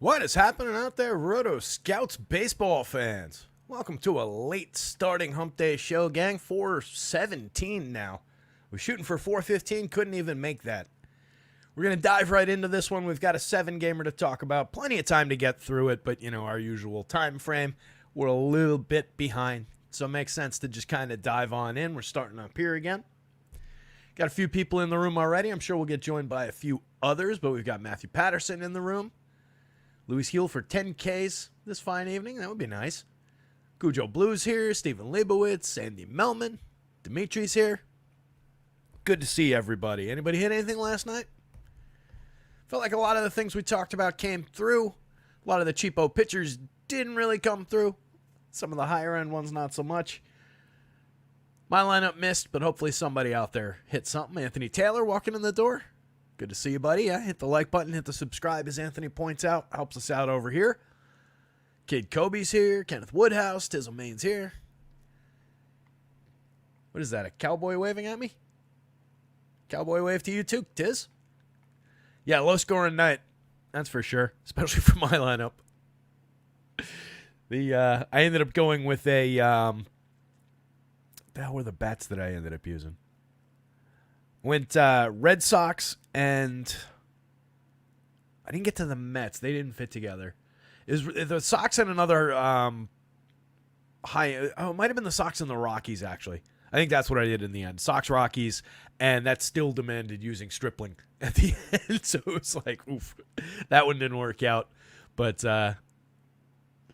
What is happening out there, Roto Scouts baseball fans? Welcome to a late starting hump day show, gang. 4:17 now. We're shooting for 4:15, couldn't even make that. We're going to dive right into this one. We've got a 7-gamer to talk about. Plenty of time to get through it, but, our usual time frame. We're a little bit behind, so it makes sense to just kind of dive on in. We're starting up here again. Got a few people in the room already. I'm sure we'll get joined by a few others, but we've got Matthew Patterson in the room. Louis Heel for 10Ks this fine evening. That would be nice. Cujo Blues here. Stephen Leibowitz. Andy Melman. Dimitri's here. Good to see everybody. Anybody hit anything last night? Felt like a lot of the things we talked about came through. A lot of the cheapo pitchers didn't really come through. Some of the higher end ones not so much. My lineup missed, but hopefully somebody out there hit something. Anthony Taylor walking in the door. Good to see you, buddy. Yeah, hit the like button, hit the subscribe, as Anthony points out. Helps us out over here. Kid Kobe's here. Kenneth Woodhouse. Tizzle Main's here. What is that, a cowboy waving at me? Cowboy wave to you too, Tiz? Yeah, low scoring night. That's for sure, especially for my lineup. I ended up going with a... the hell were the bats that I ended up using? Went Red Sox, and I didn't get to the Mets. They didn't fit together. Is the Sox and another high? Oh, it might have been the Sox and the Rockies, actually. I think that's what I did in the end. Sox, Rockies, and that still demanded using Stripling at the end. So it was like, oof, that one didn't work out. But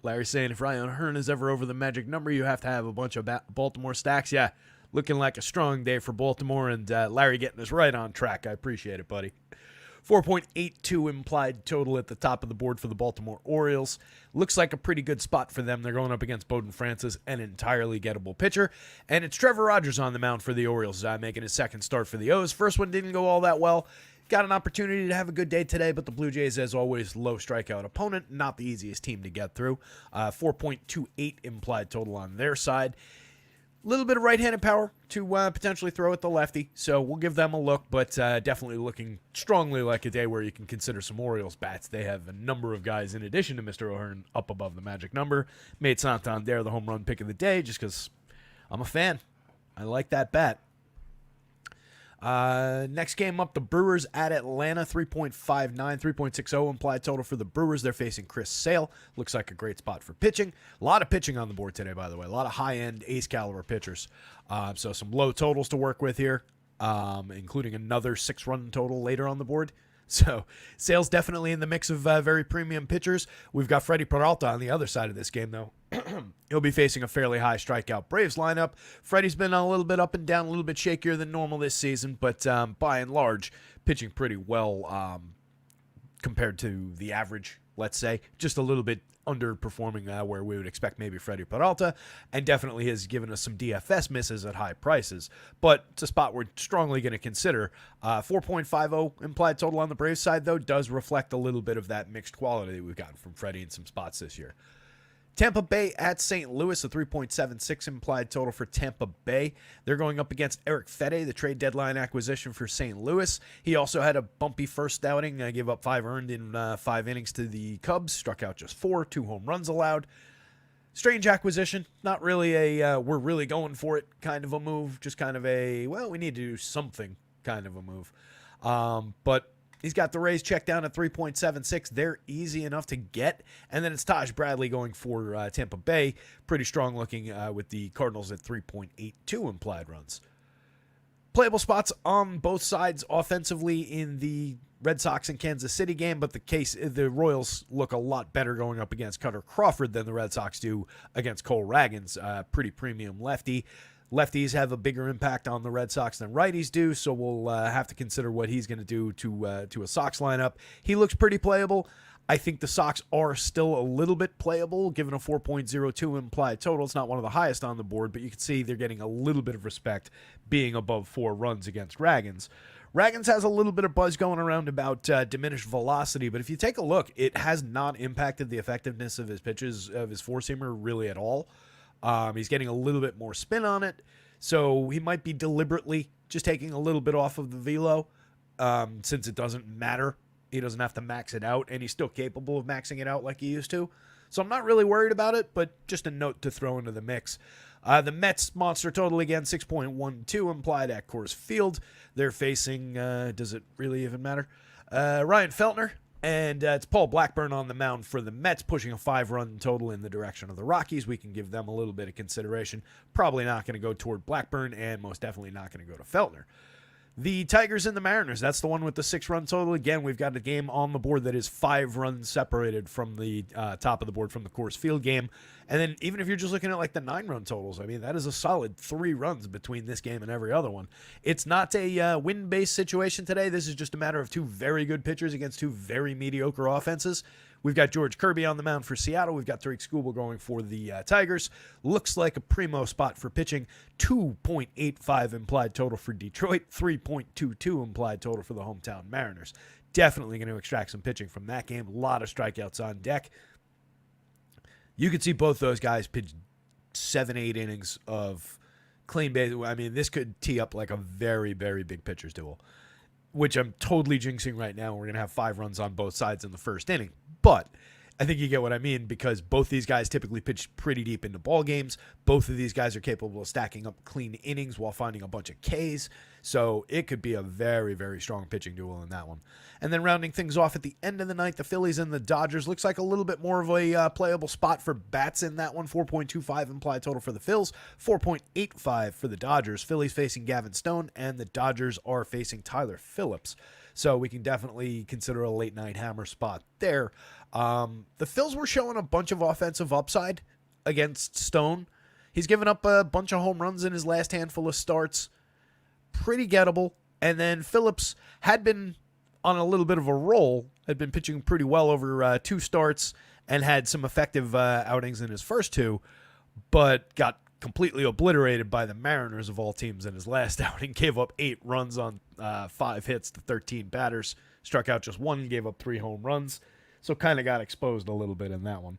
Larry's saying if Ryan Hearn is ever over the magic number, you have to have a bunch of Baltimore stacks. Yeah. Looking like a strong day for Baltimore, and Larry getting us right on track. I appreciate it, buddy. 4.82 implied total at the top of the board for the Baltimore Orioles. Looks like a pretty good spot for them. They're going up against Bowden Francis, an entirely gettable pitcher. And it's Trevor Rogers on the mound for the Orioles, making his second start for the O's. First one didn't go all that well. Got an opportunity to have a good day today, but the Blue Jays, as always, low strikeout opponent. Not the easiest team to get through. 4.28 implied total on their side. Little bit of right-handed power to potentially throw at the lefty, so we'll give them a look, but definitely looking strongly like a day where you can consider some Orioles bats. They have a number of guys, in addition to Mr. O'Hearn, up above the magic number. Made Santander the home run pick of the day just because I'm a fan. I like that bat. Next game up, the Brewers at Atlanta, 3.59, 3.60 implied total for the Brewers. They're facing Chris Sale. Looks like a great spot for pitching. A lot of pitching on the board today, by the way. A lot of high-end ace-caliber pitchers. So some low totals to work with here, including another 6-run total later on the board. So Sale's definitely in the mix of very premium pitchers. We've got Freddie Peralta on the other side of this game, though. He'll be facing a fairly high strikeout Braves lineup. Freddie's been a little bit up and down, a little bit shakier than normal this season, but by and large, pitching pretty well compared to the average, let's say. Just a little bit underperforming where we would expect maybe Freddie Peralta, and definitely has given us some DFS misses at high prices. But it's a spot we're strongly going to consider. 4.50 implied total on the Braves side, though, does reflect a little bit of that mixed quality that we've gotten from Freddie in some spots this year. Tampa Bay at St. Louis, a 3.76 implied total for Tampa Bay. They're going up against Eric Fedde, the trade deadline acquisition for St. Louis. He also had a bumpy first outing, gave up 5 earned in 5 innings to the Cubs, struck out just 4, 2 home runs allowed. Strange acquisition, not really a we're really going for it kind of a move, just kind of a, well, we need to do something kind of a move. But he's got the Rays checked down at 3.76. They're easy enough to get. And then it's Taj Bradley going for Tampa Bay. Pretty strong looking with the Cardinals at 3.82 implied runs. Playable spots on both sides offensively in the Red Sox and Kansas City game, but the Royals look a lot better going up against Cutter Crawford than the Red Sox do against Cole Ragans. Pretty premium lefty. Lefties have a bigger impact on the Red Sox than righties do, so we'll have to consider what he's going to do to a Sox lineup. He looks pretty playable. I think the Sox are still a little bit playable, given a 4.02 implied total. It's not one of the highest on the board, but you can see they're getting a little bit of respect being above 4 runs against Ragans. Ragans has a little bit of buzz going around about diminished velocity, but if you take a look, it has not impacted the effectiveness of his pitches, of his four-seamer, really at all. He's getting a little bit more spin on it, so he might be deliberately just taking a little bit off of the velo, since it doesn't matter He doesn't have to max it out, and he's still capable of maxing it out like he used to. So I'm not really worried about it, but just a note to throw into the mix. The Mets monster total again, 6.12 implied at Coors Field. They're facing, does it really even matter? Ryan Feltner, and it's Paul Blackburn on the mound for the Mets, pushing a 5-run total in the direction of the Rockies. We can give them a little bit of consideration. Probably not going to go toward Blackburn, and most definitely not going to go to Feltner. The Tigers and the Mariners, that's the one with the 6-run total. Again, we've got a game on the board that is 5 runs separated from the top of the board from the Coors Field game. And then even if you're just looking at like the 9-run totals, I mean, that is a solid 3 runs between this game and every other one. It's not a win-based situation today. This is just a matter of 2 very good pitchers against 2 very mediocre offenses. We've got George Kirby on the mound for Seattle. We've got Tariq Skubal going for the Tigers. Looks like a primo spot for pitching. 2.85 implied total for Detroit. 3.22 implied total for the hometown Mariners. Definitely going to extract some pitching from that game. A lot of strikeouts on deck. You could see both those guys pitch 7-8 innings of clean base. I mean, this could tee up like a very, very big pitcher's duel, which I'm totally jinxing right now. We're going to have 5 runs on both sides in the first inning. But I think you get what I mean, because both these guys typically pitch pretty deep into ball games. Both of these guys are capable of stacking up clean innings while finding a bunch of Ks. So it could be a very, very strong pitching duel in that one. And then rounding things off at the end of the night, the Phillies and the Dodgers. Looks like a little bit more of a playable spot for bats in that one. 4.25 implied total for the Phils. 4.85 for the Dodgers. Phillies facing Gavin Stone, and the Dodgers are facing Tyler Phillips. So we can definitely consider a late night hammer spot there. The Phils were showing a bunch of offensive upside against Stone. He's given up a bunch of home runs in his last handful of starts. Pretty gettable. And then Phillips had been on a little bit of a roll, had been pitching pretty well over 2 starts and had some effective outings in his first 2, but got completely obliterated by the Mariners of all teams in his last outing. Gave up 8 runs on 5 hits to 13 batters. Struck out just 1, gave up 3 home runs. So kind of got exposed a little bit in that one.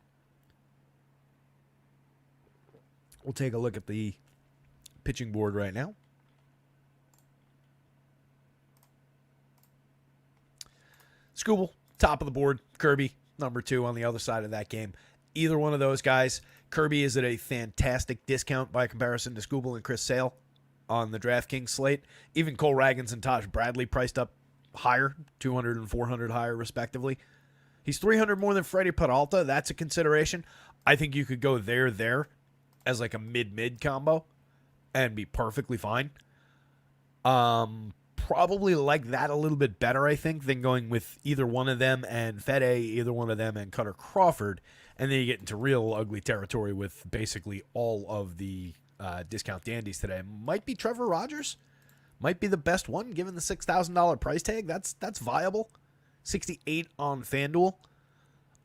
We'll take a look at the pitching board right now. Skubal, top of the board. Kirby, number 2 on the other side of that game. Either one of those guys. Kirby is at a fantastic discount by comparison to Skubal and Chris Sale on the DraftKings slate. Even Cole Ragans and Taj Bradley priced up higher, 200 and 400 higher respectively. He's 300 more than Freddie Peralta. That's a consideration. I think you could go there as like a mid combo and be perfectly fine. Probably like that a little bit better, I think, than going with either one of them and Fede, either one of them and Cutter Crawford. And then you get into real ugly territory with basically all of the discount dandies today. Might be Trevor Rogers. Might be the best one given the $6,000 price tag. That's viable. 68 on FanDuel.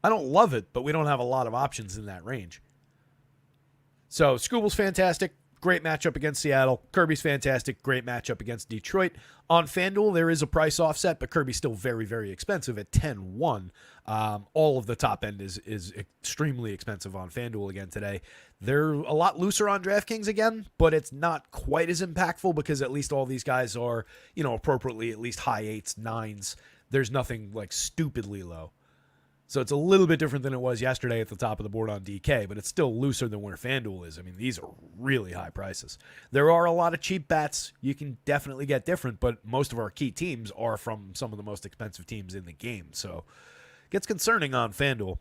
I don't love it, but we don't have a lot of options in that range. So Skubal's fantastic. Great matchup against Seattle. Kirby's fantastic. Great matchup against Detroit. On FanDuel, there is a price offset, but Kirby's still very, very expensive at 10-1. All of the top end is extremely expensive on FanDuel again today. They're a lot looser on DraftKings again, but it's not quite as impactful because at least all these guys are, appropriately at least high 8s, 9s. There's nothing like stupidly low. So it's a little bit different than it was yesterday at the top of the board on DK, but it's still looser than where FanDuel is. I mean, these are really high prices. There are a lot of cheap bats. You can definitely get different, but most of our key teams are from some of the most expensive teams in the game. So it gets concerning on FanDuel.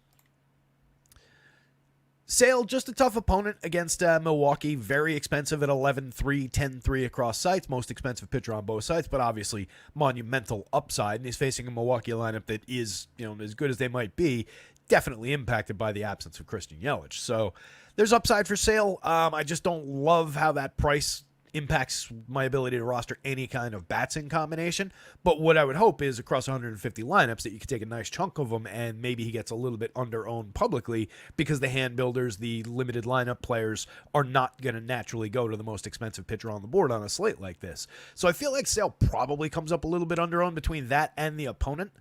Sale, just a tough opponent against Milwaukee. Very expensive at 11-3, 10-3 across sites. Most expensive pitcher on both sides, but obviously monumental upside. And he's facing a Milwaukee lineup that is, as good as they might be, definitely impacted by the absence of Christian Yelich. So there's upside for Sale. I just don't love how that price impacts my ability to roster any kind of bats in combination. But what I would hope is across 150 lineups that you could take a nice chunk of them and maybe he gets a little bit under-owned publicly because the hand builders, the limited lineup players are not going to naturally go to the most expensive pitcher on the board on a slate like this. So I feel like Sale probably comes up a little bit under-owned between that and the opponent.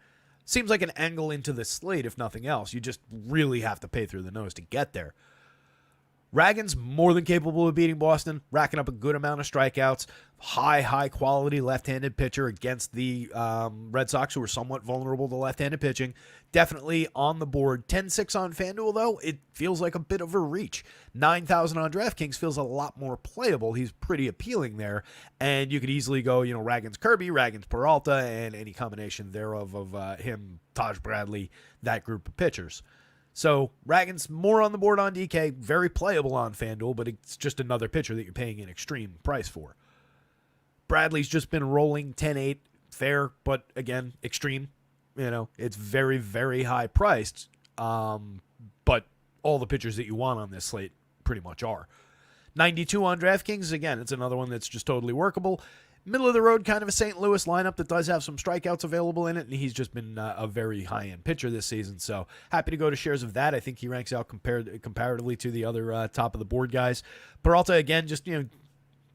Seems like an angle into the slate if nothing else. You just really have to pay through the nose to get there. Ragan's more than capable of beating Boston, racking up a good amount of strikeouts. High quality left-handed pitcher against the Red Sox, who are somewhat vulnerable to left-handed pitching. Definitely on the board. 10-6 on FanDuel, though, it feels like a bit of a reach. 9,000 on DraftKings feels a lot more playable. He's pretty appealing there. And you could easily go, Ragan's Kirby, Ragan's Peralta, and any combination thereof of him, Taj Bradley, that group of pitchers. So Ragan's more on the board on DK, very playable on FanDuel, but it's just another pitcher that you're paying an extreme price for. Bradley's just been rolling 10-8, fair, but again, extreme. It's very, very high priced, but all the pitchers that you want on this slate pretty much are. 92 on DraftKings, again, it's another one that's just totally workable. Middle of the road, kind of a St. Louis lineup that does have some strikeouts available in it, and he's just been a very high-end pitcher this season, so happy to go to shares of that. I think he ranks out comparatively to the other top-of-the-board guys. Peralta, again, just, a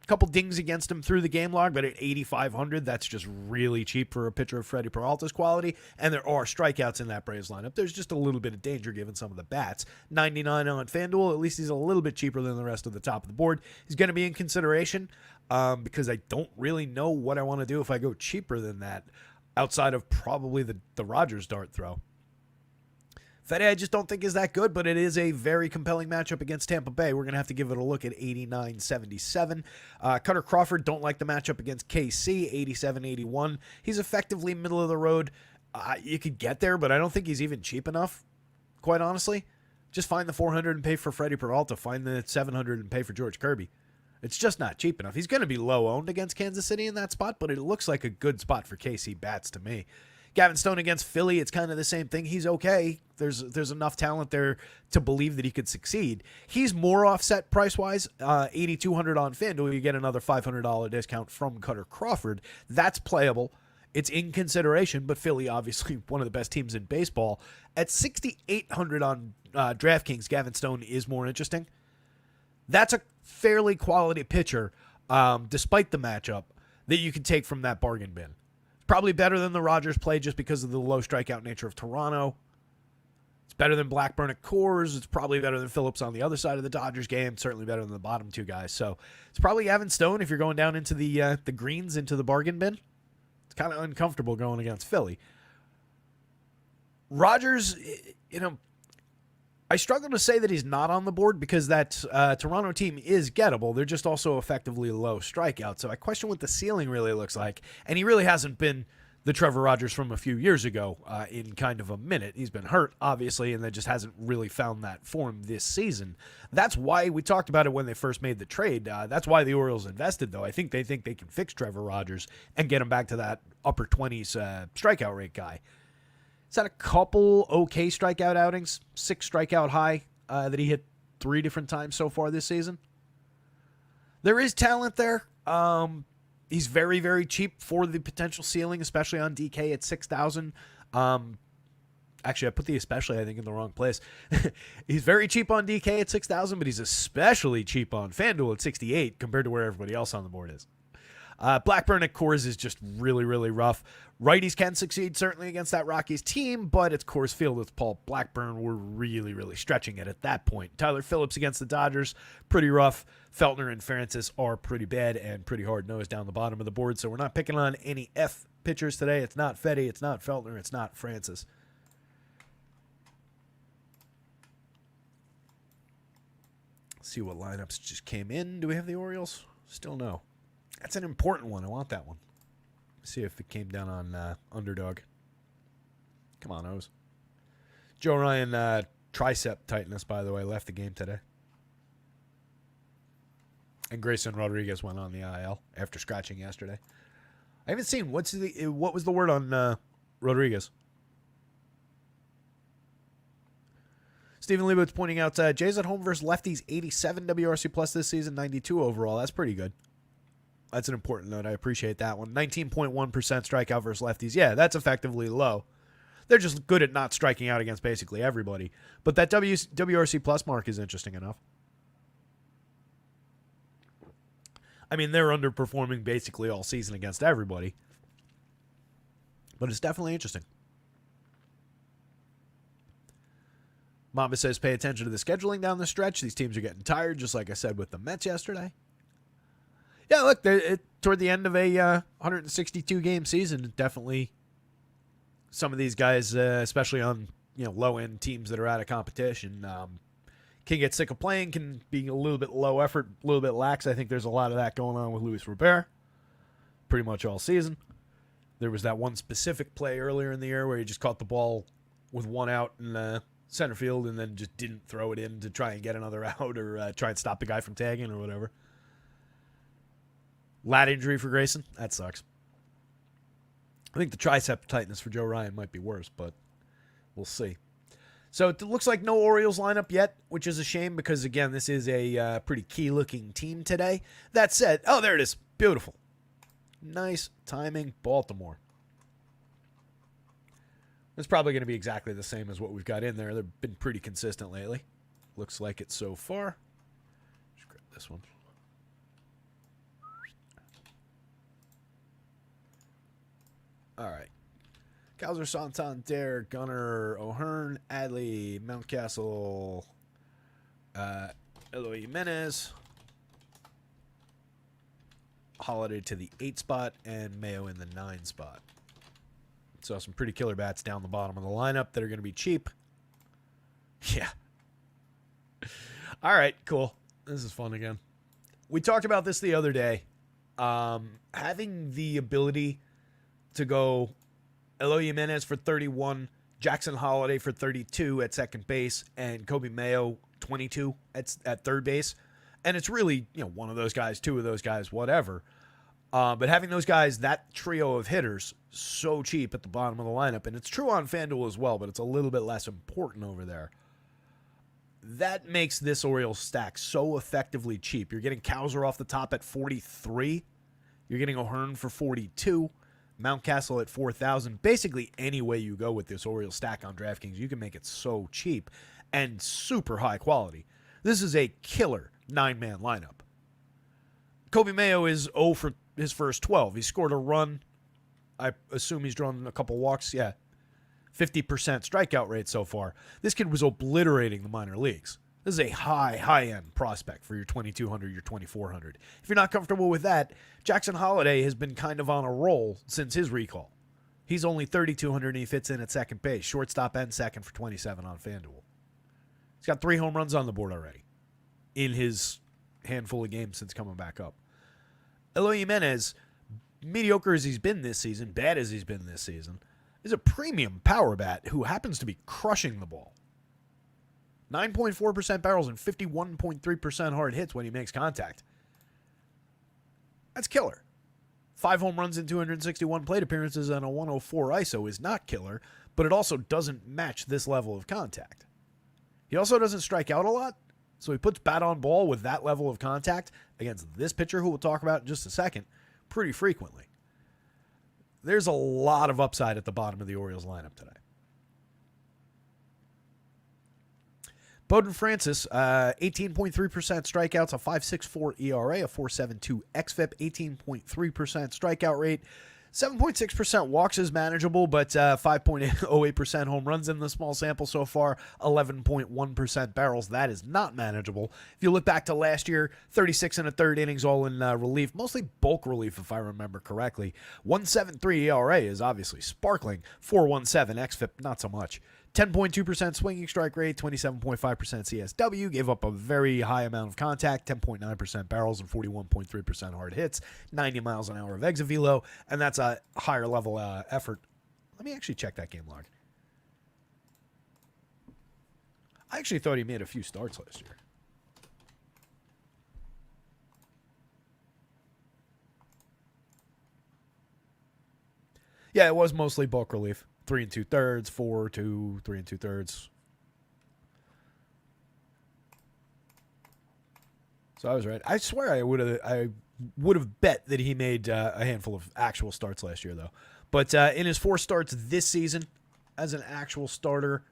couple dings against him through the game log, but at 8,500, that's just really cheap for a pitcher of Freddie Peralta's quality, and there are strikeouts in that Braves lineup. There's just a little bit of danger given some of the bats. 99 on FanDuel, at least he's a little bit cheaper than the rest of the top of the board. He's going to be in consideration because I don't really know what I want to do if I go cheaper than that outside of probably the Rogers dart throw. Fede, I just don't think is that good, but it is a very compelling matchup against Tampa Bay. We're going to have to give it a look at 89.77. Cutter Crawford, don't like the matchup against KC, 87.81. He's effectively middle of the road. You could get there, but I don't think he's even cheap enough, quite honestly. Just find the 400 and pay for Freddie Peralta. Find the 700 and pay for George Kirby. It's just not cheap enough. He's going to be low owned against Kansas City in that spot, but it looks like a good spot for KC bats to me. Gavin Stone against Philly, it's kind of the same thing. He's okay. There's enough talent there to believe that he could succeed. He's more offset price-wise. 8,200 on FanDuel. You get another $500 discount from Cutter Crawford. That's playable. It's in consideration, but Philly, obviously one of the best teams in baseball. At 6,800 on DraftKings, Gavin Stone is more interesting. That's a fairly quality pitcher, despite the matchup, that you can take from that bargain bin. Probably better than the Rogers play just because of the low strikeout nature of Toronto. It's better than Blackburn at Coors. It's probably better than Phillips on the other side of the Dodgers game. Certainly better than the bottom two guys. So it's probably Gavin Stone if you're going down into the greens, into the bargain bin. It's kind of uncomfortable going against Philly. Rogers, I struggle to say that he's not on the board because that Toronto team is gettable. They're just also effectively low strikeout. So I question what the ceiling really looks like. And he really hasn't been the Trevor Rogers from a few years ago in kind of a minute. He's been hurt, obviously, and then just hasn't really found that form this season. That's why we talked about it when they first made the trade. That's why the Orioles invested, though. I think they can fix Trevor Rogers and get him back to that upper 20s strikeout rate guy. He's had a couple okay strikeout outings, 6 strikeout high that he hit 3 different times so far this season. There is talent there. He's very, very cheap for the potential ceiling, especially on DK at 6,000. Actually, I put the especially, I think, in the wrong place. He's very cheap on DK at 6,000, but he's especially cheap on FanDuel at 68 compared to where everybody else on the board is. Blackburn at Coors is just really, really rough. Righties can succeed, certainly, against that Rockies team, but it's Coors Field with Paul Blackburn. We're really, really stretching it at that point. Tyler Phillips against the Dodgers, pretty rough. Feltner and Francis are pretty bad and pretty hard-nosed down the bottom of the board, so we're not picking on any F pitchers today. It's not Fedde, it's not Feltner, it's not Francis. Let's see what lineups just came in. Do we have the Orioles? Still no. That's an important one. I want that one. See if it came down on underdog. Come on, O's. Joe Ryan, tricep tightness, by the way, left the game today. And Grayson Rodriguez went on the IL after scratching yesterday. I haven't seen what was the word on Rodriguez. Stephen Leibowitz pointing out Jays at home versus lefties, 87 WRC plus this season, 92 overall. That's pretty good. That's an important note. I appreciate that one. 19.1% strikeout versus lefties. Yeah, that's effectively low. They're just good at not striking out against basically everybody. But that WRC plus mark is interesting enough. I mean, they're underperforming basically all season against everybody. But it's definitely interesting. Mamba says, pay attention to the scheduling down the stretch. These teams are getting tired, just like I said with the Mets yesterday. Yeah, look, toward the end of a 162-game season, definitely some of these guys, especially on low-end teams that are out of competition, can get sick of playing, can be a little bit low effort, a little bit lax. I think there's a lot of that going on with Luis Robert pretty much all season. There was that one specific play earlier in the year where he just caught the ball with one out in center field and then just didn't throw it in to try and get another out or try and stop the guy from tagging or whatever. Lat injury for Grayson. That sucks. I think the tricep tightness for Joe Ryan might be worse, but we'll see. So it looks like no Orioles lineup yet, which is a shame because, again, this is a pretty key-looking team today. That said, oh, there it is. Beautiful. Nice timing, Baltimore. It's probably going to be exactly the same as what we've got in there. They've been pretty consistent lately. Looks like it so far. Just grab this one. All right. Kaiser, Santander, Gunnar, O'Hearn, Adley, Mountcastle, Eloy Jimenez, Holiday to the 8 spot, and Mayo in the 9 spot. So some pretty killer bats down the bottom of the lineup that are going to be cheap. Yeah. All right, cool. This is fun again. We talked about this the other day. Having the ability to go Eloy Jimenez for 31, Jackson Holiday for 32 at second base, and Kobe Mayo 22 at third base. And it's really, one of those guys, two of those guys, whatever. But having those guys, that trio of hitters, so cheap at the bottom of the lineup, and it's true on FanDuel as well, but it's a little bit less important over there. That makes this Orioles stack so effectively cheap. You're getting Kaiser off the top at 43. You're getting O'Hearn for 42. Mountcastle at 4,000. Basically, any way you go with this Orioles stack on DraftKings, you can make it so cheap and super high quality. This is a killer 9-man lineup. Kobe Mayo is 0 for his first 12. He scored a run. I assume he's drawn a couple walks. Yeah. 50% strikeout rate so far. This kid was obliterating the minor leagues. This is a high-end prospect for your 2,200, your 2,400. If you're not comfortable with that, Jackson Holiday has been kind of on a roll since his recall. He's only 3,200 and he fits in at second base. Shortstop and second for 27 on FanDuel. He's got 3 home runs on the board already in his handful of games since coming back up. Eloy Jimenez, mediocre as he's been this season, bad as he's been this season, is a premium power bat who happens to be crushing the ball. 9.4% barrels and 51.3% hard hits when he makes contact. That's killer. 5 home runs in 261 plate appearances and a 104 ISO is not killer, but it also doesn't match this level of contact. He also doesn't strike out a lot, so he puts bat on ball with that level of contact against this pitcher, who we'll talk about in just a second, pretty frequently. There's a lot of upside at the bottom of the Orioles lineup today. Bowden Francis, 18.3% strikeouts, a 5.64 ERA, a 4.72 xFIP, 18.3% strikeout rate. 7.6% walks is manageable, but 5.08% home runs in the small sample so far, 11.1% barrels. That is not manageable. If you look back to last year, 36 and a third innings all in relief, mostly bulk relief if I remember correctly. 1.73 ERA is obviously sparkling. 4.17 xFIP, not so much. 10.2% swinging strike rate, 27.5% CSW, gave up a very high amount of contact, 10.9% barrels and 41.3% hard hits, 90 miles an hour of exit velo, and that's a higher level effort. Let me actually check that game log. I actually thought he made a few starts last year. Yeah, it was mostly bulk relief. 3 2/3, 4 2, 3 2/3. So I was right. I swear I would have bet that he made a handful of actual starts last year, though. But in his 4 starts this season as an actual starter,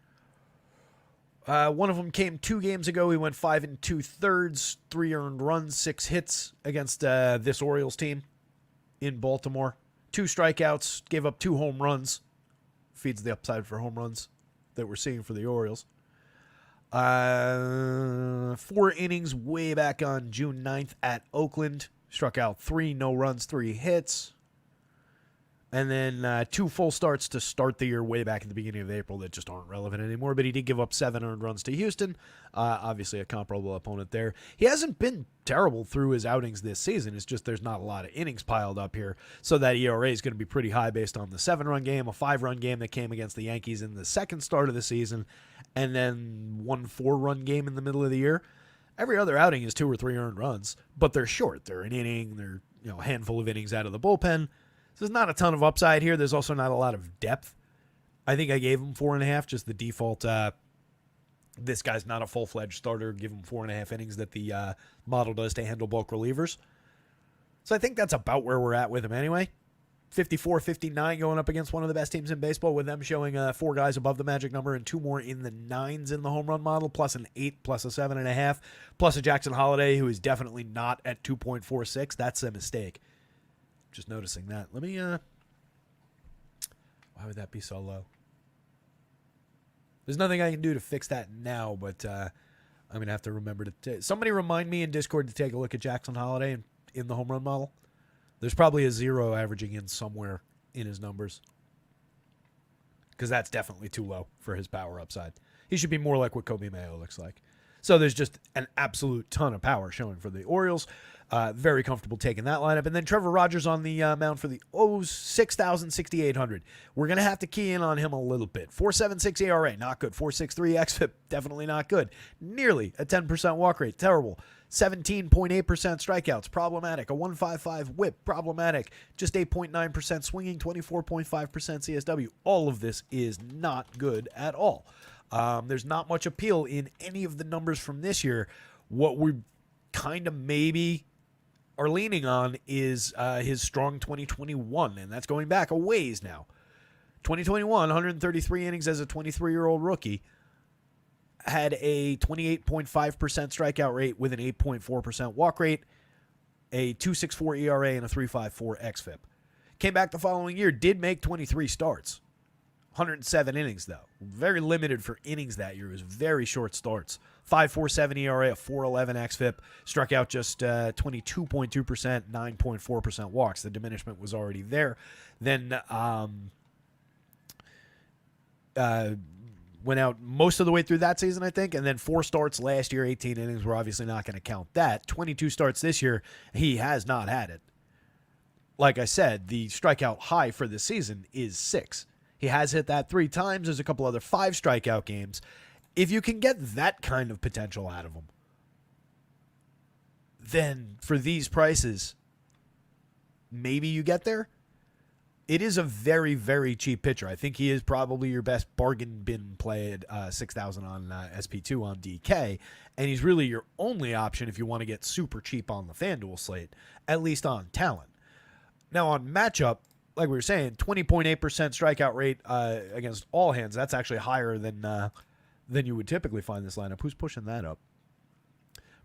one of them came 2 games ago. He went 5 2/3, 3 earned runs, 6 hits against this Orioles team in Baltimore. 2 strikeouts, gave up 2 home runs. Feeds the upside for home runs that we're seeing for the Orioles. 4 innings way back on June 9th at Oakland. Struck out 3, no runs, 3 hits. And then 2 full starts to start the year way back at the beginning of April that just aren't relevant anymore. But he did give up 7 earned runs to Houston. Obviously a comparable opponent there. He hasn't been terrible through his outings this season. It's just there's not a lot of innings piled up here. So that ERA is going to be pretty high based on the 7-run game, a 5-run game that came against the Yankees in the second start of the season, and then 1 4-run game in the middle of the year. Every other outing is 2 or 3 earned runs, but they're short. They're an inning. They're a handful of innings out of the bullpen. So there's not a ton of upside here. There's also not a lot of depth. I think I gave him 4.5, just the default. This guy's not a full-fledged starter. Give him 4.5 innings that the model does to handle bulk relievers. So I think that's about where we're at with him anyway. 54-59 going up against one of the best teams in baseball, with them showing 4 guys above the magic number and 2 more in the 9s in the home run model, plus an 8, plus a 7.5, plus a Jackson Holiday who is definitely not at 2.46. That's a mistake. Just noticing that. Let me, why would that be so low? There's nothing I can do to fix that now, but I'm going to have to remember to... Somebody remind me in Discord to take a look at Jackson Holiday in the home run model. There's probably a 0 averaging in somewhere in his numbers, because that's definitely too low for his power upside. He should be more like what Kobe Mayo looks like. So there's just an absolute ton of power showing for the Orioles. Very comfortable taking that lineup. And then Trevor Rogers on the mound for the O's, 6,000, 6,800. We're going to have to key in on him a little bit. 4.76 ERA, not good. 4.63 xFIP, definitely not good. Nearly a 10% walk rate, terrible. 17.8% strikeouts, problematic. A 1.55 whip, problematic. Just 8.9% swinging, 24.5% CSW. All of this is not good at all. There's not much appeal in any of the numbers from this year. What we kind of maybe are leaning on is his strong 2021, and that's going back a ways now. 2021, 133 innings as a 23-year-old rookie, had a 28.5% strikeout rate with an 8.4% walk rate, a 2.64 ERA, and a 3.54 xFIP. Came back the following year, did make 23 starts. 107 innings, though. Very limited for innings that year. It was very short starts. 5.47 ERA, a 4.11 xFIP. Struck out just 22.2%, 9.4% walks. The diminishment was already there. Then went out most of the way through that season, I think, and then 4 starts last year, 18 innings. We're obviously not going to count that. 22 starts this year. He has not had it. Like I said, the strikeout high for this season is 6. He has hit that 3 times. There's a couple other 5 strikeout games. If you can get that kind of potential out of him, then for these prices, maybe you get there. It is a very, very cheap pitcher. I think he is probably your best bargain bin play at 6,000 on SP2 on DK, and he's really your only option if you want to get super cheap on the FanDuel slate, at least on talent. Now on matchup, like we were saying, 20.8% strikeout rate against all hands. That's actually higher than you would typically find this lineup. Who's pushing that up?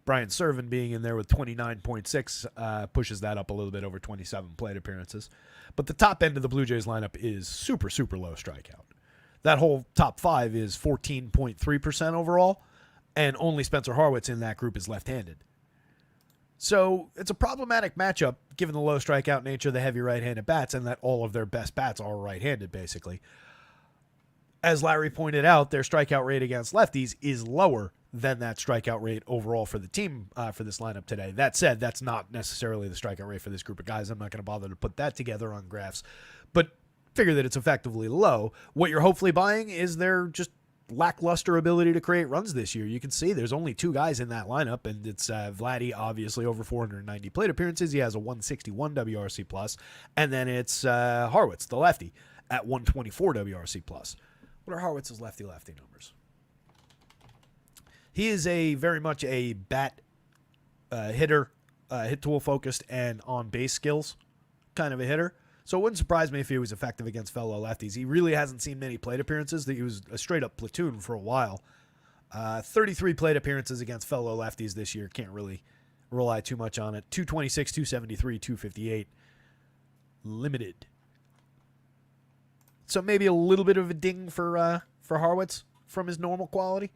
Brian Serven being in there with 29.6 pushes that up a little bit over 27 plate appearances. But the top end of the Blue Jays lineup is super, super low strikeout. That whole top 5 is 14.3% overall, and only Spencer Horwitz in that group is left-handed. So it's a problematic matchup given the low strikeout nature of the heavy right-handed bats and that all of their best bats are right-handed, basically. As Larry pointed out, their strikeout rate against lefties is lower than that strikeout rate overall for the team for this lineup today. That said, that's not necessarily the strikeout rate for this group of guys. I'm not going to bother to put that together on graphs, but figure that it's effectively low. What you're hopefully buying is their just lackluster ability to create runs this year. You can see there's only 2 guys in that lineup, and it's Vladdy, obviously, over 490 plate appearances. He has a 161 WRC+, and then it's Horwitz, the lefty, at 124 WRC+. What are Horwitz's lefty-lefty numbers? He is very much a bat hitter, hit tool focused, and on base skills kind of a hitter. So it wouldn't surprise me if he was effective against fellow lefties. He really hasn't seen many plate appearances. He was a straight-up platoon for a while. 33 plate appearances against fellow lefties this year. Can't really rely too much on it. 226, 273, 258. Limited. So maybe a little bit of a ding for Horwitz from his normal quality.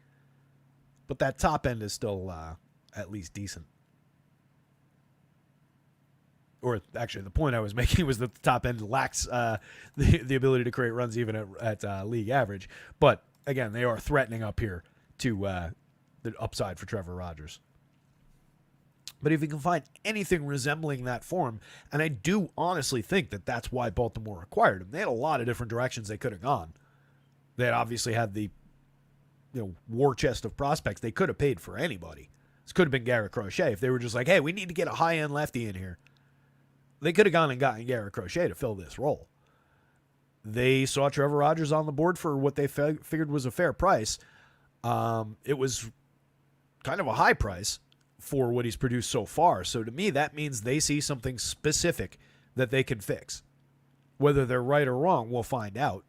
but that top end is still at least decent. Or actually, the point I was making was that the top end lacks the ability to create runs even at league average. But again, they are threatening up here to the upside for Trevor Rogers. But if you can find anything resembling that form, and I do honestly think that that's why Baltimore acquired him. They had a lot of different directions they could have gone. They obviously had the war chest of prospects. They could have paid for anybody. This could have been Garrett Crochet if they were just like, hey, we need to get a high-end lefty in here. They could have gone and gotten Garrett Crochet to fill this role. They saw Trevor Rogers on the board for what they figured was a fair price. It was kind of a high price for what he's produced so far. So to me, that means they see something specific that they can fix. Whether they're right or wrong, we'll find out.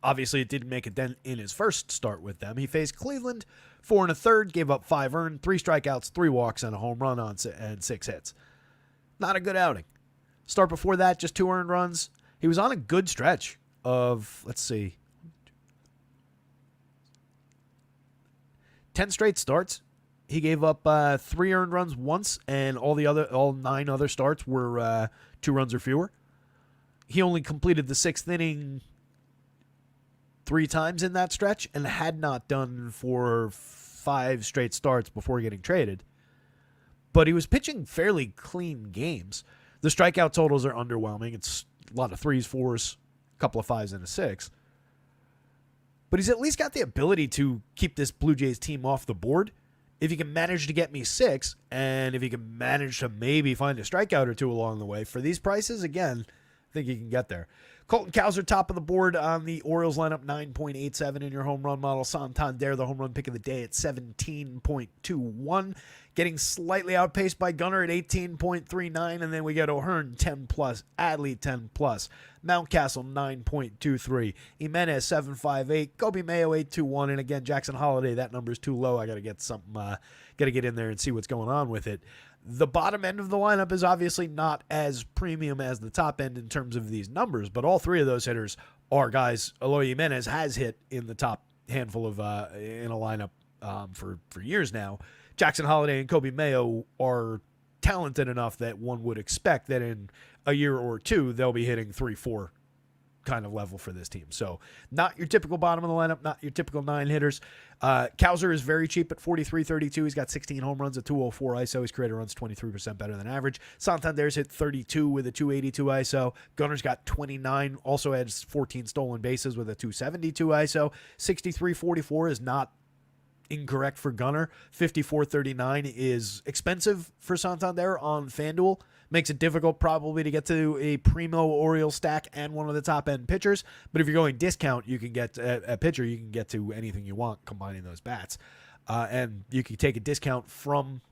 Obviously, it didn't make a dent in his first start with them. He faced Cleveland, 4 1/3, gave up 5 earned, 3 strikeouts, 3 walks, and a home run and 6 hits. Not a good outing. Start before that, just 2 earned runs. He was on a good stretch of, 10 straight starts. He gave up 3 earned runs once, and all 9 other starts were 2 runs or fewer. He only completed the 6th inning 3 times in that stretch and had not done for 5 straight starts before getting traded. But he was pitching fairly clean games. The strikeout totals are underwhelming. It's a lot of 3s, 4s, a couple of 5s, and a 6. But he's at least got the ability to keep this Blue Jays team off the board. If he can manage to get me 6, and if he can manage to maybe find a strikeout or 2 along the way, for these prices, again, I think he can get there. Colton Cowser, top of the board on the Orioles lineup, 9.87 in your home run model. Santander, the home run pick of the day at 17.21. Getting slightly outpaced by Gunnar at 18.39. And then we get O'Hearn, 10+, Adley, 10+, Mountcastle, 9.23, Jimenez, 7.58, Kobe Mayo, 8.21. And again, Jackson Holiday, that number is too low. I got to get something, got to get in there and see what's going on with it. The bottom end of the lineup is obviously not as premium as the top end in terms of these numbers, but all 3 of those hitters are guys. Eloy Jimenez has hit in the top handful of in a lineup for years now. Jackson Holiday and Kobe Mayo are talented enough that one would expect that in a year or 2 they'll be hitting 3-4 kind of level for this team. So not your typical bottom of the lineup, not your typical 9 hitters. Cowser is very cheap at 43.32. He's got 16 home runs, a 204 ISO. His creator runs 23% better than average. Santander's hit 32 with a 282 ISO. Gunner's got 29, also has 14 stolen bases with a 272 ISO. 63.44 is not incorrect for Gunner. 54.39 is expensive for Santander on FanDuel. Makes it difficult probably to get to a primo Orioles stack and one of the top end pitchers. But if you're going discount, you can get a pitcher. You can get to anything you want combining those bats. And you can take a discount from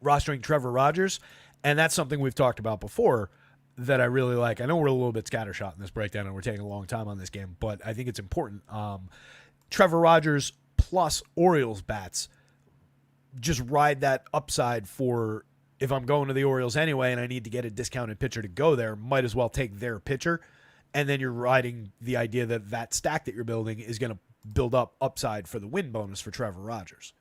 rostering Trevor Rogers. And that's something we've talked about before that I really like. I know we're a little bit scattershot in this breakdown and we're taking a long time on this game, but I think it's important. Trevor Rogers plus Orioles bats, just ride that upside for if I'm going to the Orioles anyway and I need to get a discounted pitcher to go there, might as well take their pitcher. And then you're riding the idea that that stack that you're building is going to build up upside for the win bonus for Trevor Rogers.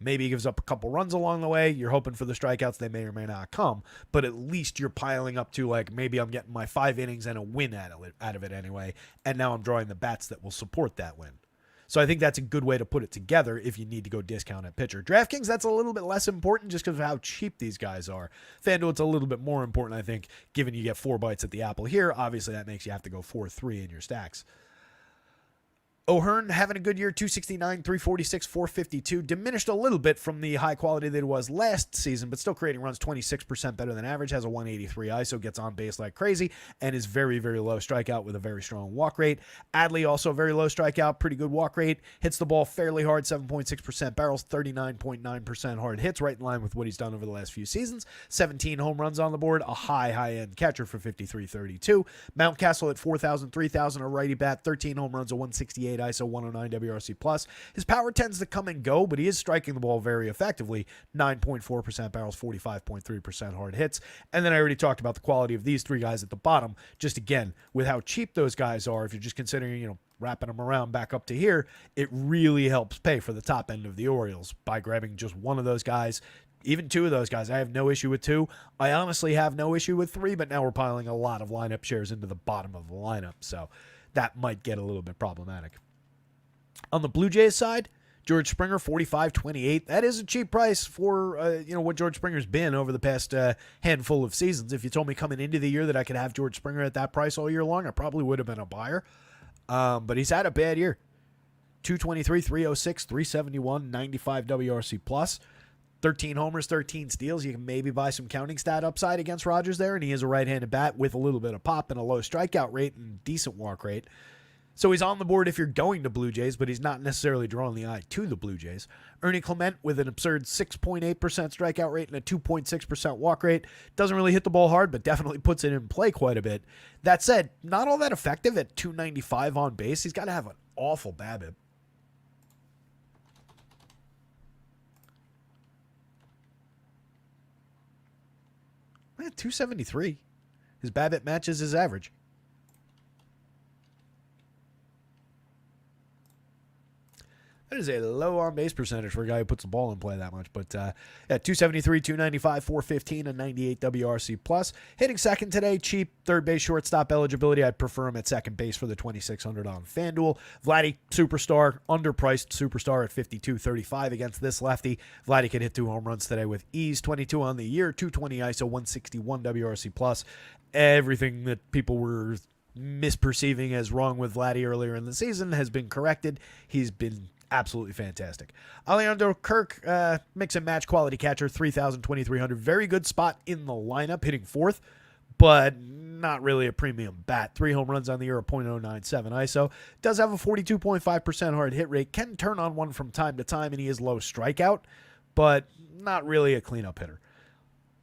Maybe he gives up a couple runs along the way. You're hoping for the strikeouts. They may or may not come. But at least you're piling up to, like, maybe I'm getting my 5 innings and a win out of it anyway. And now I'm drawing the bats that will support that win. So I think that's a good way to put it together if you need to go discount at pitcher. DraftKings, that's a little bit less important just because of how cheap these guys are. FanDuel, it's a little bit more important, I think, given you get 4 bites at the apple here. Obviously, that makes you have to go 4-3 in your stacks. O'Hearn having a good year, 269, 346, 452. Diminished a little bit from the high quality that it was last season, but still creating runs 26% better than average. Has a 183 ISO, gets on base like crazy, and is very, very low strikeout with a very strong walk rate. Adley also very low strikeout, pretty good walk rate. Hits the ball fairly hard, 7.6% barrels, 39.9% hard hits, right in line with what he's done over the last few seasons. 17 home runs on the board, a high-end catcher for 53.32. Mountcastle at 4,000, 3,000, a righty bat, 13 home runs, a 168 228 ISO, 109 WRC plus. His power tends to come and go, but he is striking the ball very effectively. 9.4% barrels, 45.3% hard hits. And then I already talked about the quality of these three guys at the bottom. Just again, with how cheap those guys are, if you're just considering, wrapping them around back up to here, it really helps pay for the top end of the Orioles by grabbing just one of those guys. Even two of those guys, I have no issue with two. I honestly have no issue with three, but now we're piling a lot of lineup shares into the bottom of the lineup, so that might get a little bit problematic. On the Blue Jays side, George Springer, 45.28. That is a cheap price for what George Springer's been over the past handful of seasons. If you told me coming into the year that I could have George Springer at that price all year long, I probably would have been a buyer. But he's had a bad year. 223, 306, 371, 95 WRC plus. 13 homers, 13 steals. You can maybe buy some counting stat upside against Rogers there, and he is a right-handed bat with a little bit of pop and a low strikeout rate and decent walk rate. So he's on the board if you're going to Blue Jays, but he's not necessarily drawing the eye to the Blue Jays. Ernie Clement with an absurd 6.8% strikeout rate and a 2.6% walk rate. Doesn't really hit the ball hard, but definitely puts it in play quite a bit. That said, not all that effective at 295 on base. He's got to have an awful BABIP. Man, 273. His BABIP matches his average. That is a low on-base percentage for a guy who puts the ball in play that much. But, 273, 295, 415, and 98 WRC+. plus. Hitting second today, cheap. Third base shortstop eligibility. I'd prefer him at second base for the 2,600 on FanDuel. Vladdy, superstar, underpriced superstar at 52.35 against this lefty. Vladdy can hit 2 home runs today with ease. 22 on the year, 220 ISO, 161 WRC+. plus. Everything that people were misperceiving as wrong with Vladdy earlier in the season has been corrected. He's been absolutely fantastic. Alejandro Kirk, mix and match quality catcher, 3,000, 2,300. Very good spot in the lineup, hitting fourth, but not really a premium bat. 3 home runs on the year, a .097 ISO. Does have a 42.5% hard hit rate. Can turn on one from time to time, and he is low strikeout, but not really a cleanup hitter.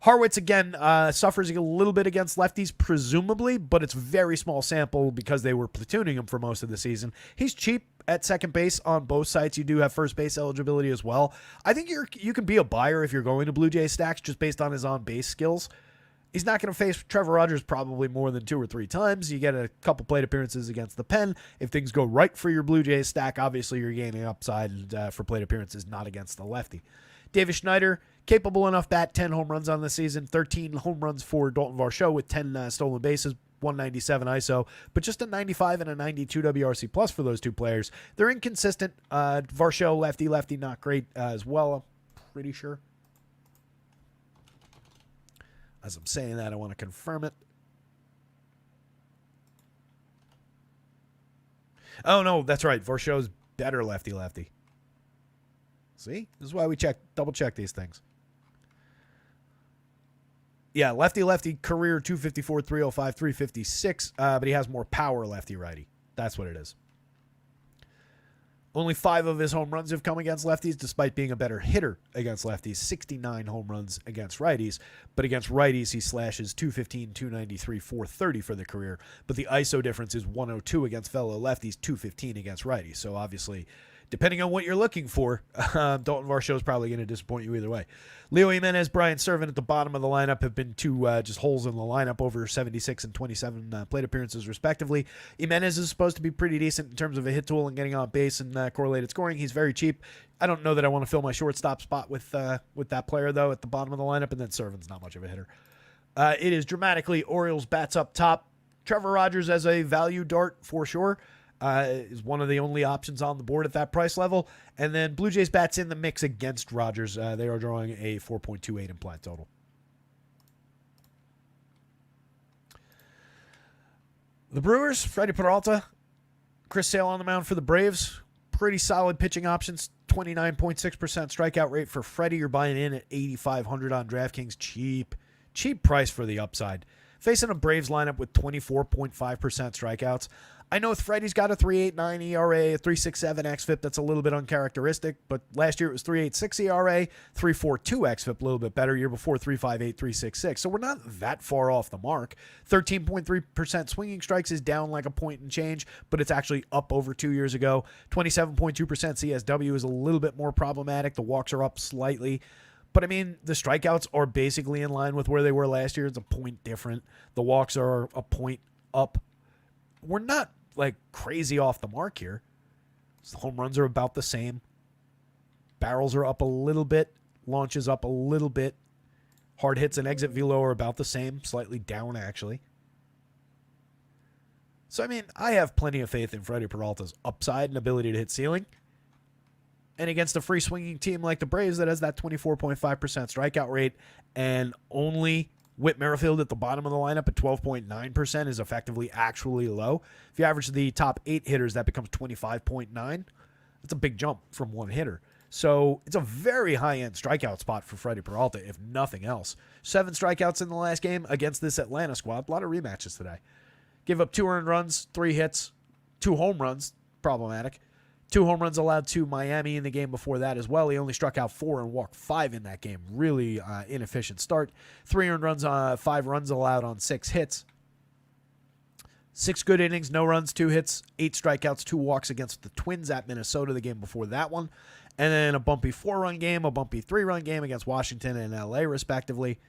Harwitz, again, suffers a little bit against lefties, presumably, but it's very small sample because they were platooning him for most of the season. He's cheap at second base on both sites. You do have first base eligibility as well. I think you can be a buyer if you're going to Blue Jays stacks just based on his on-base skills. He's not going to face Trevor Rogers probably more than 2 or 3 times. You get a couple plate appearances against the pen. If things go right for your Blue Jays stack, obviously you're gaining upside for plate appearances, not against the lefty. Davis Schneider, capable enough bat, 10 home runs on the season, 13 home runs for Dalton Varsho with 10 stolen bases, 197 ISO, but just a 95 and a 92 WRC plus for those two players. They're inconsistent. Varsho, lefty, not great as well, I'm pretty sure. As I'm saying that, I want to confirm it. Oh, no, that's right. Varsho's better lefty. See? This is why we double check these things. Yeah, lefty, career 254, 305, 356, but he has more power lefty-righty. That's what it is. Only 5 of his home runs have come against lefties, despite being a better hitter against lefties. 69 home runs against righties, but against righties, he slashes 215, 293, 430 for the career. But the ISO difference is 102 against fellow lefties, 215 against righties. So obviously, depending on what you're looking for, Dalton Varsho is probably going to disappoint you either way. Leo Jimenez, Brian Servant at the bottom of the lineup have been 2 just holes in the lineup, over 76 and 27 plate appearances respectively. Jimenez is supposed to be pretty decent in terms of a hit tool and getting on base and correlated scoring. He's very cheap. I don't know that I want to fill my shortstop spot with that player, though, at the bottom of the lineup, and then Servant's not much of a hitter. It is dramatically Orioles bats up top. Trevor Rogers as a value dart for sure. Is one of the only options on the board at that price level. And then Blue Jays bats in the mix against Rogers. They are drawing a 4.28 implied total. The Brewers, Freddie Peralta, Chris Sale on the mound for the Braves. Pretty solid pitching options. 29.6% strikeout rate for Freddie. You're buying in at 8,500 on DraftKings. Cheap price for the upside. Facing a Braves lineup with 24.5% strikeouts, I know Freddie's got a 3.89 ERA, a 3.67 xFIP. That's a little bit uncharacteristic, but last year it was 3.86 ERA, 3.42 xFIP, a little bit better. Year before, 3.58, 3.66. So we're not that far off the mark. 13.3% swinging strikes is down like a point and change, but it's actually up over 2 years ago. 27.2% CSW is a little bit more problematic. The walks are up slightly. But, I mean, the strikeouts are basically in line with where they were last year. It's a point different. The walks are a point up. We're not like crazy off the mark here. The home runs are about the same. Barrels are up a little bit. Launches up a little bit. Hard hits and exit velo are about the same. Slightly down, actually. So, I mean, I have plenty of faith in Freddie Peralta's upside and ability to hit ceiling. And against a free swinging team like the Braves that has that 24.5% strikeout rate and only Whit Merrifield at the bottom of the lineup at 12.9% is effectively actually low. If you average the top 8 hitters, that becomes 25.9. That's a big jump from one hitter. So it's a very high-end strikeout spot for Freddie Peralta, if nothing else. 7 strikeouts in the last game against this Atlanta squad. A lot of rematches today. Give up 2 earned runs, 3 hits, 2 home runs. Problematic. 2 home runs allowed to Miami in the game before that as well. He only struck out 4 and walked 5 in that game. Really inefficient start. 3 earned runs, 5 runs allowed on 6 hits. 6 good innings, no runs, 2 hits, 8 strikeouts, 2 walks against the Twins at Minnesota the game before that one. And then a bumpy 4-run game, a bumpy 3-run game against Washington and LA respectively.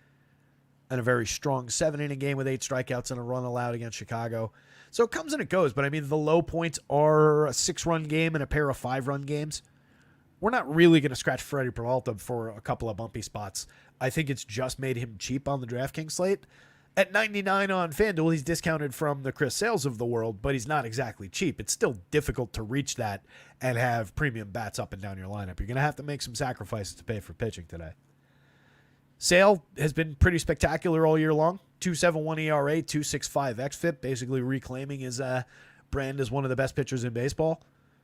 And a very strong 7-inning game with 8 strikeouts and a run allowed against Chicago. So it comes and it goes, but I mean, the low points are a 6-run game and a pair of 5-run games. We're not really going to scratch Freddie Peralta for a couple of bumpy spots. I think it's just made him cheap on the DraftKings slate. At 99 on FanDuel, he's discounted from the Chris Sales of the world, but he's not exactly cheap. It's still difficult to reach that and have premium bats up and down your lineup. You're going to have to make some sacrifices to pay for pitching today. Sale has been pretty spectacular all year long. 2.71 ERA, 2.65 xFIP, basically reclaiming his brand as one of the best pitchers in baseball.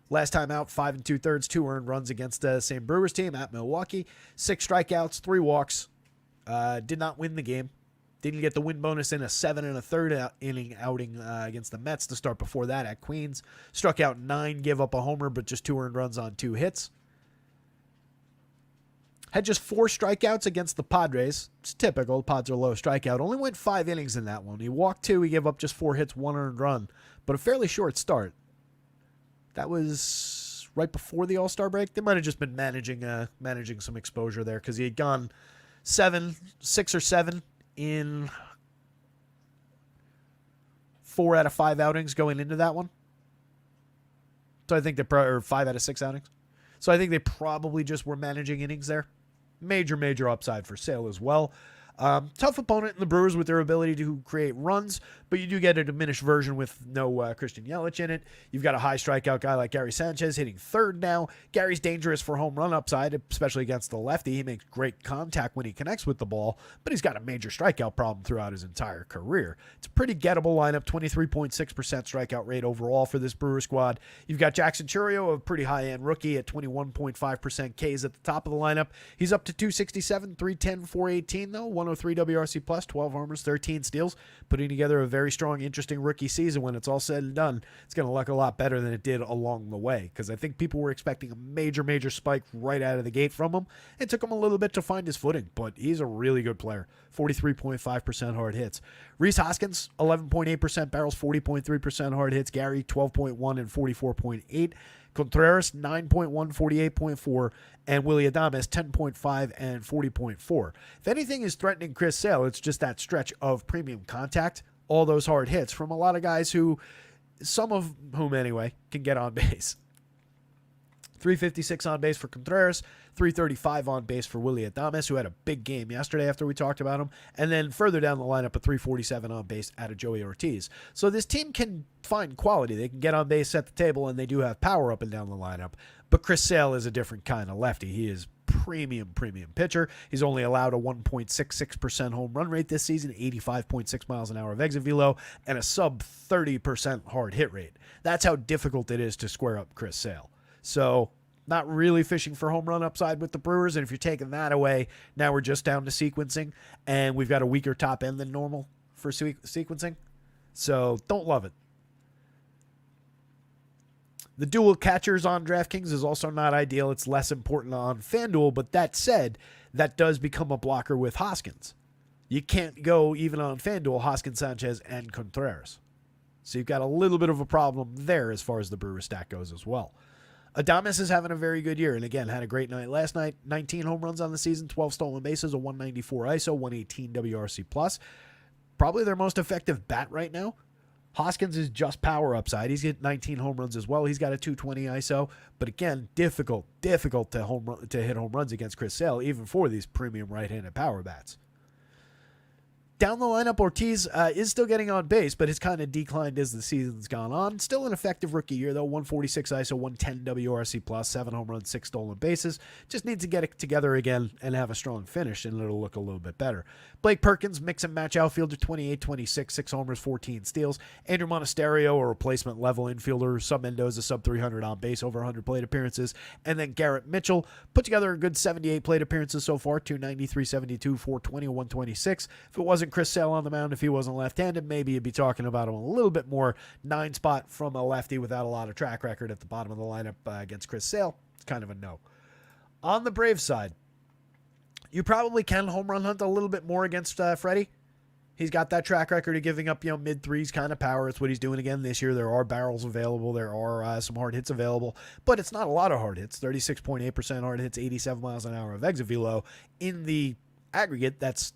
Last time out, 5 2/3, 2 earned runs against the same Brewers team at Milwaukee. 6 strikeouts, 3 walks. Did not win the game. Didn't get the win bonus in a 7 1/3 inning outing against the Mets to start before that at Queens. Struck out 9, gave up a homer, but just 2 earned runs on 2 hits. Had just 4 strikeouts against the Padres. It's typical. The Pods are low strikeout. Only went 5 innings in that one. He walked 2. He gave up just 4 hits, 1 earned run. But a fairly short start. That was right before the All-Star break. They might have just been managing some exposure there because he had gone 6 or 7 in 4 out of 5 outings going into that one. So I think or 5 out of 6 outings. So I think they probably just were managing innings there. Major upside for Sale as well. Tough opponent in the Brewers with their ability to create runs, but you do get a diminished version with no Christian Yelich in it. You've got a high strikeout guy like Gary Sanchez hitting 3rd now. Gary's dangerous for home run upside, especially against the lefty. He makes great contact when he connects with the ball, but he's got a major strikeout problem throughout his entire career. It's a pretty gettable lineup, 23.6% strikeout rate overall for this Brewer squad. You've got Jackson Chourio, a pretty high-end rookie at 21.5% Ks at the top of the lineup. He's up to 267, 310, 418 though, 103 WRC plus, 12 homers, 13 steals, putting together a very strong, interesting rookie season. When it's all said and done, it's going to look a lot better than it did along the way, because I think people were expecting a major spike right out of the gate from him. It took him a little bit to find his footing, but he's a really good player. 43.5% hard hits. Rhys Hoskins, 11.8% barrels, 40.3% hard hits. Gary, 12.1 and 44.8. Contreras, 9.1, 48.4, and Willy Adames, 10.5 and 40.4. If anything is threatening Chris Sale, it's just that stretch of premium contact, all those hard hits from a lot of guys who, some of whom anyway, can get on base. 356 on base for Contreras, 335 on base for Willy Adames, who had a big game yesterday after we talked about him, and then further down the lineup, a 347 on base out of Joey Ortiz. So this team can find quality. They can get on base, set the table, and they do have power up and down the lineup. But Chris Sale is a different kind of lefty. He is premium pitcher. He's only allowed a 1.66% home run rate this season, 85.6 miles an hour of exit velo, and a sub 30% hard hit rate. That's how difficult it is to square up Chris Sale. So not really fishing for home run upside with the Brewers. And if you're taking that away, now we're just down to sequencing. And we've got a weaker top end than normal for sequencing. So don't love it. The dual catchers on DraftKings is also not ideal. It's less important on FanDuel, but that said, that does become a blocker with Hoskins. You can't go even on FanDuel, Hoskins, Sanchez, and Contreras. So you've got a little bit of a problem there as far as the Brewers stack goes as well. Adames is having a very good year, and again, had a great night last night. 19 home runs on the season, 12 stolen bases, a 194 ISO, 118 WRC+. Probably their most effective bat right now. Hoskins is just power upside. He's getting 19 home runs as well. He's got a 220 ISO. But again, difficult to hit home runs against Chris Sale, even for these premium right-handed power bats. Down the lineup, Ortiz is still getting on base, but has kind of declined as the season's gone on. Still an effective rookie year, though. 146 ISO, 110 WRC+, 7 home runs, 6 stolen bases. Just needs to get it together again and have a strong finish, and it'll look a little bit better. Blake Perkins, mix and match outfielder, 28-26, 6 homers, 14 steals. Andrew Monasterio, a replacement level infielder. Sub Mendoza, sub 300 on base, over 100 plate appearances. And then Garrett Mitchell, put together a good 78 plate appearances so far, 290, 372, 420, 126. If it wasn't Chris Sale on the mound, if he wasn't left-handed, maybe you'd be talking about him a little bit more. 9 spot from a lefty without a lot of track record at the bottom of the lineup against Chris Sale. It's kind of a no. On the Braves side, you probably can home run hunt a little bit more against Freddie. He's got that track record of giving up, mid-threes kind of power. It's what he's doing again this year. There are barrels available. There are some hard hits available, but it's not a lot of hard hits. 36.8% hard hits, 87 miles an hour of exit velo. In the aggregate, that's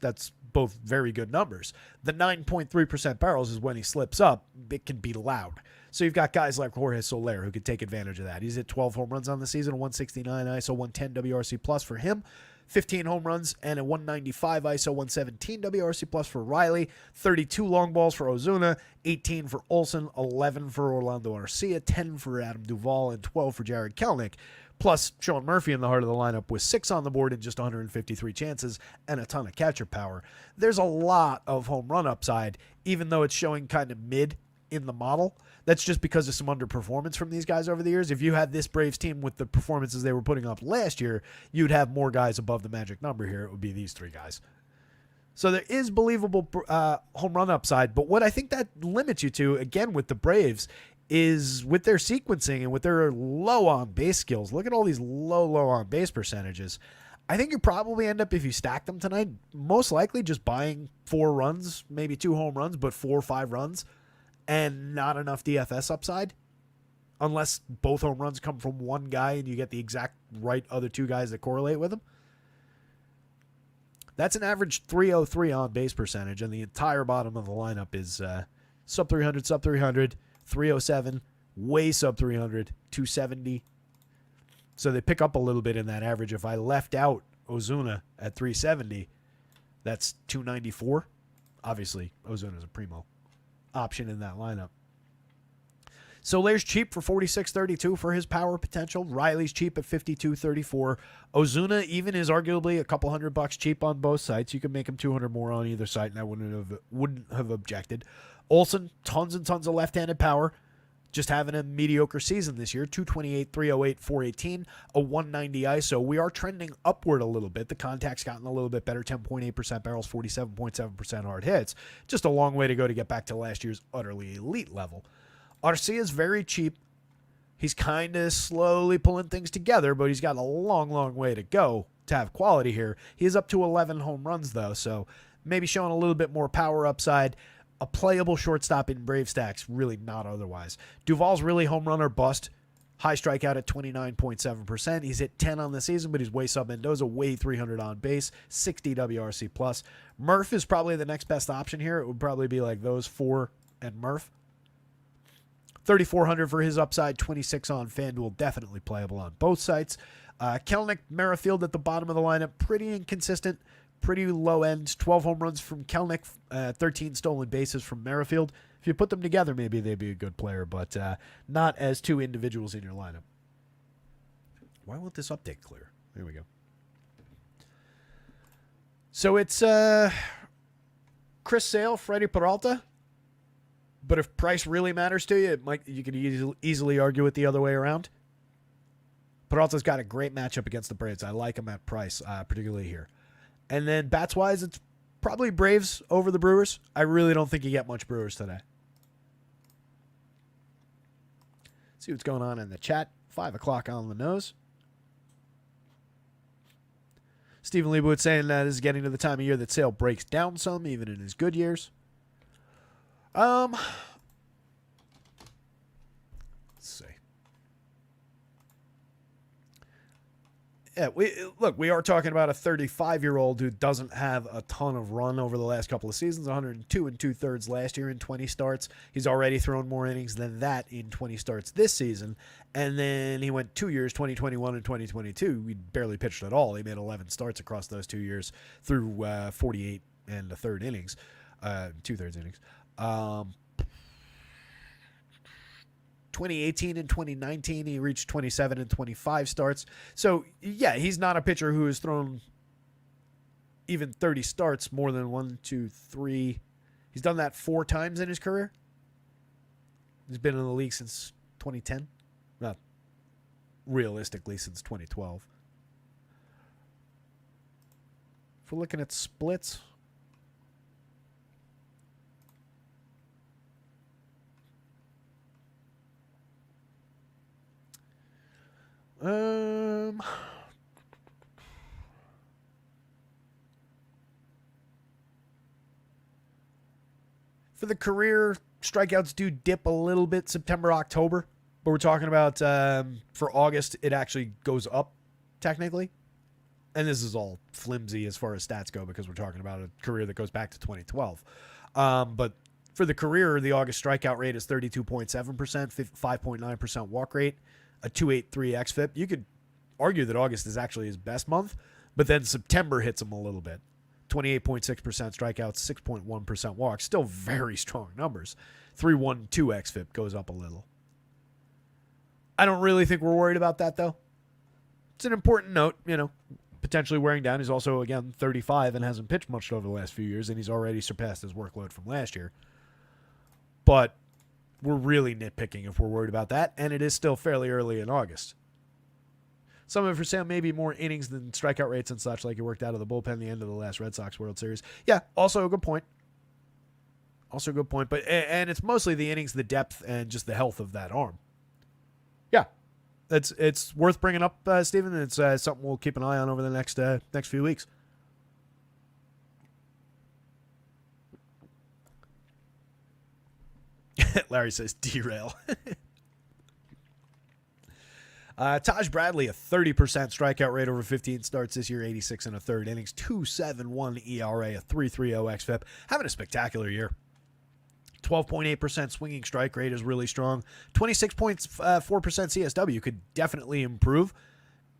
both very good numbers. The 9.3% barrels is when he slips up. It can be loud. So you've got guys like Jorge Soler who could take advantage of that. He's hit 12 home runs on the season, 169 ISO, 110 WRC plus for him. 15 home runs and a 195 ISO, 117 WRC plus for Riley. 32 long balls for Ozuna, 18 for Olsen, 11 for Orlando Arcia, 10 for Adam Duvall, and 12 for Jared Kelenic. Plus, Sean Murphy in the heart of the lineup with 6 on the board in just 153 chances and a ton of catcher power. There's a lot of home run upside, even though it's showing kind of mid in the model. That's just because of some underperformance from these guys over the years. If you had this Braves team with the performances they were putting up last year, you'd have more guys above the magic number here. It would be these 3 guys. So there is believable home run upside, but what I think that limits you to, again, with the Braves, is with their sequencing and with their low on base skills. Look at all these low on base percentages. I think you probably end up, if you stack them tonight, most likely just buying 4 runs, maybe 2 home runs, but 4 or 5 runs, and not enough DFS upside, unless both home runs come from one guy and you get the exact right other 2 guys that correlate with him. That's an average 303 on base percentage, and the entire bottom of the lineup is sub 300, 307, way sub 300, 270. So they pick up a little bit in that average. If I left out Ozuna at 370, that's 294. Obviously, Ozuna's a primo option in that lineup. Soler's cheap for 46.32 for his power potential. Riley's cheap at 52.34. Ozuna even is arguably a couple $100 cheap on both sites. You can make him 200 more on either site, and I wouldn't have objected. Olsen, tons and tons of left-handed power. Just having a mediocre season this year. 228, 308, 418, a 190 ISO. We are trending upward a little bit. The contact's gotten a little bit better. 10.8% barrels, 47.7% hard hits. Just a long way to go to get back to last year's utterly elite level. Arcia is very cheap. He's kind of slowly pulling things together, but he's got a long way to go to have quality here. He is up to 11 home runs, though, so maybe showing a little bit more power upside. A playable shortstop in Brave stacks, really not otherwise. Duvall's really home run or bust. High strikeout at 29.7%. He's hit 10 on the season, but he's way sub Mendoza, way 300 on base, 60 WRC plus. Murph is probably the next best option here. It would probably be like those 4 and Murph. 3,400 for his upside, 26 on FanDuel, definitely playable on both sites. Kelenic, Merrifield at the bottom of the lineup, pretty inconsistent. Pretty low end, 12 home runs from Kelenic, 13 stolen bases from Merrifield. If you put them together, maybe they'd be a good player, but not as 2 individuals in your lineup. Why won't this update clear? There we go. So it's Chris Sale, Freddie Peralta. But if price really matters to you, you could easily argue it the other way around. Peralta's got a great matchup against the Braves. I like him at price, particularly here. And then bats-wise, it's probably Braves over the Brewers. I really don't think you get much Brewers today. See what's going on in the chat. 5 o'clock on the nose. Stephen Leibowitz saying that this is getting to the time of year that Sale breaks down some, even in his good years. Let's see. Yeah, we are talking about a 35-year-old who doesn't have a ton of run over the last couple of seasons. 102 and 2/3 last year in 20 starts. He's already thrown more innings than that in 20 starts this season. And then he went 2 years, 2021 and 2022. He barely pitched at all. He made 11 starts across those 2 years through 48 and a third innings, 2/3 innings. 2018 and 2019, he reached 27 and 25 starts. So, yeah, he's not a pitcher who has thrown even 30 starts more than 1, 2, 3. He's done that 4 times in his career. He's been in the league since 2010. Not realistically since 2012. If we're looking at splits, for the career, strikeouts do dip a little bit September, October, but we're talking about for August, it actually goes up technically. And this is all flimsy as far as stats go because we're talking about a career that goes back to 2012. But for the career, the August strikeout rate is 32.7%, 5.9% walk rate, a 2.83 xFIP. You could argue that August is actually his best month, but then September hits him a little bit. 28.6% strikeouts, 6.1% walks. Still very strong numbers. 3.12 xFIP goes up a little. I don't really think we're worried about that, though. It's an important note, potentially wearing down. He's also, again, 35 and hasn't pitched much over the last few years, and he's already surpassed his workload from last year. But we're really nitpicking if we're worried about that, and it is still fairly early in August. Some of it for Sam maybe more innings than strikeout rates and such, like he worked out of the bullpen the end of the last Red Sox World Series. Yeah, also a good point. But and it's mostly the innings, the depth, and just the health of that arm. Yeah, it's worth bringing up, Stephen. It's something we'll keep an eye on over the next few weeks. Larry says derail. Taj Bradley, a 30% strikeout rate over 15 starts this year, 86 and a third innings, 2.71 ERA, a 3.30 xFIP. Having a spectacular year. 12.8% swinging strike rate is really strong. 26.4% CSW could definitely improve.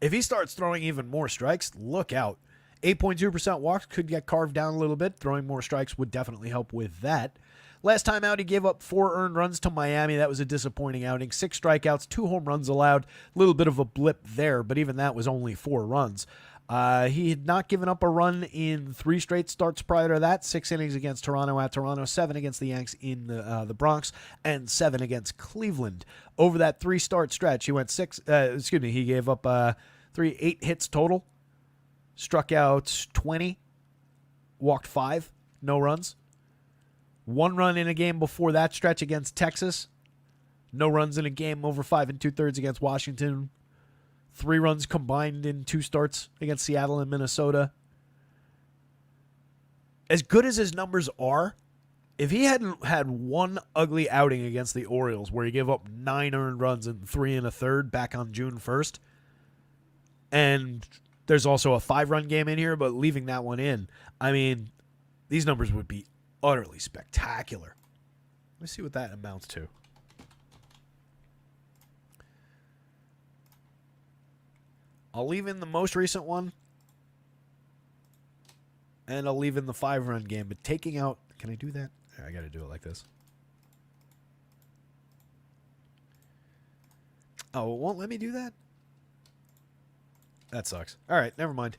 If he starts throwing even more strikes, look out. 8.2% walks could get carved down a little bit. Throwing more strikes would definitely help with that. Last time out, he gave up 4 earned runs to Miami. That was a disappointing outing. 6 strikeouts, 2 home runs allowed. A little bit of a blip there, but even that was only 4 runs. He had not given up a run in 3 straight starts prior to that. 6 innings against Toronto at Toronto, 7 against the Yanks in the Bronx, and 7 against Cleveland. Over that 3-start stretch, he went he gave up 8 hits total, struck out 20, walked 5, no runs. 1 run in a game before that stretch against Texas. No runs in a game over 5 2/3 against Washington. 3 runs combined in 2 starts against Seattle and Minnesota. As good as his numbers are, if he hadn't had 1 ugly outing against the Orioles where he gave up 9 earned runs in 3 1/3 back on June 1st, and there's also a 5-run game in here, but leaving that one in, I mean, these numbers would be utterly spectacular. Let me see what that amounts to. I'll leave in the most recent one, and I'll leave in the 5-run game. But taking out... Can I do that? I got to do it like this. Oh, it won't let me do that? That sucks. All right, never mind.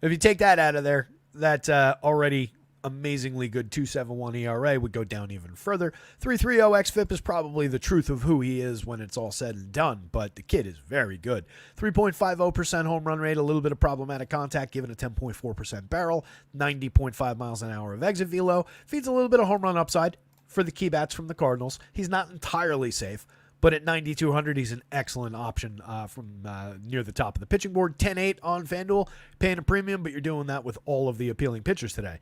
If you take that out of there, that already amazingly good 2.71 ERA would go down even further. 3.30 xFIP is probably the truth of who he is when it's all said and done, but the kid is very good. 3.50% home run rate, a little bit of problematic contact, given a 10.4% barrel, 90.5 miles an hour of exit velo. Feeds a little bit of home run upside for the key bats from the Cardinals. He's not entirely safe, But at 9,200, he's an excellent option from near the top of the pitching board. 10-8 on FanDuel, paying a premium, but you're doing that with all of the appealing pitchers today.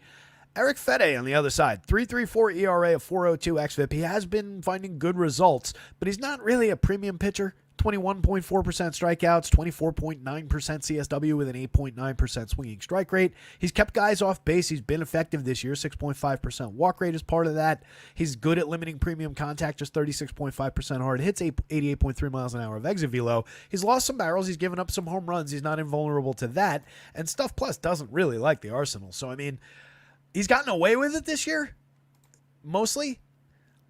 Eric Fede on the other side, 3.34 ERA, a 4.02 xFIP. He has been finding good results, but he's not really a premium pitcher. 21.4% strikeouts, 24.9% CSW with an 8.9% swinging strike rate. He's kept guys off base. He's been effective this year. 6.5% walk rate is part of that. He's good at limiting premium contact, just 36.5% hard hits, 88.3 miles an hour of exit velo. He's lost some barrels. He's given up some home runs. He's not invulnerable to that. And Stuff Plus doesn't really like the arsenal. So, I mean, he's gotten away with it this year, mostly,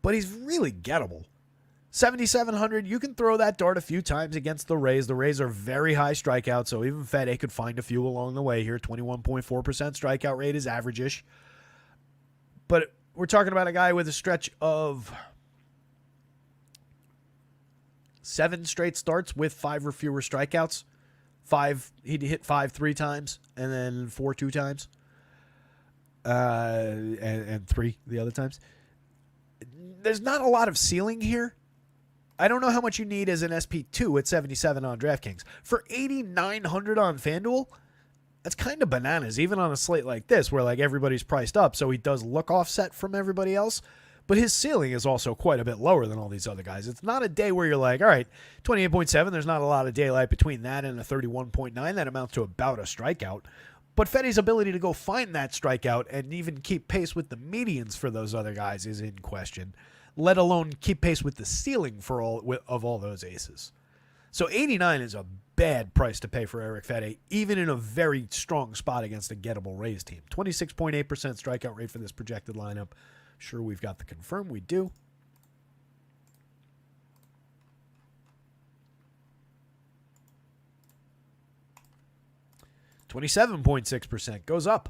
but he's really gettable. 7,700, you can throw that dart a few times against the Rays. The Rays are very high strikeout, so even Fede could find a few along the way here. 21.4% strikeout rate is average-ish. But we're talking about a guy with a stretch of 7 straight starts with 5 or fewer strikeouts. 5, he'd hit 5 3 times, and then 4 2 times. And 3 the other times. There's not a lot of ceiling here. I don't know how much you need as an SP2 at 77 on DraftKings. For 8,900 on FanDuel, that's kind of bananas, even on a slate like this where like everybody's priced up, so he does look offset from everybody else. But his ceiling is also quite a bit lower than all these other guys. It's not a day where you're like, all right, 28.7, there's not a lot of daylight between that and a 31.9. That amounts to about a strikeout. But Fede's ability to go find that strikeout and even keep pace with the medians for those other guys is in question, let alone keep pace with the ceiling for all those aces. So 89 is a bad price to pay for Eric Fede, even in a very strong spot against a gettable Rays team. 26.8% strikeout rate for this projected lineup. Sure, we've got the confirm. We do. $27.6% goes up.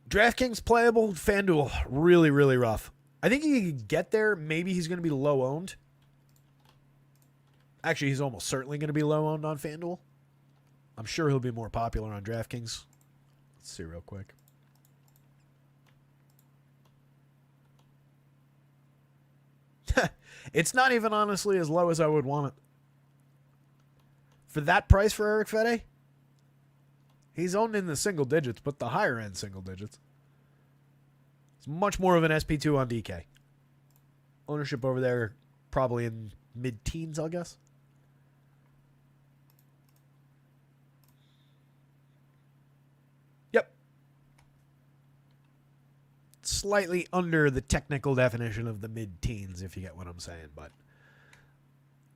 DraftKings playable, FanDuel really, really rough. I think he can get there. Maybe he's going to be low owned. Actually, he's almost certainly going to be low owned on FanDuel. I'm sure he'll be more popular on DraftKings. Let's see real quick. It's not even honestly as low as I would want it. For that price for Eric Fede, he's owned in the single digits, but the higher end single digits. It's much more of an SP2 on DK. Ownership over there probably in mid-teens, I guess. Yep. Slightly under the technical definition of the mid-teens, if you get what I'm saying, but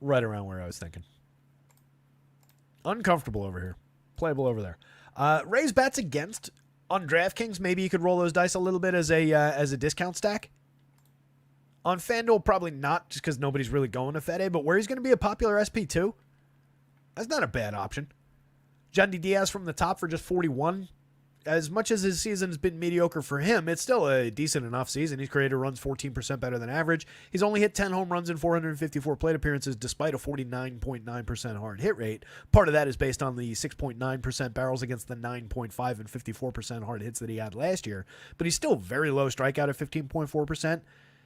right around where I was thinking. Uncomfortable over here. Playable over there. Raise bats against on DraftKings. Maybe you could roll those dice a little bit as a discount stack. On FanDuel, probably not, just because nobody's really going to Fede. But where he's going to be a popular SP2, that's not a bad option. Yandy Diaz from the top for just 41. As much as his season has been mediocre for him, it's still a decent enough season. He's created runs 14% better than average. He's only hit 10 home runs in 454 plate appearances despite a 49.9% hard hit rate. Part of that is based on the 6.9% barrels against the 9.5 and 54% hard hits that he had last year. But he's still very low strikeout at 15.4%.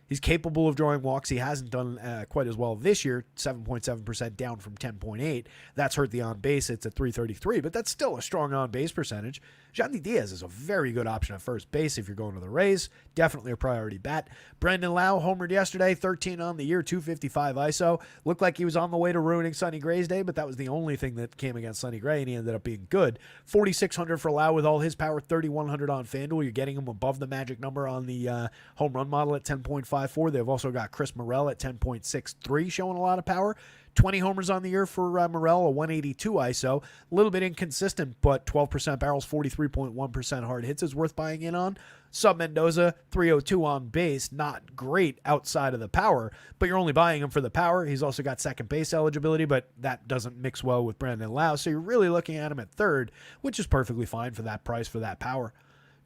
He's capable of drawing walks. He hasn't done quite as well this year, 7.7% down from 10.8. That's hurt the on-base. It's at 333, but that's still a strong on-base percentage. Yandy Diaz is a very good option at first base if you're going to the Rays. Definitely a priority bat. Brandon Lau homered yesterday, 13 on the year, 255 ISO. Looked like he was on the way to ruining Sonny Gray's day, but that was the only thing that came against Sonny Gray, and he ended up being good. 4,600 for Lau with all his power, 3,100 on FanDuel. You're getting him above the magic number on the home run model at 10.54. They've also got Chris Morel at 10.63, showing a lot of power. 20 homers on the year for Morel, a 182 ISO. A little bit inconsistent, but 12% barrels, 43.1% hard hits is worth buying in on. Sub Mendoza, 302 on base. Not great outside of the power, but you're only buying him for the power. He's also got second base eligibility, but that doesn't mix well with Brandon Lau. So you're really looking at him at third, which is perfectly fine for that price, for that power.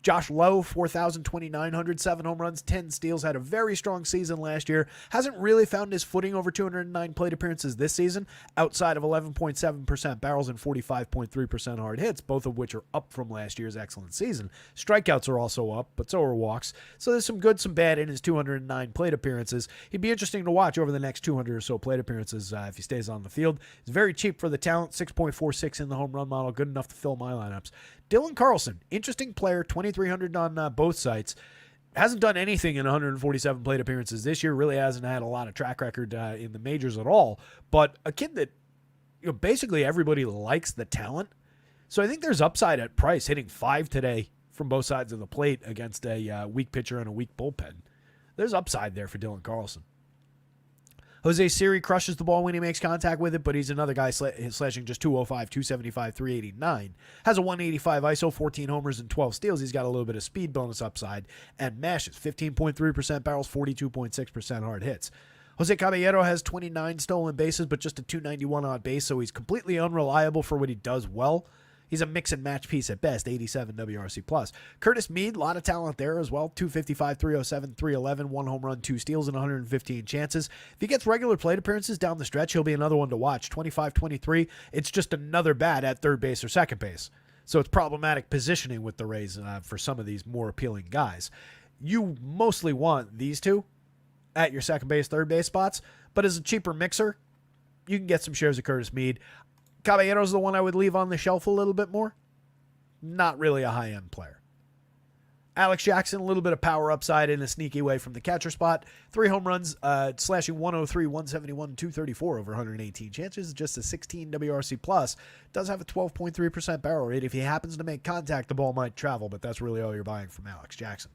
Josh Lowe, 4,200, 7 home runs, 10 steals, had a very strong season last year. Hasn't really found his footing over 209 plate appearances this season, outside of 11.7% barrels and 45.3% hard hits, both of which are up from last year's excellent season. Strikeouts are also up, but so are walks. So there's some good, some bad in his 209 plate appearances. He'd be interesting to watch over the next 200 or so plate appearances if he stays on the field. He's very cheap for the talent, 6.46 in the home run model, good enough to fill my lineups. Dylan Carlson, interesting player, 2,300 on both sites. Hasn't done anything in 147 plate appearances this year. Really hasn't had a lot of track record in the majors at all. But a kid that basically everybody likes the talent. So I think there's upside at price, hitting 5 today from both sides of the plate against a weak pitcher and a weak bullpen. There's upside there for Dylan Carlson. Jose Siri crushes the ball when he makes contact with it, but he's another guy slashing just 205, 275, 389. Has a 185 ISO, 14 homers, and 12 steals. He's got a little bit of speed bonus upside and mashes. 15.3% barrels, 42.6% hard hits. Jose Caballero has 29 stolen bases, but just a 291 on base, so he's completely unreliable for what he does well. He's a mix and match piece at best, 87 WRC+. Curtis Mead, a lot of talent there as well. 255, 307, 311, 1 home run, 2 steals, and 115 chances. If he gets regular plate appearances down the stretch, he'll be another one to watch. 25-23, it's just another bat at third base or second base. So it's problematic positioning with the Rays for some of these more appealing guys. You mostly want these two at your second base, third base spots, but as a cheaper mixer, you can get some shares of Curtis Mead. Caballero's the one I would leave on the shelf a little bit more. Not really a high-end player. Alex Jackson, a little bit of power upside in a sneaky way from the catcher spot. 3 home runs, slashing 103, 171, 234 over 118 chances. Just a 16 WRC+. Does have a 12.3% barrel rate. If he happens to make contact, the ball might travel, but that's really all you're buying from Alex Jackson.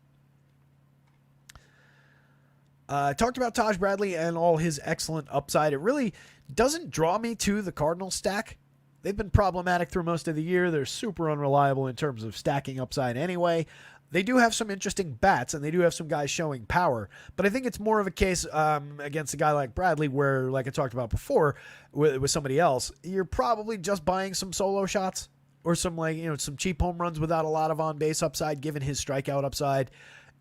Talked about Taj Bradley and all his excellent upside. It really doesn't draw me to the Cardinals stack. They've been problematic through most of the year. They're super unreliable in terms of stacking upside anyway. They do have some interesting bats, and they do have some guys showing power. But I think it's more of a case against a guy like Bradley where, like I talked about before with somebody else, you're probably just buying some solo shots or some some cheap home runs without a lot of on-base upside given his strikeout upside.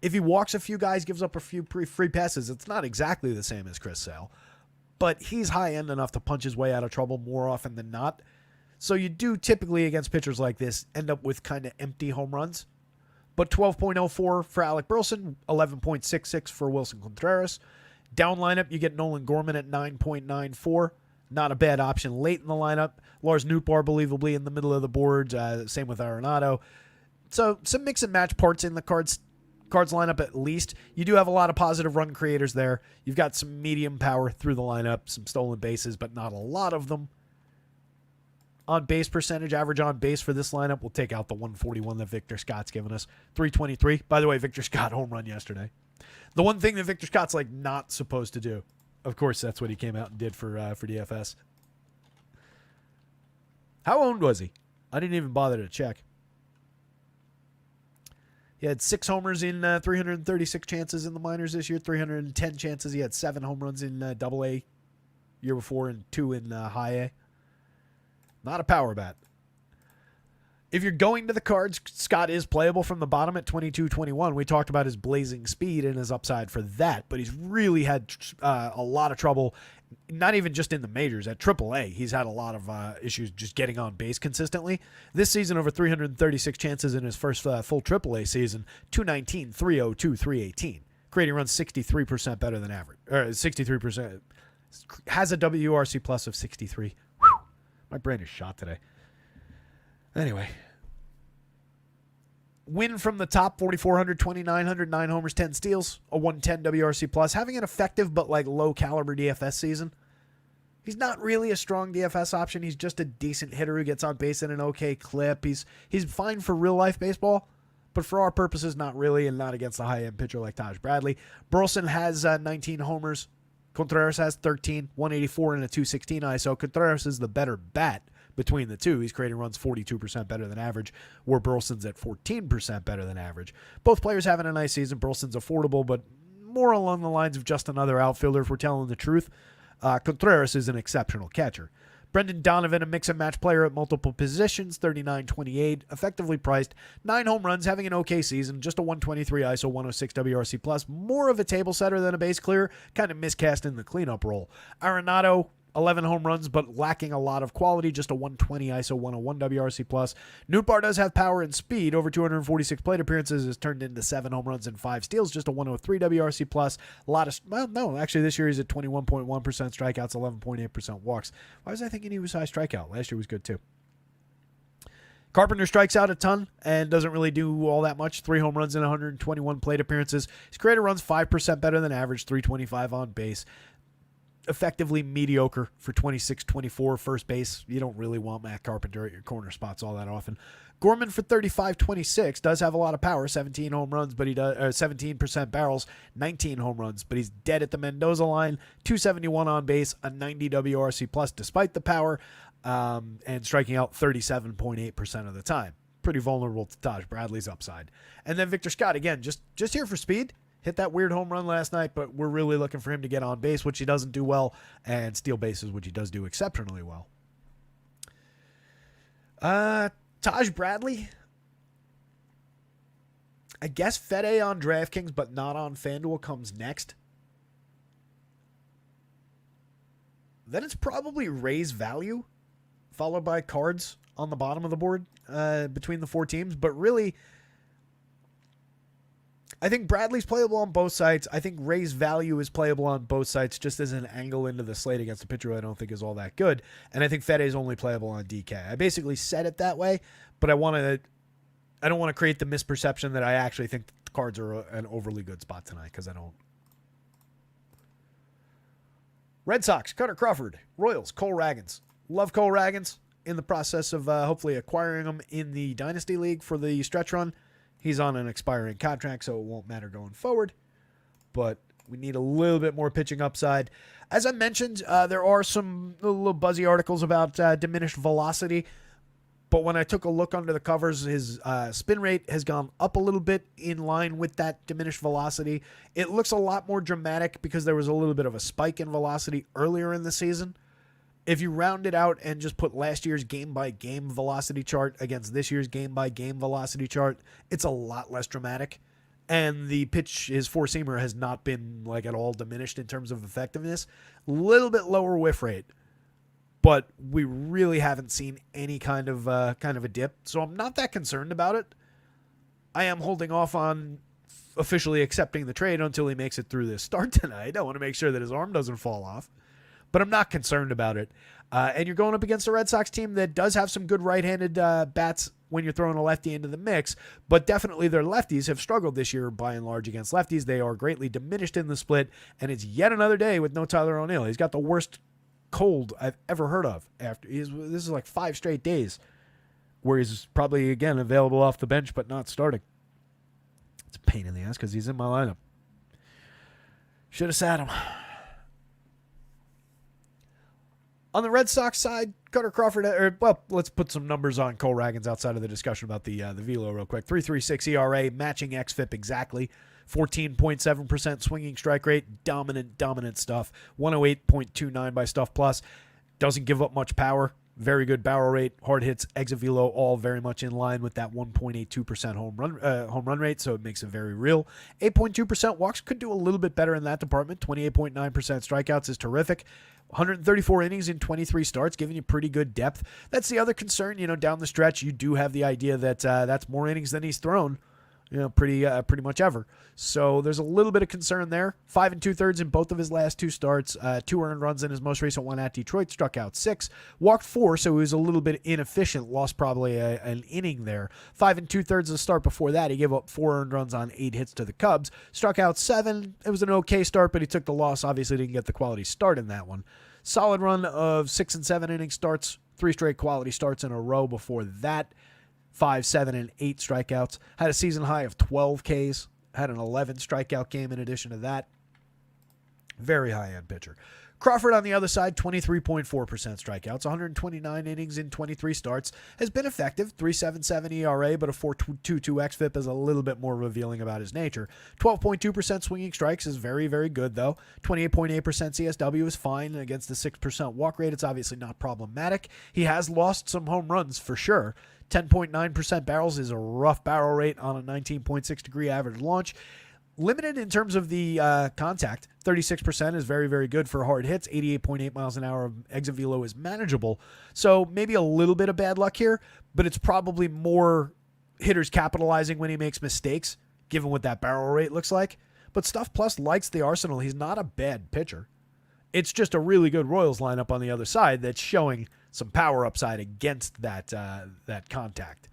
If he walks a few guys, gives up a few free passes, it's not exactly the same as Chris Sale. But he's high-end enough to punch his way out of trouble more often than not. So you do typically, against pitchers like this, end up with kind of empty home runs. But 12.04 for Alec Burleson, 11.66 for Wilson Contreras. Down lineup, you get Nolan Gorman at 9.94. Not a bad option late in the lineup. Lars Nootbaar, believably, in the middle of the board. Same with Arenado. So some mix and match parts in the Cards lineup at least. You do have a lot of positive run creators there. You've got some medium power through the lineup, some stolen bases, but not a lot of them. On base percentage, average on base for this lineup, we'll take out the 141 that Victor Scott's given us. 323. By the way, Victor Scott home run yesterday. The one thing that Victor Scott's not supposed to do. Of course, that's what he came out and did for DFS. How owned was he? I didn't even bother to check. He had 6 homers in 336 chances in the minors this year, 310 chances. He had 7 home runs in Double-A year before and 2 in High-A. Not a power bat. If you're going to the Cards, Scott is playable from the bottom at 22-21. We talked about his blazing speed and his upside for that, but he's really had a lot of trouble, not even just in the majors. At AAA, he's had a lot of issues just getting on base consistently. This season, over 336 chances in his first full AAA season, 219, 302, 318. Creating runs 63% better than average. Or 63%. Has a WRC plus of 63. Whew. My brain is shot today. Anyway. Win from the top, 4,400, 2,900, 9 homers, 10 steals, a 110 WRC plus. Having an effective but low caliber DFS season. He's not really a strong DFS option. He's just a decent hitter who gets on base at an okay clip. He's fine for real life baseball, but for our purposes, not really, and not against a high-end pitcher like Taj Bradley. Burleson has 19 homers. Contreras has 13, 184 and a 216 ISO. Contreras is the better bat between the two. He's creating runs 42% better than average, where Burleson's at 14% better than average. Both players having a nice season. Burleson's affordable, but more along the lines of just another outfielder, if we're telling the truth. Contreras is an exceptional catcher. Brendan Donovan, a mix and match player at multiple positions, 39.28, effectively priced, 9 home runs, having an okay season, just a 123 ISO, 106 WRC plus, more of a table setter than a base clear, kind of miscast in the cleanup role. Arenado, 11 home runs, but lacking a lot of quality, just a 120 ISO, 101 WRC plus. Nootbaar does have power and speed. Over 246 plate appearances has turned into 7 home runs and 5 steals, just a 103 WRC plus. A lot of, well, no, actually this year he's at 21.1% strikeouts, 11.8% walks. Why was I thinking he was high strikeout? Last year was good too. Carpenter strikes out a ton and doesn't really do all that much. 3 home runs and 121 plate appearances. His creator runs 5% better than average, 325 on base. Effectively mediocre for 26-24 first base. You don't really want Matt Carpenter at your corner spots all that often. Gorman for 35-26 does have a lot of power, 17 home runs, but he does 17% barrels, 19 home runs, but he's dead at the Mendoza line. 271 on base, a 90 WRC plus despite the power, and striking out 37.8% of the time. Pretty vulnerable to Taj Bradley's upside. And then Victor Scott, again, just here for speed. Hit that weird home run last night, but we're really looking for him to get on base, which he doesn't do well, and steal bases, which he does do exceptionally well. Taj Bradley. I guess Fede on DraftKings, but not on FanDuel comes next. Then it's probably Ray's Value, followed by Cards on the bottom of the board between the 4 teams. But really, I think Bradley's playable on both sides. I think Ray's Value is playable on both sides just as an angle into the slate against a pitcher who I don't think is all that good. And I think Fede's only playable on DK. I basically said it that way, but I don't want to create the misperception that I actually think the Cards are an overly good spot tonight, because I don't. Red Sox, Cutter Crawford. Royals, Cole Ragans. Love Cole Ragans. In the process of hopefully acquiring him in the Dynasty League for the stretch run. He's on an expiring contract, so it won't matter going forward. But we need a little bit more pitching upside. As I mentioned, there are some little buzzy articles about diminished velocity. But when I took a look under the covers, his spin rate has gone up a little bit in line with that diminished velocity. It looks a lot more dramatic because there was a little bit of a spike in velocity earlier in the season. If you round it out and just put last year's game-by-game velocity chart against this year's game-by-game velocity chart, it's a lot less dramatic. And the pitch, his four-seamer, has not been like at all diminished in terms of effectiveness. A little bit lower whiff rate, but we really haven't seen any kind of a dip. So I'm not that concerned about it. I am holding off on officially accepting the trade until he makes it through this start tonight. I want to make sure that his arm doesn't fall off. But I'm not concerned about it. And you're going up against a Red Sox team that does have some good right-handed bats when you're throwing a lefty into the mix, but definitely their lefties have struggled this year by and large against lefties. They are greatly diminished in the split, and it's yet another day with no Tyler O'Neill. He's got the worst cold I've ever heard of. This is like 5 straight days where he's probably, again, available off the bench but not starting. It's a pain in the ass because he's in my lineup. Should have sat him. On the Red Sox side, Cutter Crawford, let's put some numbers on Cole Ragans outside of the discussion about the velo real quick. 3.36 ERA, matching xFIP exactly. 14.7% swinging strike rate, dominant stuff. 108.29 by Stuff Plus. Doesn't give up much power. Very good barrel rate, hard hits, exit velo, all very much in line with that 1.82% home run rate, so it makes it very real. 8.2% walks, could do a little bit better in that department. 28.9% strikeouts is terrific. 134 innings in 23 starts, giving you pretty good depth. That's the other concern, down the stretch. You do have the idea that that's more innings than he's thrown, pretty much ever. So there's a little bit of concern there. 5 2/3 in both of his last 2 starts. 2 earned runs in his most recent one at Detroit. Struck out 6, walked 4, so he was a little bit inefficient. Lost probably an inning there. 5 2/3 the start before that. He gave up 4 earned runs on 8 hits to the Cubs. Struck out 7. It was an okay start, but he took the loss. Obviously didn't get the quality start in that one. Solid run of 6 and 7 inning starts. 3 straight quality starts in a row before that. 5, 7, and 8 strikeouts. Had a season high of 12 Ks. Had an 11 strikeout game in addition to that. Very high-end pitcher. Crawford on the other side, 23.4% strikeouts, 129 innings in 23 starts, has been effective, 3.77 ERA, but a 4.22 xFIP is a little bit more revealing about his nature. 12.2% swinging strikes is very, very good, though. 28.8% CSW is fine against the 6% walk rate. It's obviously not problematic. He has lost some home runs for sure. 10.9% barrels is a rough barrel rate on a 19.6 degree average launch. Limited in terms of the contact. 36% is very, very good for hard hits. 88.8 miles an hour of exit velo is manageable. So maybe a little bit of bad luck here, but it's probably more hitters capitalizing when he makes mistakes, given what that barrel rate looks like. But Stuff Plus likes the arsenal. He's not a bad pitcher. It's just a really good Royals lineup on the other side that's showing some power upside against that contact.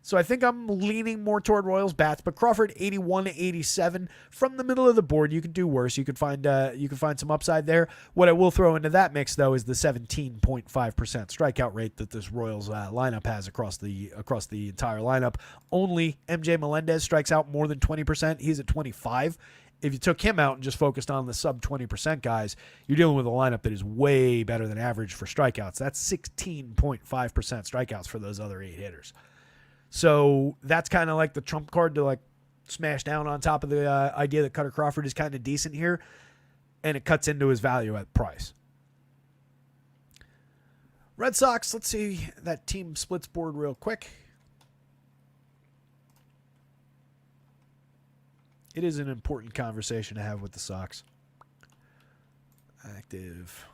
So I think I'm leaning more toward Royals bats, but Crawford 81-87 from the middle of the board. You can do worse. You could find some upside there. What I will throw into that mix though is the 17.5% strikeout rate that this Royals lineup has across the entire lineup. Only MJ Melendez strikes out more than 20%. He's at 25. If you took him out and just focused on the sub 20% guys, you're dealing with a lineup that is way better than average for strikeouts. That's 16.5% strikeouts for those other 8 hitters. So that's kind of like the trump card to like smash down on top of the idea that Cutter Crawford is kind of decent here, and it cuts into his value at price. Red Sox, let's see that team splits board real quick. It is an important conversation to have with the Sox. Active.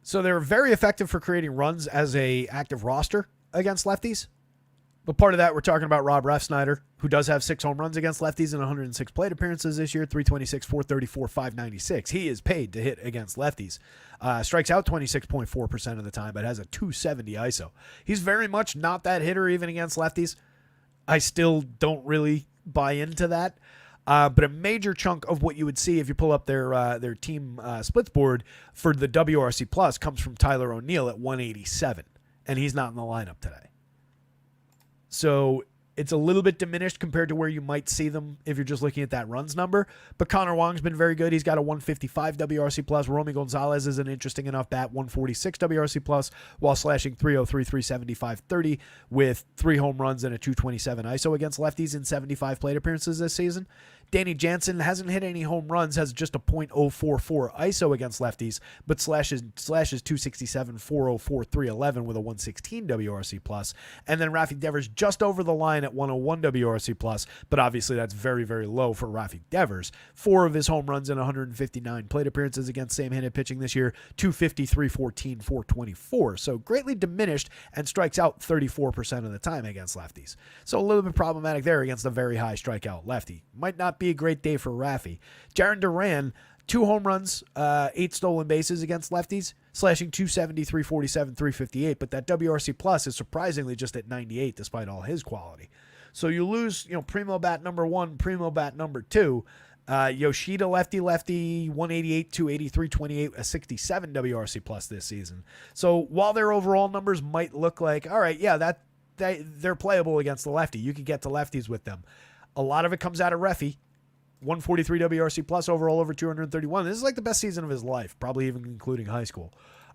So they're very effective for creating runs as a active roster against lefties. But part of that, we're talking about Rob Refsnyder, who does have 6 home runs against lefties in 106 plate appearances this year, 326, 434, 596. He is paid to hit against lefties. Strikes out 26.4% of the time, but has a 270 ISO. He's very much not that hitter even against lefties. I still don't really buy into that. But a major chunk of what you would see if you pull up their team splits board for the WRC Plus comes from Tyler O'Neill at 187, and he's not in the lineup today. So it's a little bit diminished compared to where you might see them if you're just looking at that runs number. But Connor Wong's been very good. He's got a 155 WRC plus. Romy Gonzalez is an interesting enough bat, 146 WRC plus, while slashing 303, 375, 30 with 3 home runs and a 227 ISO against lefties in 75 plate appearances this season. Danny Jansen hasn't hit any home runs, has just a .044 ISO against lefties, but slashes 267, 404, 311 with a 116 WRC plus. And then Rafi Devers just over the line at 101 WRC plus, but obviously that's very, very low for Rafi Devers. 4 of his home runs in 159 plate appearances against same-handed pitching this year, 250, 314, 424. So greatly diminished and strikes out 34% of the time against lefties. So a little bit problematic there against a very high strikeout lefty. Might not be a great day for Rafi. Jarren Duran, 2 home runs, 8 stolen bases against lefties, slashing 270, 347, 358, but that WRC plus is surprisingly just at 98 despite all his quality. So you lose, primo bat number 1, primo bat number 2. Yoshida lefty, 188, 283, 28, a 67 WRC plus this season. So while their overall numbers might look like, all right, yeah, they're playable against the lefty. You could get to lefties with them. A lot of it comes out of Reffy. 143 WRC plus, overall over 231. This is like the best season of his life, probably even including high school.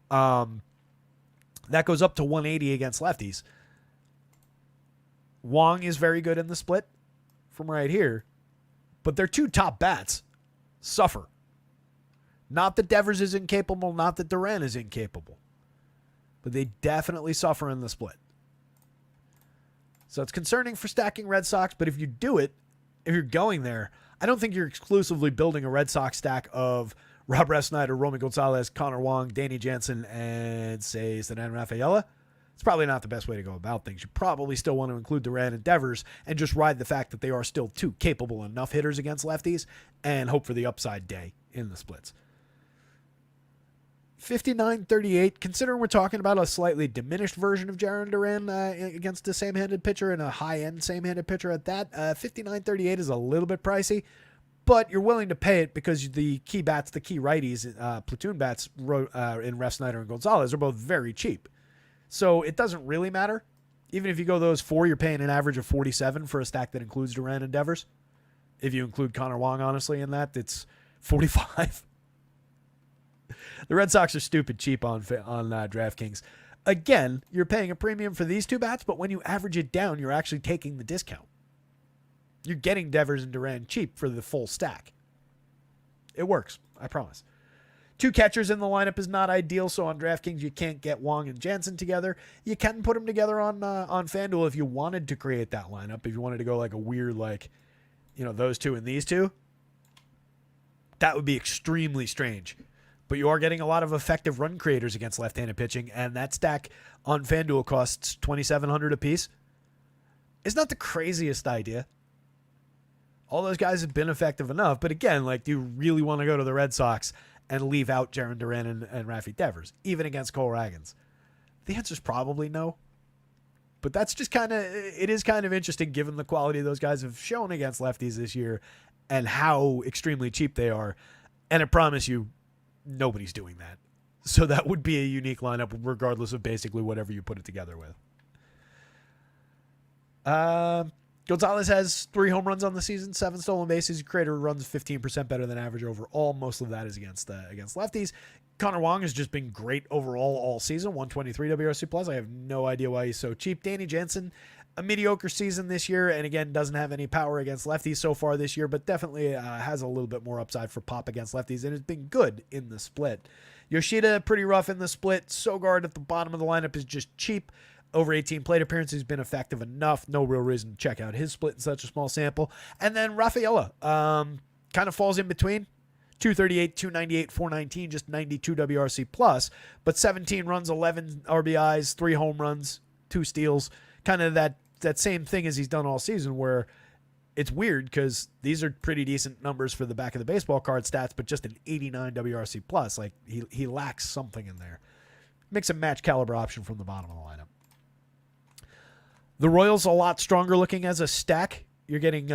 That goes up to 180 against lefties. Wong is very good in the split from right here, but their 2 top bats suffer. Not that Devers is incapable, not that Duran is incapable, but they definitely suffer in the split. So it's concerning for stacking Red Sox, but if you do it, if you're going there, I don't think you're exclusively building a Red Sox stack of Rob Refsnyder, Romy Gonzalez, Connor Wong, Danny Jansen, and say Ceddanne Rafaela. It's probably not the best way to go about things. You probably still want to include Duran and Devers and just ride the fact that they are still 2 capable enough hitters against lefties and hope for the upside day in the splits. 59-38, considering we're talking about a slightly diminished version of Jarren Duran against a same-handed pitcher and a high-end same-handed pitcher at that, 59-38 is a little bit pricey, but you're willing to pay it because the key bats, the key righties, platoon bats in Refsnyder and Gonzalez are both very cheap. So it doesn't really matter. Even if you go those 4, you're paying an average of 47 for a stack that includes Duran and Devers. If you include Connor Wong, honestly, in that, it's 45. The Red Sox are stupid cheap on DraftKings. Again, you're paying a premium for these two bats, but when you average it down, you're actually taking the discount. You're getting Devers and Duran cheap for the full stack. It works, I promise. 2 catchers in the lineup is not ideal, so on DraftKings you can't get Wong and Jansen together. You can put them together on FanDuel if you wanted to create that lineup. If you wanted to go like a weird, like, you know, those two and these two, that would be extremely strange. But you are getting a lot of effective run creators against left-handed pitching, and that stack on FanDuel costs $2,700 a piece. It's not the craziest idea. All those guys have been effective enough, but again, like, do you really want to go to the Red Sox and leave out Jarren Duran and Rafi Devers, even against Cole Ragans? The answer is probably no. But that's just it is kind of interesting given the quality those guys have shown against lefties this year and how extremely cheap they are. And I promise you, nobody's doing that. So that would be a unique lineup regardless of basically whatever you put it together with. Gonzalez has 3 home runs on the season, 7 stolen bases. Creator runs 15% better than average overall. Most of that is against lefties. Connor Wong has just been great overall all season, 123 WRC plus. I have no idea why he's so cheap. Danny Jansen, a mediocre season this year, and again, doesn't have any power against lefties so far this year, but definitely has a little bit more upside for pop against lefties, and has been good in the split. Yoshida, pretty rough in the split. Sogard at the bottom of the lineup is just cheap. Over 18 plate appearances, he's been effective enough. No real reason to check out his split in such a small sample. And then Rafaela kind of falls in between. 238, 298, 419, just 92 WRC plus. But 17 runs, 11 RBIs, 3 home runs, 2 steals. Kind of that same thing as he's done all season, where it's weird because these are pretty decent numbers for the back of the baseball card stats, but just an 89 WRC plus. Like, he lacks something in there. Mix and match caliber option from the bottom of the lineup. The Royals a lot stronger looking as a stack. You're getting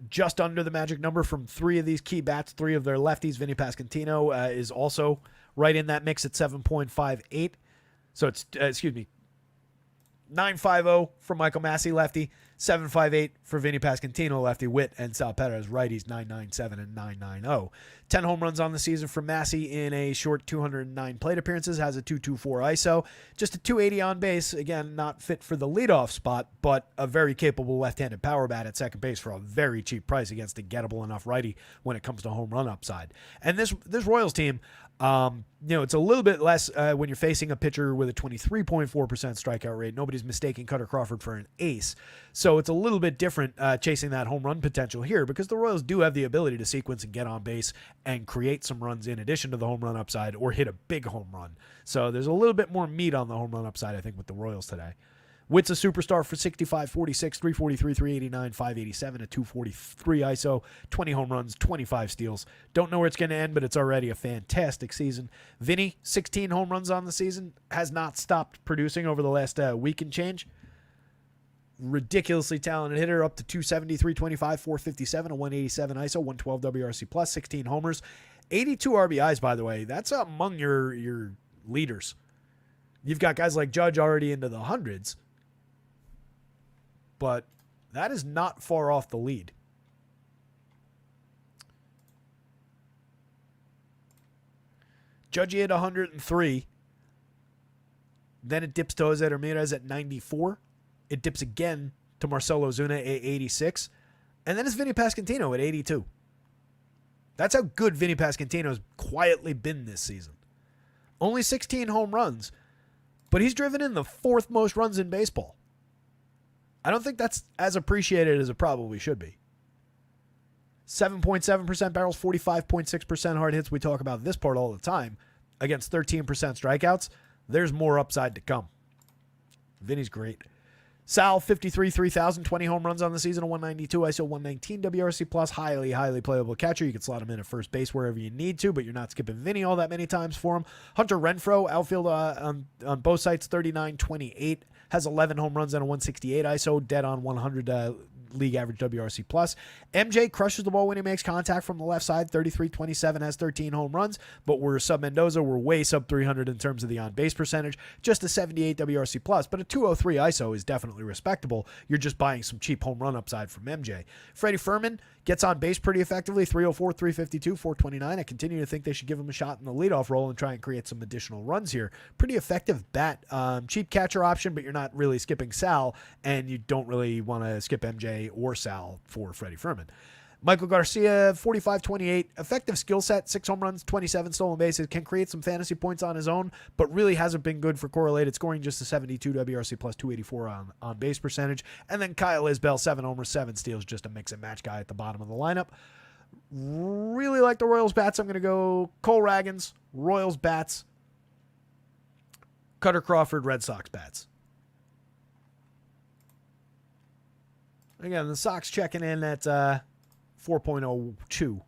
just under the magic number from 3 of these key bats, 3 of their lefties. Vinny Pasquantino is also right in that mix at 7.58. So it's, 950 for Michael Massey, lefty. 758 for Vinny Pasquantino, lefty. Witt and Sal Perez, righties, 997 and 990. 10 home runs on the season for Massey in a short 209 plate appearances. Has a 224 ISO. Just a 280 on base. Again, not fit for the leadoff spot, but a very capable left-handed power bat at second base for a very cheap price against a gettable enough righty when it comes to home run upside. And this Royals team, it's a little bit less when you're facing a pitcher with a 23.4% strikeout rate. Nobody's mistaking Cutter Crawford for an ace. So it's a little bit different chasing that home run potential here because the Royals do have the ability to sequence and get on base and create some runs in addition to the home run upside or hit a big home run. So there's a little bit more meat on the home run upside, I think, with the Royals today. Witt's a superstar for 65, 46, 343, 389, 587, a 243 ISO, 20 home runs, 25 steals. Don't know where it's going to end, but it's already a fantastic season. Vinny, 16 home runs on the season, has not stopped producing over the last week and change. Ridiculously talented hitter, up to 270, 325, 457, a 187 ISO, 112 WRC plus, 16 homers, 82 RBIs, by the way. That's among your leaders. You've got guys like Judge already into the hundreds, but that is not far off the lead. Judge at 103. Then it dips to Jose Ramirez at 94. It dips again to Marcelo Ozuna at 86. And then it's Vinny Pasquantino at 82. That's how good Vinny Pasquantino's quietly been this season. Only 16 home runs, but he's driven in the 4th most runs in baseball. I don't think that's as appreciated as it probably should be. 7.7% barrels, 45.6% hard hits. We talk about this part all the time. Against 13% strikeouts, there's more upside to come. Vinny's great. Sal, 53, 3,000, 20 home runs on the season, a 192 ISO, 119 WRC plus, highly playable catcher. You can slot him in at first base wherever you need to, but you're not skipping Vinny all that many times for him. Hunter Renfroe, outfield on both sites, 39, 28, has 11 home runs and a 168 ISO, dead on 100 league average WRC plus. MJ crushes the ball when he makes contact from the left side, 33-27, has 13 home runs, but we're sub Mendoza. We're way sub 300 in terms of the on-base percentage, just a 78 WRC plus, but a 203 ISO is definitely respectable. You're just buying some cheap home run upside from MJ. Freddie Fermin gets on base pretty effectively, 304, 352, 429. I continue to think they should give him a shot in the leadoff role and try and create some additional runs here. Pretty effective bat. Cheap catcher option, but you're not really skipping Sal, and you don't really want to skip MJ or Sal for Freddie Fermin. Michael Garcia, 45-28, effective skill set, 6 home runs, 27 stolen bases, can create some fantasy points on his own, but really hasn't been good for correlated scoring, just a 72 WRC plus 284 on base percentage. And then Kyle Isbell, 7 homers, 7 steals, just a mix and match guy at the bottom of the lineup. Really like the Royals bats. I'm going to go Cole Ragans, Royals bats, Cutter Crawford, Red Sox bats. Again, the Sox checking in at 4.02.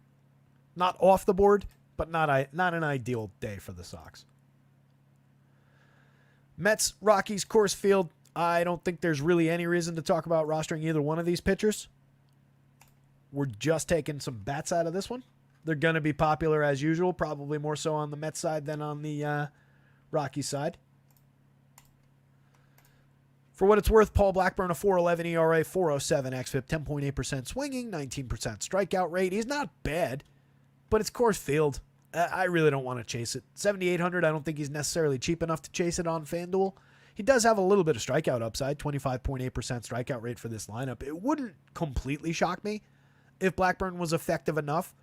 Not off the board, but not an ideal day for the Sox. Mets, Rockies, Coors Field. I don't think there's really any reason to talk about rostering either one of these pitchers. We're just taking some bats out of this one. They're going to be popular as usual, probably more so on the Mets side than on the Rockies side. For what it's worth, Paul Blackburn, a 4.11 ERA, 4.07 xFIP, 10.8% swinging, 19% strikeout rate. He's not bad, but it's Coors Field. I really don't want to chase it. 7,800, I don't think he's necessarily cheap enough to chase it on FanDuel. He does have a little bit of strikeout upside, 25.8% strikeout rate for this lineup. It wouldn't completely shock me if Blackburn was effective enough.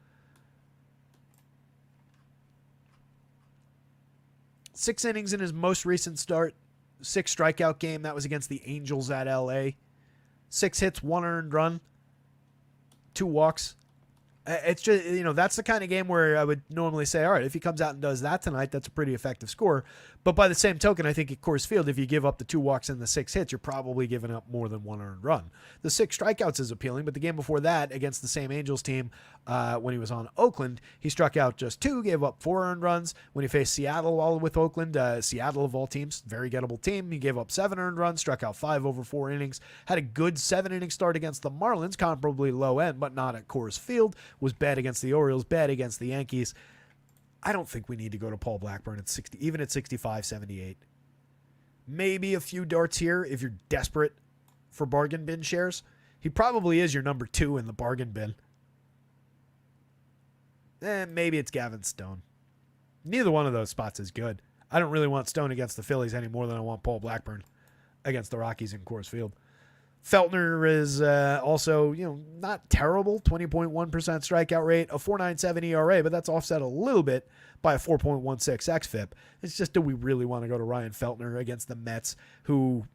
6 innings in his most recent start. 6 strikeout game. That was against the Angels at LA. 6 hits, 1 earned run, 2 walks. It's just, that's the kind of game where I would normally say, all right, if he comes out and does that tonight, that's a pretty effective score. But by the same token, I think at Coors Field, if you give up the 2 walks and the 6 hits, you're probably giving up more than 1 earned run. The 6 strikeouts is appealing, but the game before that against the same Angels team, when he was on Oakland, he struck out just 2, gave up 4 earned runs. When he faced Seattle while with Oakland, Seattle of all teams, very gettable team, he gave up 7 earned runs, struck out 5 over 4 innings, had a good 7-inning start against the Marlins, comparably low end, but not at Coors Field, was bad against the Orioles, bad against the Yankees. I don't think we need to go to Paul Blackburn at 60, even at 65, 78. Maybe a few darts here if you're desperate for bargain bin shares. He probably is your number 2 in the bargain bin. Maybe it's Gavin Stone. Neither one of those spots is good. I don't really want Stone against the Phillies any more than I want Paul Blackburn against the Rockies in Coors Field. Feltner is also, not terrible, 20.1% strikeout rate, a 4.97 ERA, but that's offset a little bit by a 4.16 xFIP. It's just, do we really want to go to Ryan Feltner against the Mets, who,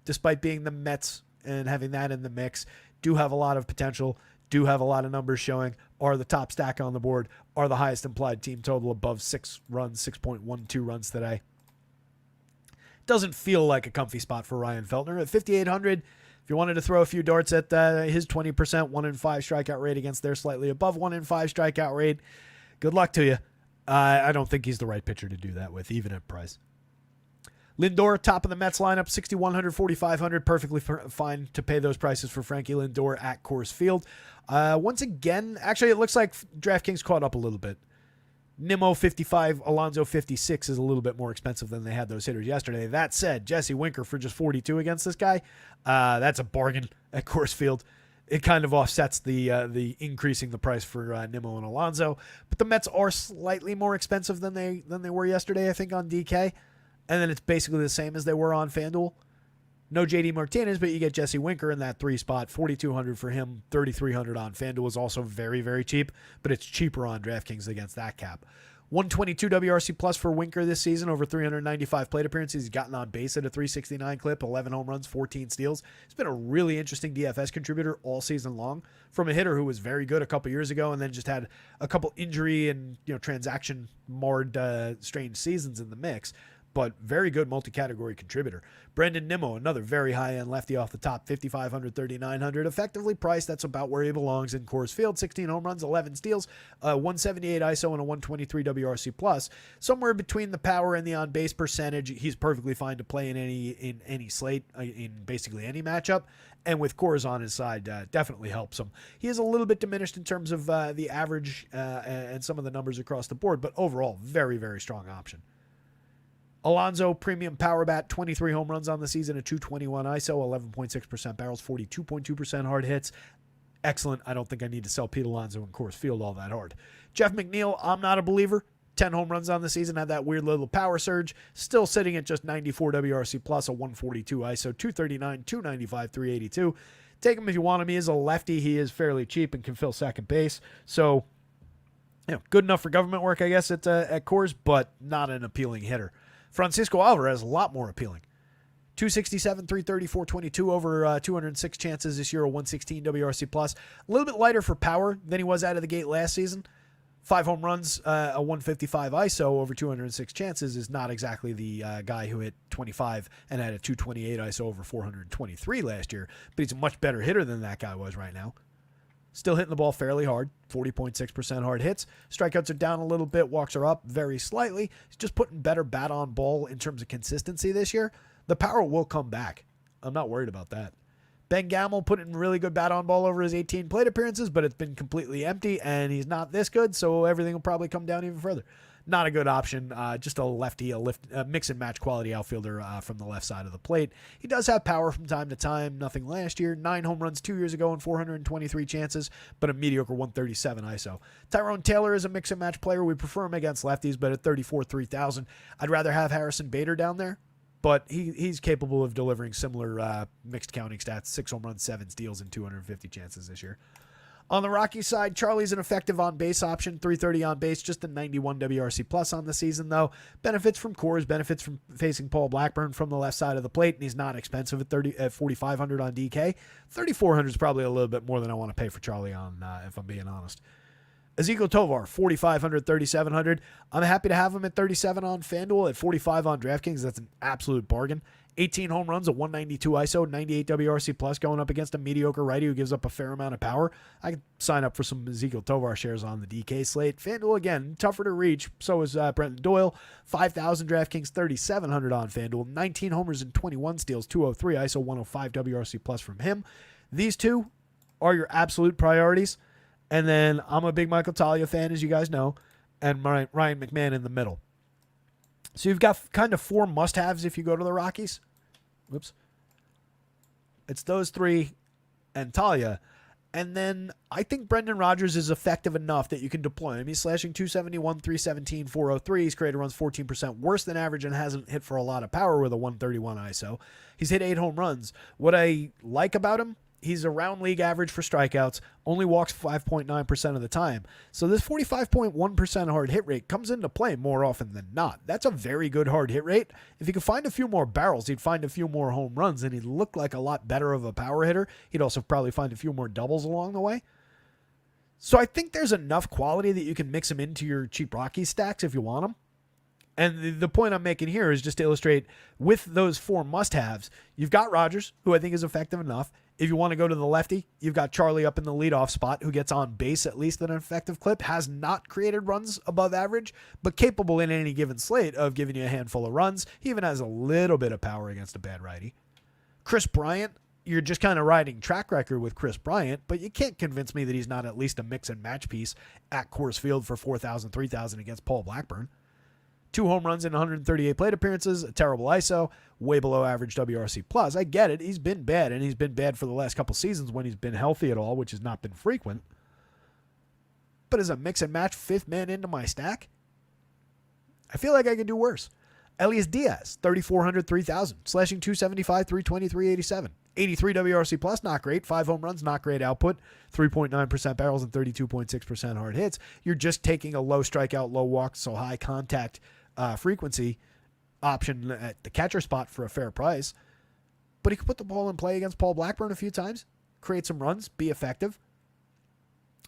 despite being the Mets and having that in the mix, do have a lot of potential, do have a lot of numbers showing, are the top stack on the board, are the highest implied team total above 6 runs, 6.12 runs today. Doesn't feel like a comfy spot for Ryan Feltner. At 5,800, if you wanted to throw a few darts at his 20%, 1-5 strikeout rate against their slightly above 1-5 strikeout rate, good luck to you. I don't think he's the right pitcher to do that with, even at price. Lindor, top of the Mets lineup, 6,100, 4,500, perfectly fine to pay those prices for Frankie Lindor at Coors Field. Once again, actually, it looks like DraftKings caught up a little bit. Nimmo 55, Alonso 56 is a little bit more expensive than they had those hitters yesterday. That said, Jesse Winker for just 42 against this guy, that's a bargain at Coors Field. It kind of offsets the increasing the price for Nimmo and Alonso. But the Mets are slightly more expensive than they were yesterday, I think, on DK. And then it's basically the same as they were on FanDuel. No JD Martinez, but you get Jesse Winker in that 3 spot. 4,200 for him, 3,300 on FanDuel is also very, very cheap, but it's cheaper on DraftKings against that cap. 122 WRC plus for Winker this season, over 395 plate appearances. He's gotten on base at a 369 clip, 11 home runs, 14 steals. He's been a really interesting DFS contributor all season long from a hitter who was very good a couple years ago and then just had a couple injury and transaction marred strange seasons in the mix. But very good multi-category contributor. Brendan Nimmo, another very high-end lefty off the top, 5,500, 3,900. Effectively priced, that's about where he belongs in Coors Field. 16 home runs, 11 steals, 178 ISO, and a 123 WRC+. Somewhere between the power and the on-base percentage, he's perfectly fine to play in any slate, in basically any matchup. And with Coors on his side, definitely helps him. He is a little bit diminished in terms of the average and some of the numbers across the board, but overall, very, very strong option. Alonso, premium power bat, 23 home runs on the season, a 221 ISO, 11.6% barrels, 42.2% hard hits. Excellent. I don't think I need to sell Pete Alonso in Coors Field all that hard. Jeff McNeil, I'm not a believer. 10 home runs on the season, had that weird little power surge. Still sitting at just 94 WRC plus, a 142 ISO, 239, 295, 382. Take him if you want him. He is a lefty. He is fairly cheap and can fill second base. So, good enough for government work, I guess, at Coors, but not an appealing hitter. Francisco Alvarez, a lot more appealing. 267, 330, 422 over 206 chances this year, a 116 WRC plus. A little bit lighter for power than he was out of the gate last season. 5 home runs, a 155 ISO over 206 chances is not exactly the guy who hit 25 and had a 228 ISO over 423 last year, but he's a much better hitter than that guy was right now. Still hitting the ball fairly hard, 40.6% hard hits. Strikeouts are down a little bit, walks are up very slightly. He's just putting better bat on ball in terms of consistency this year. The power will come back. I'm not worried about that. Ben Gamel putting really good bat on ball over his 18 plate appearances, but it's been completely empty, and he's not this good, so everything will probably come down even further. Not a good option. Just a lefty, a mix and match quality outfielder from the left side of the plate. He does have power from time to time. Nothing last year. 9 home runs 2 years ago in 423 chances, but a mediocre 137 ISO. Tyrone Taylor is a mix and match player. We prefer him against lefties, but at 34, 3,000, I'd rather have Harrison Bader down there. But he's capable of delivering similar mixed counting stats, 6 home runs, 7 steals, and 250 chances this year. On the Rockies side, Charlie's an effective on-base option, 330 on base, just a 91 WRC plus on the season, though. Benefits from Coors, benefits from facing Paul Blackburn from the left side of the plate, and he's not expensive at $4,500 on DK. $3,400 is probably a little bit more than I want to pay for Charlie on, if I'm being honest. Ezequiel Tovar, $4,500, $3,700. I'm happy to have him at $37 on FanDuel, at $45 on DraftKings. That's an absolute bargain. 18 home runs, a 192 ISO, 98 WRC plus, going up against a mediocre righty who gives up a fair amount of power. I could sign up for some Ezequiel Tovar shares on the DK slate. FanDuel, again, tougher to reach. So is Brenton Doyle. 5,000 DraftKings, $3,700 on FanDuel. 19 homers and 21 steals, 203 ISO, 105 WRC plus from him. These two are your absolute priorities. And then I'm a big Michael Talia fan, as you guys know, and Ryan McMahon in the middle. So you've got kind of 4 must-haves if you go to the Rockies. Whoops. It's those 3 and Talia. And then I think Brendan Rodgers is effective enough that you can deploy him. He's slashing 271, 317, 403. He's created runs 14% worse than average and hasn't hit for a lot of power with a 131 ISO. He's hit 8 home runs. What I like about him, he's around league average for strikeouts, only walks 5.9% of the time. So this 45.1% hard hit rate comes into play more often than not. That's a very good hard hit rate. If he could find a few more barrels, he'd find a few more home runs, and he'd look like a lot better of a power hitter. He'd also probably find a few more doubles along the way. So I think there's enough quality that you can mix him into your cheap Rockies stacks if you want him. And the point I'm making here is just to illustrate, with those 4 must-haves, you've got Rodgers, who I think is effective enough. If you want to go to the lefty, you've got Charlie up in the leadoff spot, who gets on base at least at an effective clip, has not created runs above average, but capable in any given slate of giving you a handful of runs. He even has a little bit of power against a bad righty. Chris Bryant, you're just kind of riding track record with Chris Bryant, but you can't convince me that he's not at least a mix and match piece at Coors Field for 4,000, 3,000 against Paul Blackburn. 2 home runs in 138 plate appearances, a terrible ISO, way below average WRC plus. I get it. He's been bad, and he's been bad for the last couple seasons when he's been healthy at all, which has not been frequent. But as a mix and match 5th man into my stack, I feel like I could do worse. Elias Diaz, 3,400, 3,000, slashing 275, 320, 387. 83 WRC plus, not great. 5 home runs, not great output. 3.9% barrels and 32.6% hard hits. You're just taking a low strikeout, low walk, so high contact frequency option at the catcher spot for a fair price. But he could put the ball in play against Paul Blackburn a few times, create some runs, be effective.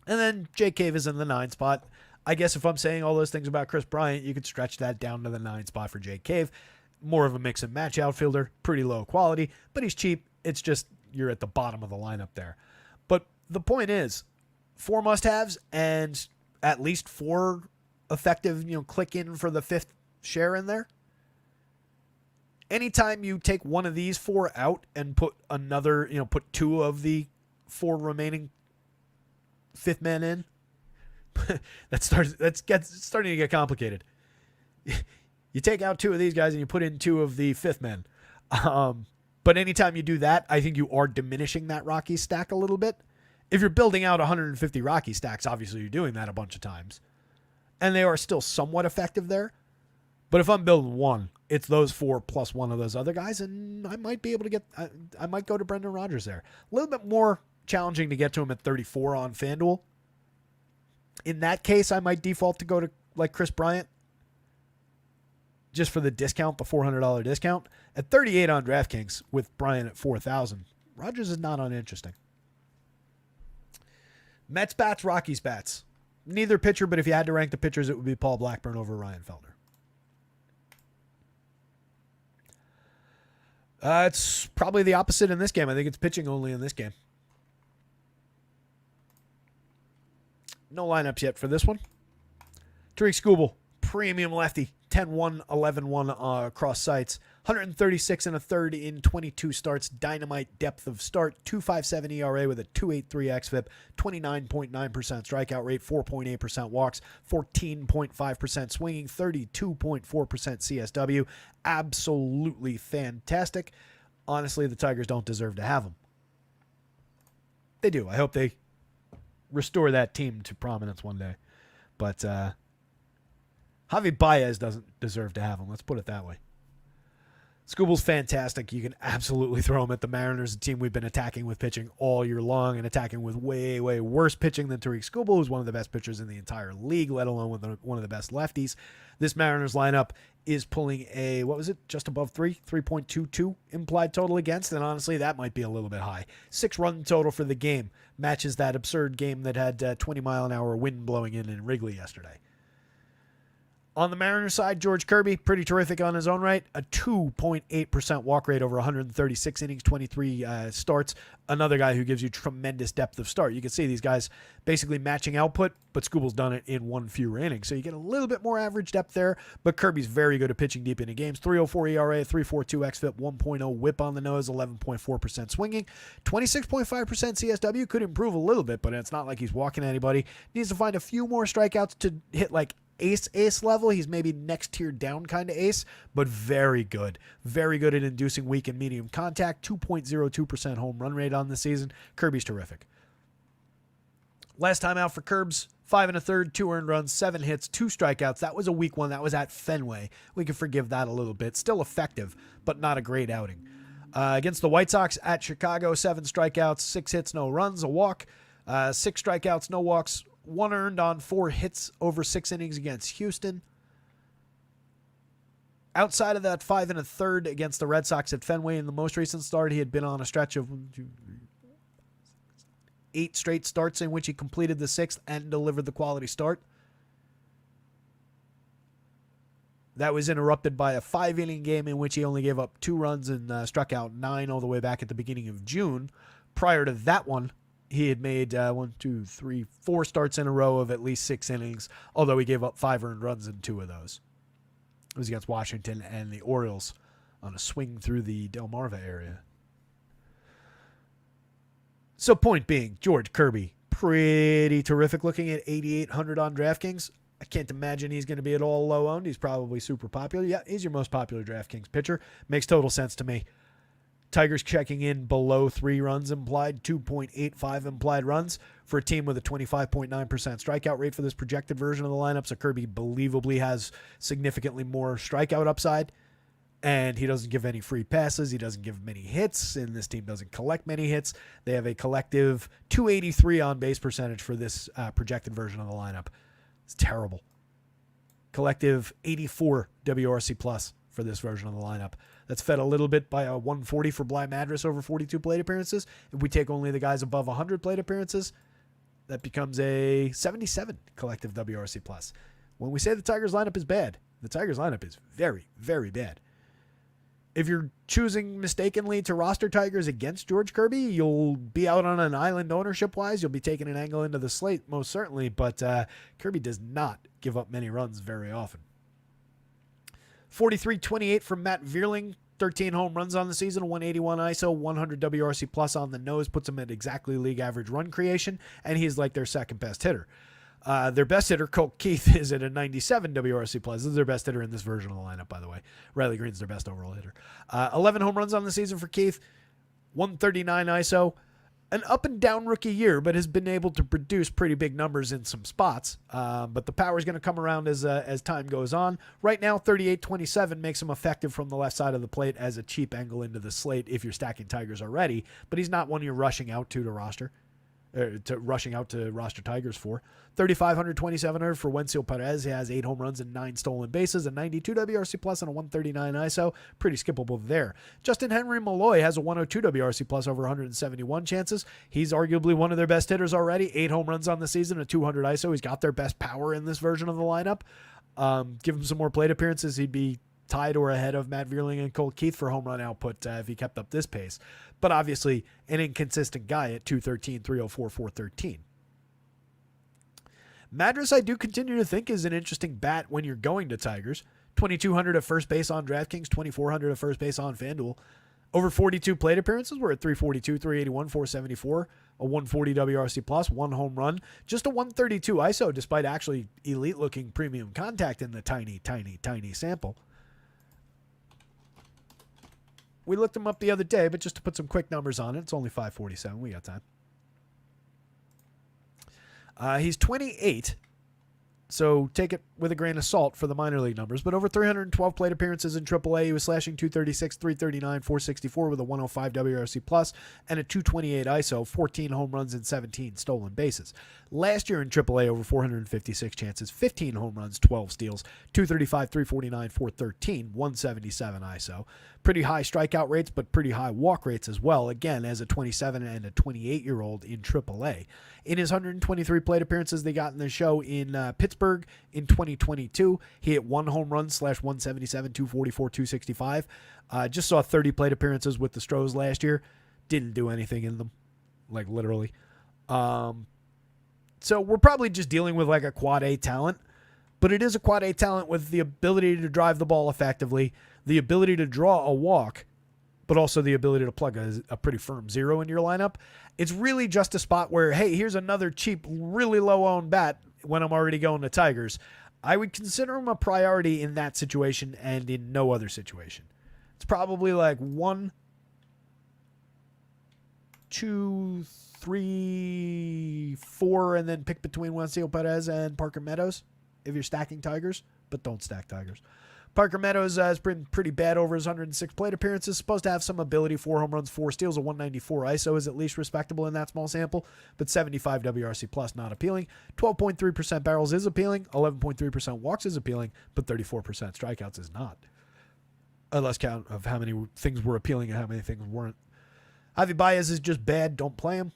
And then Jake Cave is in the 9 spot. I guess if I'm saying all those things about Chris Bryant, you could stretch that down to the 9 spot for Jake Cave. More of a mix and match outfielder, pretty low quality, but he's cheap. It's just you're at the bottom of the lineup there. But the point is, 4 must-haves and at least 4 effective, click in for the 5th share in there. Anytime you take one of these 4 out and put another, put 2 of the 4 remaining 5th men in, that's starting to get complicated. You take out 2 of these guys and you put in 2 of the 5th men. But anytime you do that, I think you are diminishing that Rocky stack a little bit. If you're building out 150 Rocky stacks, obviously you're doing that a bunch of times. And they are still somewhat effective there. But if I'm building 1, it's those 4 plus 1 of those other guys, and I might be able to I might go to Brendan Rodgers there. A little bit more challenging to get to him at 34 on FanDuel. In that case, I might default to go to like Chris Bryant, just for the discount, the $400 discount. At 38 on DraftKings with Bryant at 4,000, Rodgers is not uninteresting. Mets bats, Rockies bats. Neither pitcher, but if you had to rank the pitchers, it would be Paul Blackburn over Ryan Felder. It's probably the opposite in this game. I think it's pitching only in this game. No lineups yet for this one. Tariq Skubal, premium lefty, 10-1, 11-1 across sites. 136 and a third in 22 starts. Dynamite depth of start. 2.57 ERA with a 2.83 xFIP. 29.9% strikeout rate. 4.8% walks. 14.5% swinging. 32.4% CSW. Absolutely fantastic. Honestly, the Tigers don't deserve to have him. They do. I hope they restore that team to prominence one day. But Javi Baez doesn't deserve to have him. Let's put it that way. Skubal's fantastic. You can absolutely throw him at the Mariners, a team we've been attacking with pitching all year long and attacking with way, way worse pitching than Tariq Skubal, who's one of the best pitchers in the entire league, let alone with one of the best lefties. This Mariners lineup is pulling a, just above 3.22 implied total against, and honestly, that might be a little bit high. 6-run total for the game matches that absurd game that had 20-mile-an-hour wind blowing in Wrigley yesterday. On the Mariners side, George Kirby, pretty terrific on his own right. A 2.8% walk rate over 136 innings, 23 starts. Another guy who gives you tremendous depth of start. You can see these guys basically matching output, but Skubal's done it in 1 fewer inning. So you get a little bit more average depth there, but Kirby's very good at pitching deep into games. 3.04 ERA, 3.42 xFIP, 1.0 whip on the nose, 11.4% swinging. 26.5% CSW could improve a little bit, but it's not like he's walking anybody. Needs to find a few more strikeouts to hit like ace level. He's maybe next tier down kind of ace, but very good. Very good at inducing weak and medium contact. 2.02% home run rate on the season. Kirby's terrific. Last time out for Kirbs, 5 1/3, 2 earned runs, 7 hits, 2 strikeouts. That was a weak one. That was at Fenway. We can forgive that a little bit. Still effective, but not a great outing. Against the White Sox at Chicago, 7 strikeouts, 6 hits, no runs, a walk. 6 strikeouts, no walks, 1 earned on 4 hits over 6 innings against Houston. Outside of that 5 1/3 against the Red Sox at Fenway in the most recent start, he had been on a stretch of 8 straight starts in which he completed the 6th and delivered the quality start. That was interrupted by a 5-inning game in which he only gave up 2 runs and struck out 9 all the way back at the beginning of June. Prior to that one, he had made 4 starts in a row of at least 6 innings, although he gave up 5 earned runs in 2 of those. It was against Washington and the Orioles on a swing through the Delmarva area. So point being, George Kirby, pretty terrific looking at 8,800 on DraftKings. I can't imagine he's going to be at all low owned. He's probably super popular. Yeah, he's your most popular DraftKings pitcher. Makes total sense to me. Tigers checking in below 3 runs implied, 2.85 implied runs for a team with a 25.9% strikeout rate for this projected version of the lineup. So Kirby believably has significantly more strikeout upside, and he doesn't give any free passes. He doesn't give many hits, and this team doesn't collect many hits. They have a collective 283 on base percentage for this projected version of the lineup. It's terrible. Collective 84 WRC plus for this version of the lineup. That's fed a little bit by a 140 for Bly Madras over 42 plate appearances. If we take only the guys above 100 plate appearances, that becomes a 77 collective WRC plus. When we say the Tigers lineup is bad, the Tigers lineup is very, very bad. If you're choosing mistakenly to roster Tigers against George Kirby, you'll be out on an island ownership-wise. You'll be taking an angle into the slate, most certainly, but Kirby does not give up many runs very often. 43-28 from Matt Vierling. 13 home runs on the season, 181 ISO, 100 WRC plus on the nose, puts him at exactly league average run creation, and he's like their second best hitter. Their best hitter, Colt Keith, is at a 97 WRC plus. This is their best hitter in this version of the lineup, by the way. Riley Green's their best overall hitter. 11 home runs on the season for Keith, 139 ISO. An up and down rookie year, but has been able to produce pretty big numbers in some spots. But the power is going to come around as time goes on. Right now, 38-27 makes him effective from the left side of the plate as a cheap angle into the slate if you're stacking Tigers already. But he's not one you're rushing out to roster. Rushing out to roster Tigers for. 3,500, 2,700 for Wenzel Perez. He has 8 home runs and 9 stolen bases, a 92 WRC plus and a 139 ISO. Pretty skippable there. Justin Henry Malloy has a 102 WRC plus over 171 chances. He's arguably one of their best hitters already. 8 home runs on the season, a 200 ISO. He's got their best power in this version of the lineup. Give him some more plate appearances, he'd be tied or ahead of Matt Vierling and Colt Keith for home run output if he kept up this pace. But obviously an inconsistent guy at 213, 304, 413. Madras, I do continue to think, is an interesting bat when you're going to Tigers. 2,200 at first base on DraftKings, 2,400 at first base on FanDuel. Over 42 plate appearances, we're at 342, 381, 474, a 140 WRC plus, 1 home run, just a 132 ISO despite actually elite-looking premium contact in the tiny, tiny, tiny sample. We looked him up the other day, but just to put some quick numbers on it, it's only 547. We got time. He's 28, so take it with a grain of salt for the minor league numbers, but over 312 plate appearances in AAA. He was slashing 236, 339, 464 with a 105 WRC plus and a 228 ISO, 14 home runs and 17 stolen bases. Last year in AAA, over 456 chances, 15 home runs, 12 steals, 235, 349, 413, 177 ISO. Pretty high strikeout rates, but pretty high walk rates as well, again, as a 27 and a 28-year-old in AAA. In his 123 plate appearances they got in the show in Pittsburgh in 2022, he hit 1 home run slash 177, 244, 265. Just saw 30 plate appearances with the Stros last year. Didn't do anything in them, like literally. So we're probably just dealing with like a quad A talent, but it is a quad A talent with the ability to drive the ball effectively, the ability to draw a walk, but also the ability to plug a pretty firm zero in your lineup. It's really just a spot where, hey, here's another cheap, really low-owned bat when I'm already going to Tigers. I would consider him a priority in that situation and in no other situation. It's probably like 1, 2, 3, 4, and then pick between Wenzel Perez and Parker Meadows if you're stacking Tigers, but don't stack Tigers. Parker Meadows has been pretty bad over his 106 plate appearances. Supposed to have some ability, 4 home runs, 4 steals, a 194 ISO is at least respectable in that small sample, but 75 WRC plus not appealing. 12.3% barrels is appealing, 11.3% walks is appealing, but 34% strikeouts is not. A less count of how many things were appealing and how many things weren't. Javi Baez is just bad. Don't play him.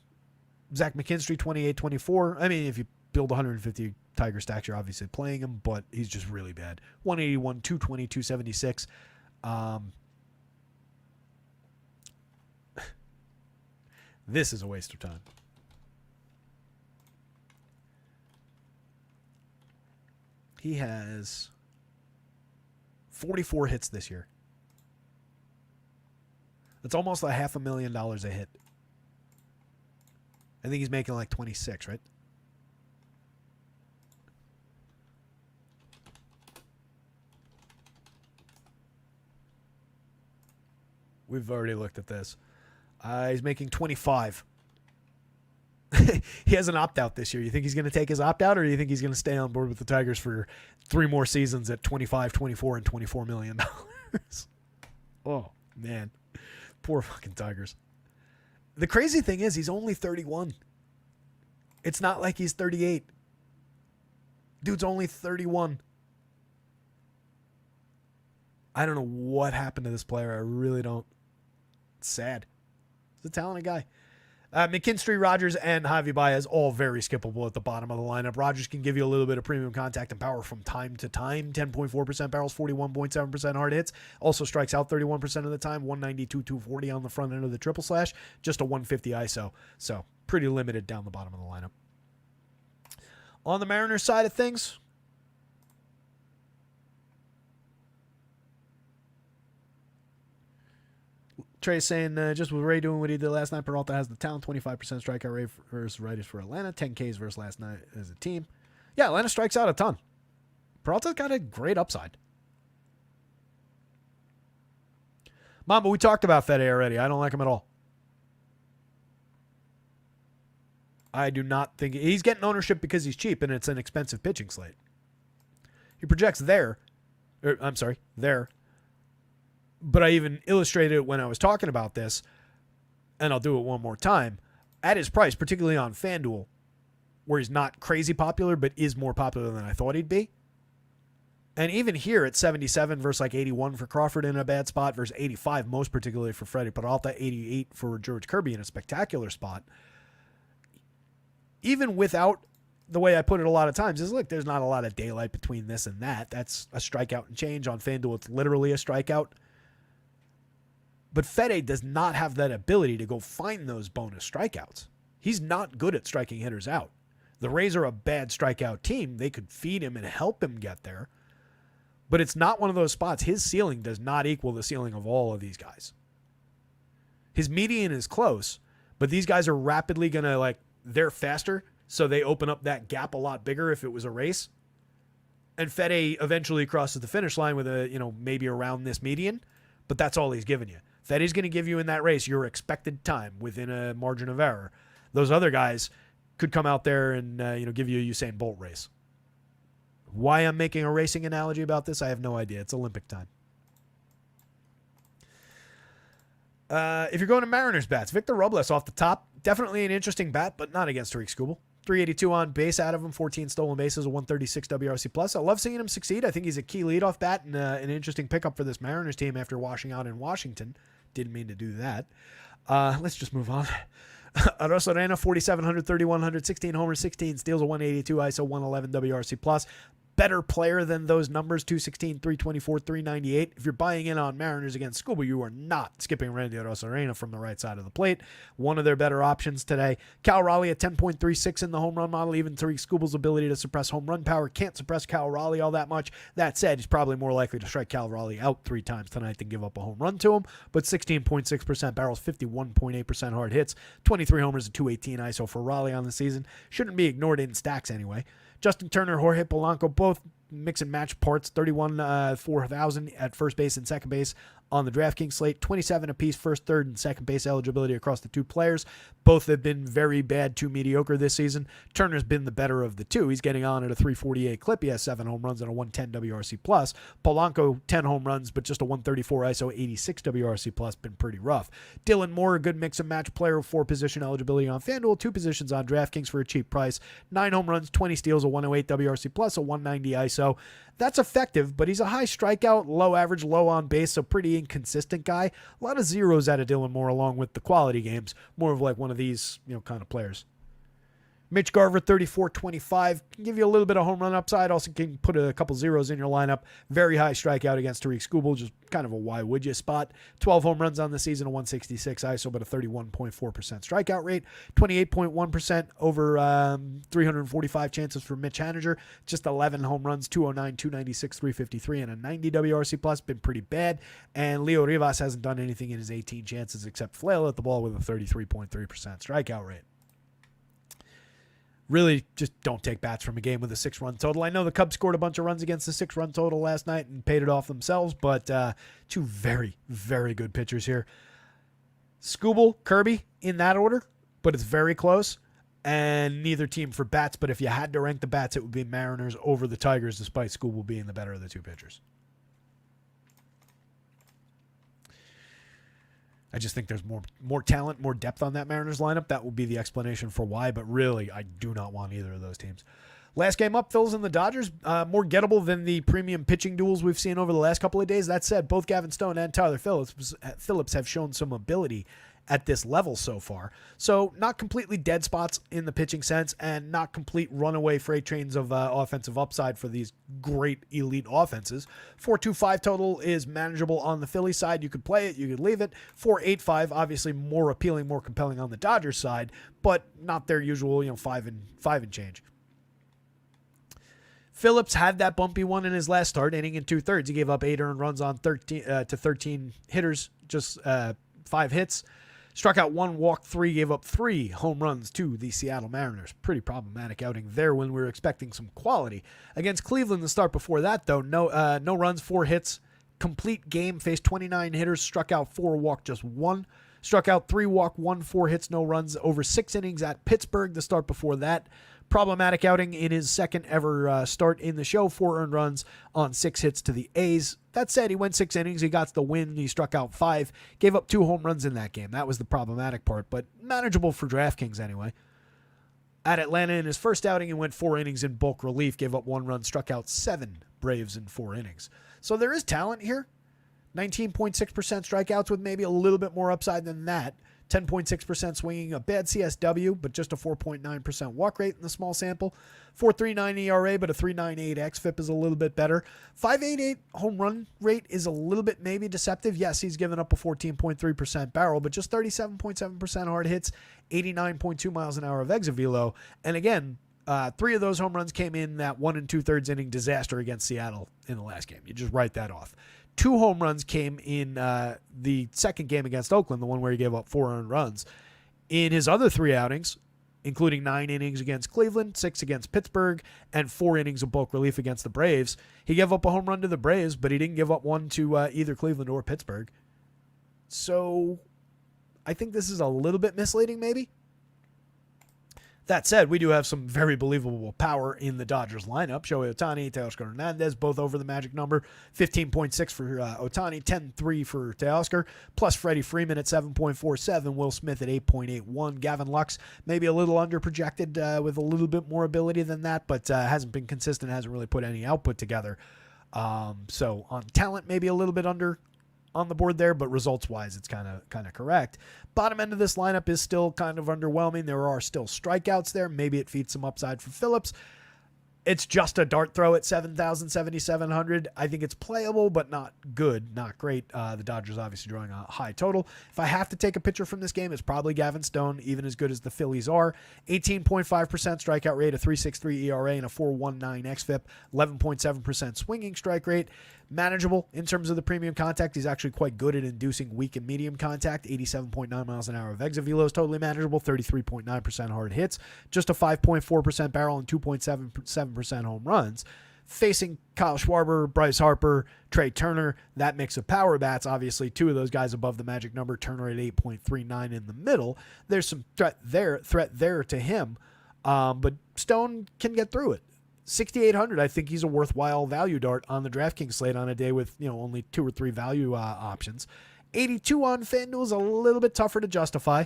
Zach McKinstry, 28-24. I mean, if you build 150 Tiger stacks, you're obviously playing him, but he's just really bad. 181, 220, 276. This is a waste of time. He has 44 hits this year. That's almost like $500,000 a hit. I think he's making like 26, right? We've already looked at this. He's making 25. He has an opt-out this year. You think he's going to take his opt-out, or do you think he's going to stay on board with the Tigers for 3 more seasons at 25, 24, and $24 million? Oh, man. Poor fucking Tigers. The crazy thing is he's only 31. It's not like he's 38. Dude's only 31. I don't know what happened to this player. I really don't. It's sad. He's a talented guy. McKinstry, Rogers, and Javi Baez all very skippable at the bottom of the lineup. Rogers can give you a little bit of premium contact and power from time to time. 10.4% barrels, 41.7% hard hits. Also strikes out 31% of the time. 192, 240 on the front end of the triple slash. Just a 150 ISO. So pretty limited down the bottom of the lineup. On the Mariners side of things, Trey's saying, just with Ray doing what he did last night, Peralta has the talent, 25% strikeout rate versus righties for Atlanta, 10 Ks versus last night as a team. Yeah, Atlanta strikes out a ton. Peralta's got a great upside. Mom, but we talked about Fede already. I don't like him at all. I do not think he's getting ownership because he's cheap and it's an expensive pitching slate. He projects there. But I even illustrated it when I was talking about this, and I'll do it one more time. At his price, particularly on FanDuel, where he's not crazy popular, but is more popular than I thought he'd be. And even here at 77 versus like 81 for Crawford in a bad spot versus 85, most particularly for Freddie Peralta, 88 for George Kirby in a spectacular spot. Even without the way I put it a lot of times is, look, there's not a lot of daylight between this and that. That's a strikeout and change. On FanDuel, it's literally a strikeout. But Fede does not have that ability to go find those bonus strikeouts. He's not good at striking hitters out. The Rays are a bad strikeout team. They could feed him and help him get there. But it's not one of those spots. His ceiling does not equal the ceiling of all of these guys. His median is close, but these guys are rapidly going to, they're faster, so they open up that gap a lot bigger if it was a race. And Fede eventually crosses the finish line with maybe around this median, but that's all he's giving you. Fede's going to give you in that race your expected time within a margin of error. Those other guys could come out there and give you a Usain Bolt race. Why I'm making a racing analogy about this, I have no idea. It's Olympic time. If you're going to Mariners bats, Victor Robles off the top. Definitely an interesting bat, but not against Tariq Skubal. 382 on base out of him, 14 stolen bases, a 136 WRC+. I love seeing him succeed. I think he's a key leadoff bat and an interesting pickup for this Mariners team after washing out in Washington. Didn't mean to do that. Let's just move on. Arosarena, 4,700, 3,100, 16 homers, 16 steals, a 182 ISO, 111 WRC+. Better player than those numbers, 216, 324, 398. If you're buying in on Mariners against Skubal, you are not skipping Randy Arosarena from the right side of the plate. One of their better options today. Cal Raleigh at 10.36 in the home run model. Even Tariq Skubal's ability to suppress home run power can't suppress Cal Raleigh all that much. That said, he's probably more likely to strike Cal Raleigh out 3 times tonight than give up a home run to him. But 16.6% barrels, 51.8% hard hits, 23 homers, and 218 ISO for Raleigh on the season. Shouldn't be ignored in stacks anyway. Justin Turner, Jorge Polanco, both mix and match parts, 31 4,000 at first base and second base on the DraftKings slate, 27 apiece first, third, and second base eligibility across the two players. Both have been very bad to mediocre this season. Turner's been the better of the two. He's getting on at a 348 clip. He has 7 home runs and a 110 WRC+. Polanco, 10 home runs, but just a 134 ISO, 86 WRC+. Been pretty rough. Dylan Moore, a good mix and match player, 4 position eligibility on FanDuel, 2 positions on DraftKings for a cheap price. 9 home runs, 20 steals, a 108 WRC+, a 190 ISO. That's effective, but he's a high strikeout, low average, low on base, so pretty inconsistent guy. A lot of zeros out of Dylan Moore along with the quality games. More of like one of these, kind of players. Mitch Garver, 34-25. Can give you a little bit of home run upside. Also can put a couple zeros in your lineup. Very high strikeout against Tariq Skubal. Just kind of a why would you spot. 12 home runs on the season, a 166 ISO, but a 31.4% strikeout rate. 28.1% over 345 chances for Mitch Haniger. Just 11 home runs, 209, 296, 353, and a 90 WRC+. Been pretty bad. And Leo Rivas hasn't done anything in his 18 chances except flail at the ball with a 33.3% strikeout rate. Really just don't take bats from a game with a 6-run total. I know the Cubs scored a bunch of runs against the 6-run total last night and paid it off themselves, but 2 very, very good pitchers here. Skubal, Kirby in that order, but it's very close. And neither team for bats, but if you had to rank the bats, it would be Mariners over the Tigers, despite Skubal being the better of the 2 pitchers. I just think there's more talent, more depth on that Mariners lineup. That will be the explanation for why, but really, I do not want either of those teams. Last game up, Phils and the Dodgers. More gettable than the premium pitching duels we've seen over the last couple of days. That said, both Gavin Stone and Tyler Phillips have shown some ability at this level so far. So not completely dead spots in the pitching sense and not complete runaway freight trains of offensive upside for these great elite offenses. 4.25 total is manageable on the Philly side. You could play it, you could leave it. 4.85 obviously more appealing, more compelling on the Dodgers side, but not their usual, 5 and change. Phillips had that bumpy one in his last start, inning in 2/3. He gave up 8 earned runs on 13 hitters, just 5 hits. Struck out 1, walked 3, gave up 3 home runs to the Seattle Mariners. Pretty problematic outing there when we were expecting some quality. Against Cleveland, the start before that, though, no runs, 4 hits. Complete game, faced 29 hitters, struck out 4, walked just 1. Struck out 3, walked 1, 4 hits, no runs. Over 6 innings at Pittsburgh, the start before that. Problematic outing in his second ever start in the show. 4 earned runs on 6 hits to the A's. That said, he went 6 innings. He got the win. He struck out 5. Gave up 2 home runs in that game. That was the problematic part, but manageable for DraftKings anyway. At Atlanta in his first outing, he went 4 innings in bulk relief. Gave up 1 run. Struck out 7 Braves in 4 innings. So there is talent here. 19.6% strikeouts with maybe a little bit more upside than that. 10.6% swinging, a bad CSW, but just a 4.9% walk rate in the small sample. 4.39 ERA, but a 3.98 xFIP is a little bit better. 5.88 home run rate is a little bit maybe deceptive. Yes, he's given up a 14.3% barrel, but just 37.7% hard hits, 89.2 miles an hour of exit velo. And again, 3 of those home runs came in that 1 2/3 inning disaster against Seattle in the last game. You just write that off. 2 home runs came in the second game against Oakland, the one where he gave up 4 earned runs. In his other 3 outings, including 9 innings against Cleveland, 6 against Pittsburgh, and 4 innings of bulk relief against the Braves, he gave up a home run to the Braves, but he didn't give up one to either Cleveland or Pittsburgh. So I think this is a little bit misleading maybe. That said, we do have some very believable power in the Dodgers lineup. Shohei Ohtani, Teoscar Hernandez, both over the magic number. 15.6 for Ohtani, 10.3 for Teoscar, plus Freddie Freeman at 7.47, Will Smith at 8.81. Gavin Lux maybe a little underprojected with a little bit more ability than that, but hasn't been consistent, hasn't really put any output together. So on talent, maybe a little bit under on the board there, but results-wise, it's kind of correct. Bottom end of this lineup is still kind of underwhelming. There are still strikeouts there. Maybe it feeds some upside for Phillips. It's just a dart throw at 7,000, 7,700. I think it's playable, but not good, not great. The Dodgers obviously drawing a high total. If I have to take a pitcher from this game, it's probably Gavin Stone, even as good as the Phillies are. 18.5% strikeout rate, a 3.63 ERA, and a 4.19 xFIP. 11.7% swinging strike rate. Manageable in terms of the premium contact. He's actually quite good at inducing weak and medium contact. 87.9 miles an hour of exit velo is totally manageable. 33.9% hard hits. Just a 5.4% barrel and 2.7% home runs. Facing Kyle Schwarber, Bryce Harper, Trey Turner, that mix of power bats, obviously 2 of those guys above the magic number, Turner at 8.39 in the middle. There's some threat there to him, but Stone can get through it. 6,800, I think he's a worthwhile value dart on the DraftKings slate on a day with only 2 or 3 value options. 82 on FanDuel is a little bit tougher to justify.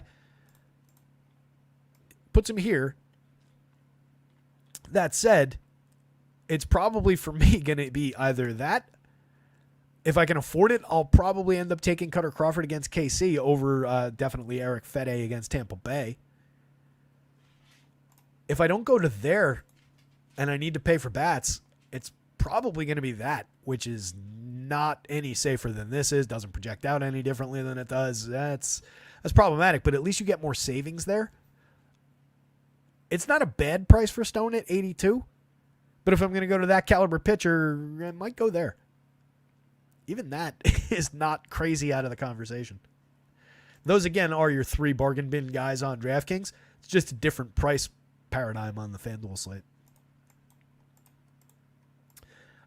Puts him here. That said, it's probably for me going to be either that. If I can afford it, I'll probably end up taking Cutter Crawford against KC over definitely Eric Fede against Tampa Bay. If I don't go to there and I need to pay for bats, it's probably going to be that, which is not any safer than this is. Doesn't project out any differently than it does. That's problematic, but at least you get more savings there. It's not a bad price for Stone at 82, but if I'm going to go to that caliber pitcher, I might go there. Even that is not crazy out of the conversation. Those, again, are your 3 bargain bin guys on DraftKings. It's just a different price paradigm on the FanDuel slate.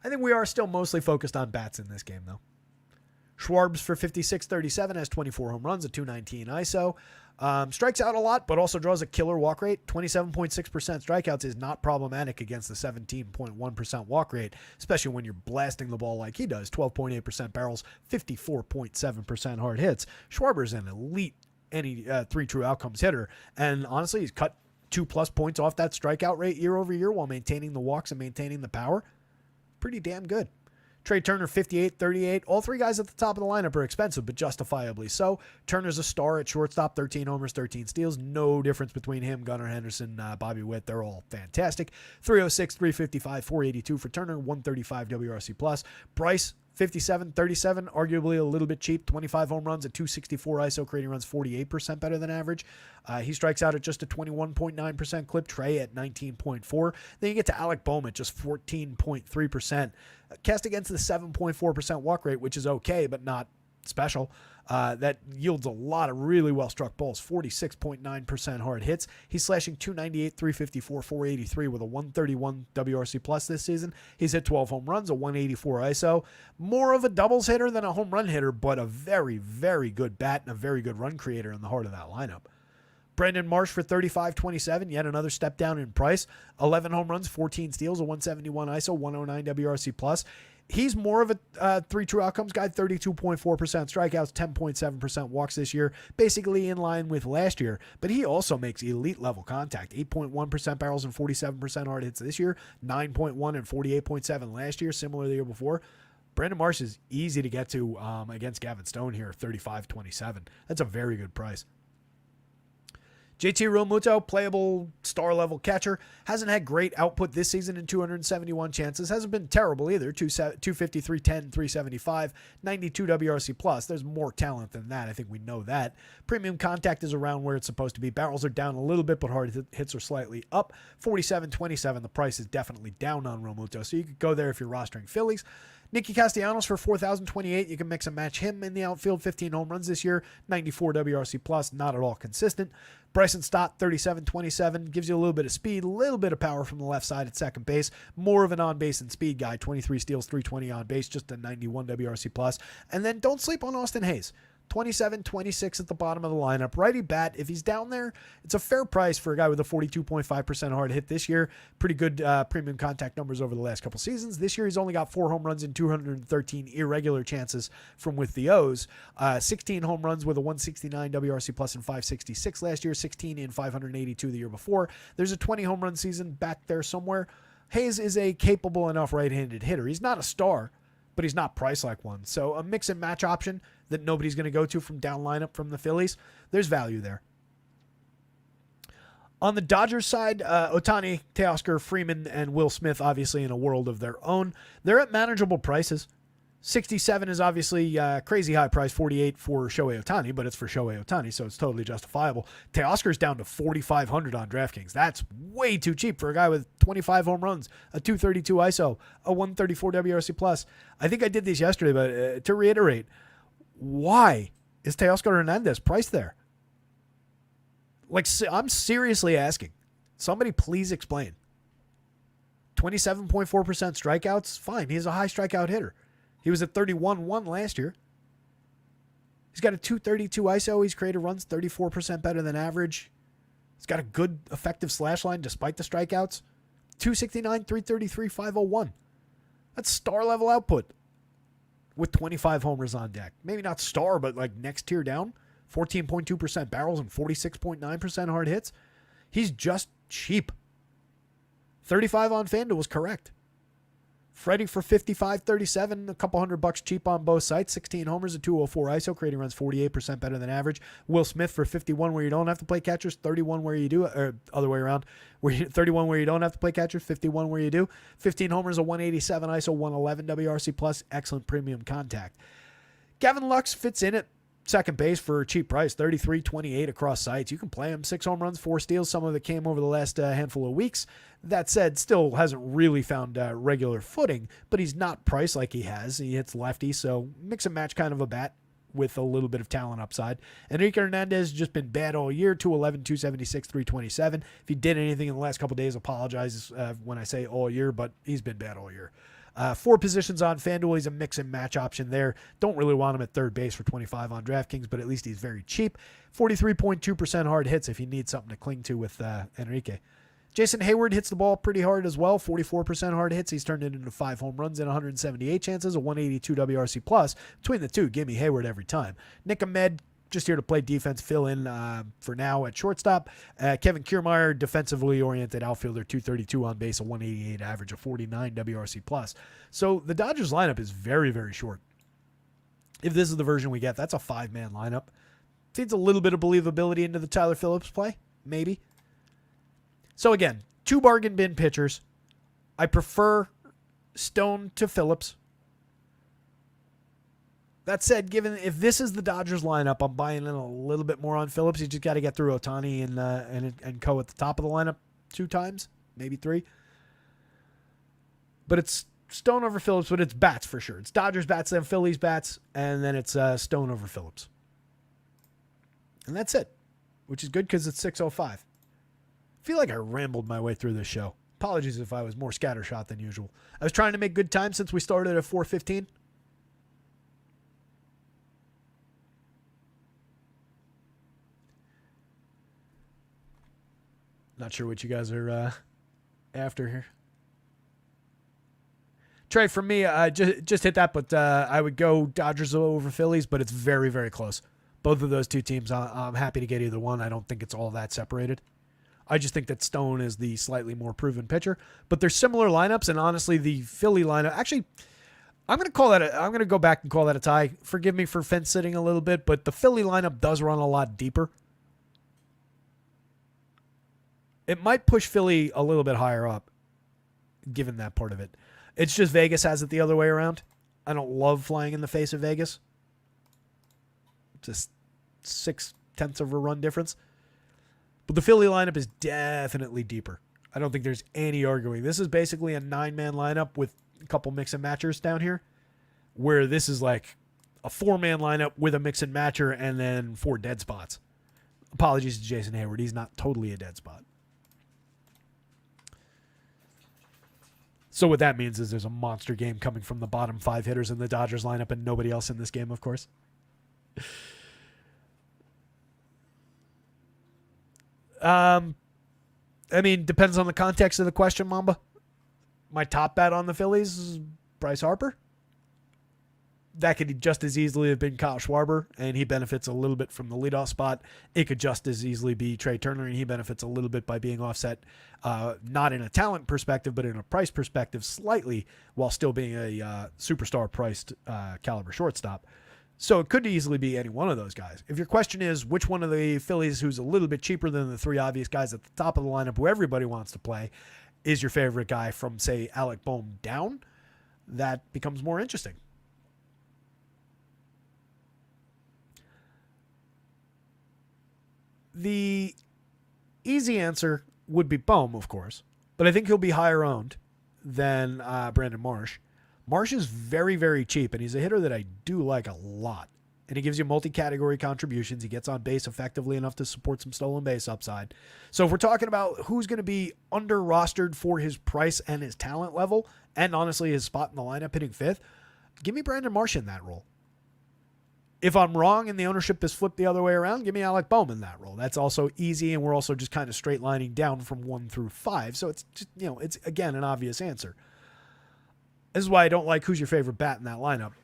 I think we are still mostly focused on bats in this game, though. Schwarbs for 56.37 has 24 home runs, a 219 ISO. Strikes out a lot, but also draws a killer walk rate. 27.6% strikeouts is not problematic against the 17.1% walk rate, especially when you're blasting the ball like he does. 12.8% barrels, 54.7% hard hits. Schwarber's an elite 3 true outcomes hitter, and honestly, he's cut 2+ points off that strikeout rate year over year while maintaining the walks and maintaining the power. Pretty damn good. Trey Turner, 58.38. All 3 guys at the top of the lineup are expensive, but justifiably so. Turner's a star at shortstop, 13 homers, 13 steals. No difference between him, Gunnar Henderson, Bobby Witt. They're all fantastic. 306, 355, 482 for Turner, 135 WRC+. Bryce, 57.37, arguably a little bit cheap. 25 home runs at 264 ISO, creating runs 48% better than average. He strikes out at just a 21.9% clip. Trey at 19.4. Then you get to Alec Bohm at just 14.3%. Cast against the 7.4% walk rate, which is okay, but not special. That yields a lot of really well-struck balls, 46.9% hard hits. He's slashing 298, 354, 483 with a 131 WRC plus this season. He's hit 12 home runs, a 184 ISO. More of a doubles hitter than a home run hitter, but a very, very good bat and a very good run creator in the heart of that lineup. Brandon Marsh for 35-27, yet another step down in price. 11 home runs, 14 steals, a 171 ISO, 109 WRC plus. He's more of a three true outcomes guy, 32.4% strikeouts, 10.7% walks this year, basically in line with last year. But he also makes elite level contact, 8.1% barrels and 47% hard hits this year, 9.1 and 48.7 last year, similar to the year before. Brandon Marsh is easy to get to against Gavin Stone here, 35-27. That's a very good price. JT Realmuto, playable star-level catcher, hasn't had great output this season in 271 chances. Hasn't been terrible either, 250, 310, 375, 92 WRC+. plus. There's more talent than that. I think we know that. Premium contact is around where it's supposed to be. Barrels are down a little bit, but hard hits are slightly up. 47-27, the price is definitely down on Realmuto, so you could go there if you're rostering Phillies. Nicky Castellanos for 4,028. You can mix and match him in the outfield. 15 home runs this year, 94 WRC+, plus, not at all consistent. Bryson Stott, 37-27, gives you a little bit of speed, a little bit of power from the left side at second base. More of an on-base and speed guy, 23 steals, 320 on base, just a 91 WRC+. plus. And then don't sleep on Austin Hayes. 27-26 at the bottom of the lineup. Righty bat, if he's down there, it's a fair price for a guy with a 42.5% hard hit this year. Pretty good premium contact numbers over the last couple seasons. This year he's only got 4 home runs in 213 irregular chances from with the O's. 16 home runs with a 169 WRC plus and 566 last year, 16 in 582 the year before. There's a 20 home run season back there somewhere. Hayes is a capable enough right-handed hitter. He's not a star, but he's not priced like one. So a mix and match option that nobody's going to go to from down lineup from the Phillies, there's value there. On the Dodgers side, Ohtani, Teoscar, Freeman, and Will Smith, obviously in a world of their own. They're at manageable prices. 67 is obviously crazy high price, 48 for Shohei Ohtani, but it's for Shohei Ohtani, so it's totally justifiable. Teoscar's down to 4,500 on DraftKings. That's way too cheap for a guy with 25 home runs, a 232 ISO, a 134 WRC+. plus. I think I did these yesterday, but to reiterate, why is Teoscar Hernandez priced there? Like, I'm seriously asking. Somebody please explain. 27.4% strikeouts? Fine, he's a high strikeout hitter. He was at 31-1 last year. He's got a 232 ISO. He's created runs 34% better than average. He's got a good effective slash line despite the strikeouts. 269, 333, 501. That's star level output with 25 homers on deck. Maybe not star, but like next tier down. 14.2% barrels and 46.9% hard hits. He's just cheap. 35 on FanDuel was correct. Freddie for 55-37, a couple $100 cheap on both sites. 16 homers, a 204 ISO, creating runs 48% better than average. Will Smith for 51, where you don't have to play catchers. 31 where you do, or other way around. 31 where you don't have to play catchers. 51 where you do. 15 homers, a 187 ISO, 111 WRC plus. Excellent premium contact. Gavin Lux fits in at second base for a cheap price, 33-28 across sites. You can play him. 6 home runs, 4 steals. Some of it came over the last handful of weeks. That said, still hasn't really found regular footing, but he's not priced like he has. He hits lefty, so mix and match kind of a bat with a little bit of talent upside. Enrique Hernandez has just been bad all year, 211, 276, 327. If he did anything in the last couple days, apologize when I say all year, but he's been bad all year. 4 positions on FanDuel. He's a mix and match option there. Don't really want him at third base for 25 on DraftKings, but at least he's very cheap. 43.2% hard hits if you need something to cling to with Enrique. Jason Hayward hits the ball pretty hard as well. 44% hard hits. He's turned it into 5 home runs in 178 chances, a 182 WRC plus. Between the two, give me Hayward every time. Nick Ahmed, just here to play defense, fill in for now at shortstop. Kevin Kiermaier, defensively oriented outfielder, 232 on base, a 188 average, a 49 WRC plus. So the Dodgers lineup is very, very short. If this is the version we get, that's a 5-man lineup. Feeds a little bit of believability into the Tyler Phillips play, maybe. So again, 2 bargain bin pitchers. I prefer Stone to Phillips. That said, given if this is the Dodgers lineup, I'm buying in a little bit more on Phillips. You just got to get through Ohtani and Co at the top of the lineup 2 times, maybe 3. But it's Stone over Phillips, but it's bats for sure. It's Dodgers bats, then Phillies bats, and then it's Stone over Phillips. And that's it, which is good because it's 6:05. I feel like I rambled my way through this show. Apologies if I was more scattershot than usual. I was trying to make good time since we started at 4:15. Not sure what you guys are after here. Trey, for me, just hit that, but I would go Dodgers over Phillies, but it's very, very close. Both of those two teams, I'm happy to get either one. I don't think it's all that separated. I just think that Stone is the slightly more proven pitcher, but they're similar lineups, and honestly, the Philly lineup, actually, I'm going to go back and call that a tie. Forgive me for fence sitting a little bit, but the Philly lineup does run a lot deeper. It might push Philly a little bit higher up, given that part of it. It's just Vegas has it the other way around. I don't love flying in the face of Vegas. Just 0.6 of a run difference. But the Philly lineup is definitely deeper. I don't think there's any arguing. This is basically a 9-man lineup with a couple mix and matchers down here, where this is like a 4-man lineup with a mix and matcher and then 4 dead spots. Apologies to Jason Hayward. He's not totally a dead spot. So what that means is there's a monster game coming from the bottom 5 hitters in the Dodgers lineup and nobody else in this game, of course. I mean, depends on the context of the question, Mamba. My top bet on the Phillies is Bryce Harper. That could just as easily have been Kyle Schwarber, and he benefits a little bit from the leadoff spot. It could just as easily be Trey Turner, and he benefits a little bit by being offset, not in a talent perspective, but in a price perspective slightly, while still being a superstar-priced caliber shortstop. So it could easily be any one of those guys. If your question is which one of the Phillies who's a little bit cheaper than the 3 obvious guys at the top of the lineup who everybody wants to play is your favorite guy from, say, Alec Bohm down, that becomes more interesting. The easy answer would be Bohm, of course, but I think he'll be higher owned than Brandon Marsh. Marsh is very, very cheap, and he's a hitter that I do like a lot. And he gives you multi-category contributions. He gets on base effectively enough to support some stolen base upside. So if we're talking about who's going to be under-rostered for his price and his talent level, and honestly his spot in the lineup hitting 5th, give me Brandon Marsh in that role. If I'm wrong and the ownership is flipped the other way around, give me Alec Bohm in that role. That's also easy, and we're also just kind of straight lining down from 1 through 5. So it's just, it's again an obvious answer. This is why I don't like who's your favorite bat in that lineup.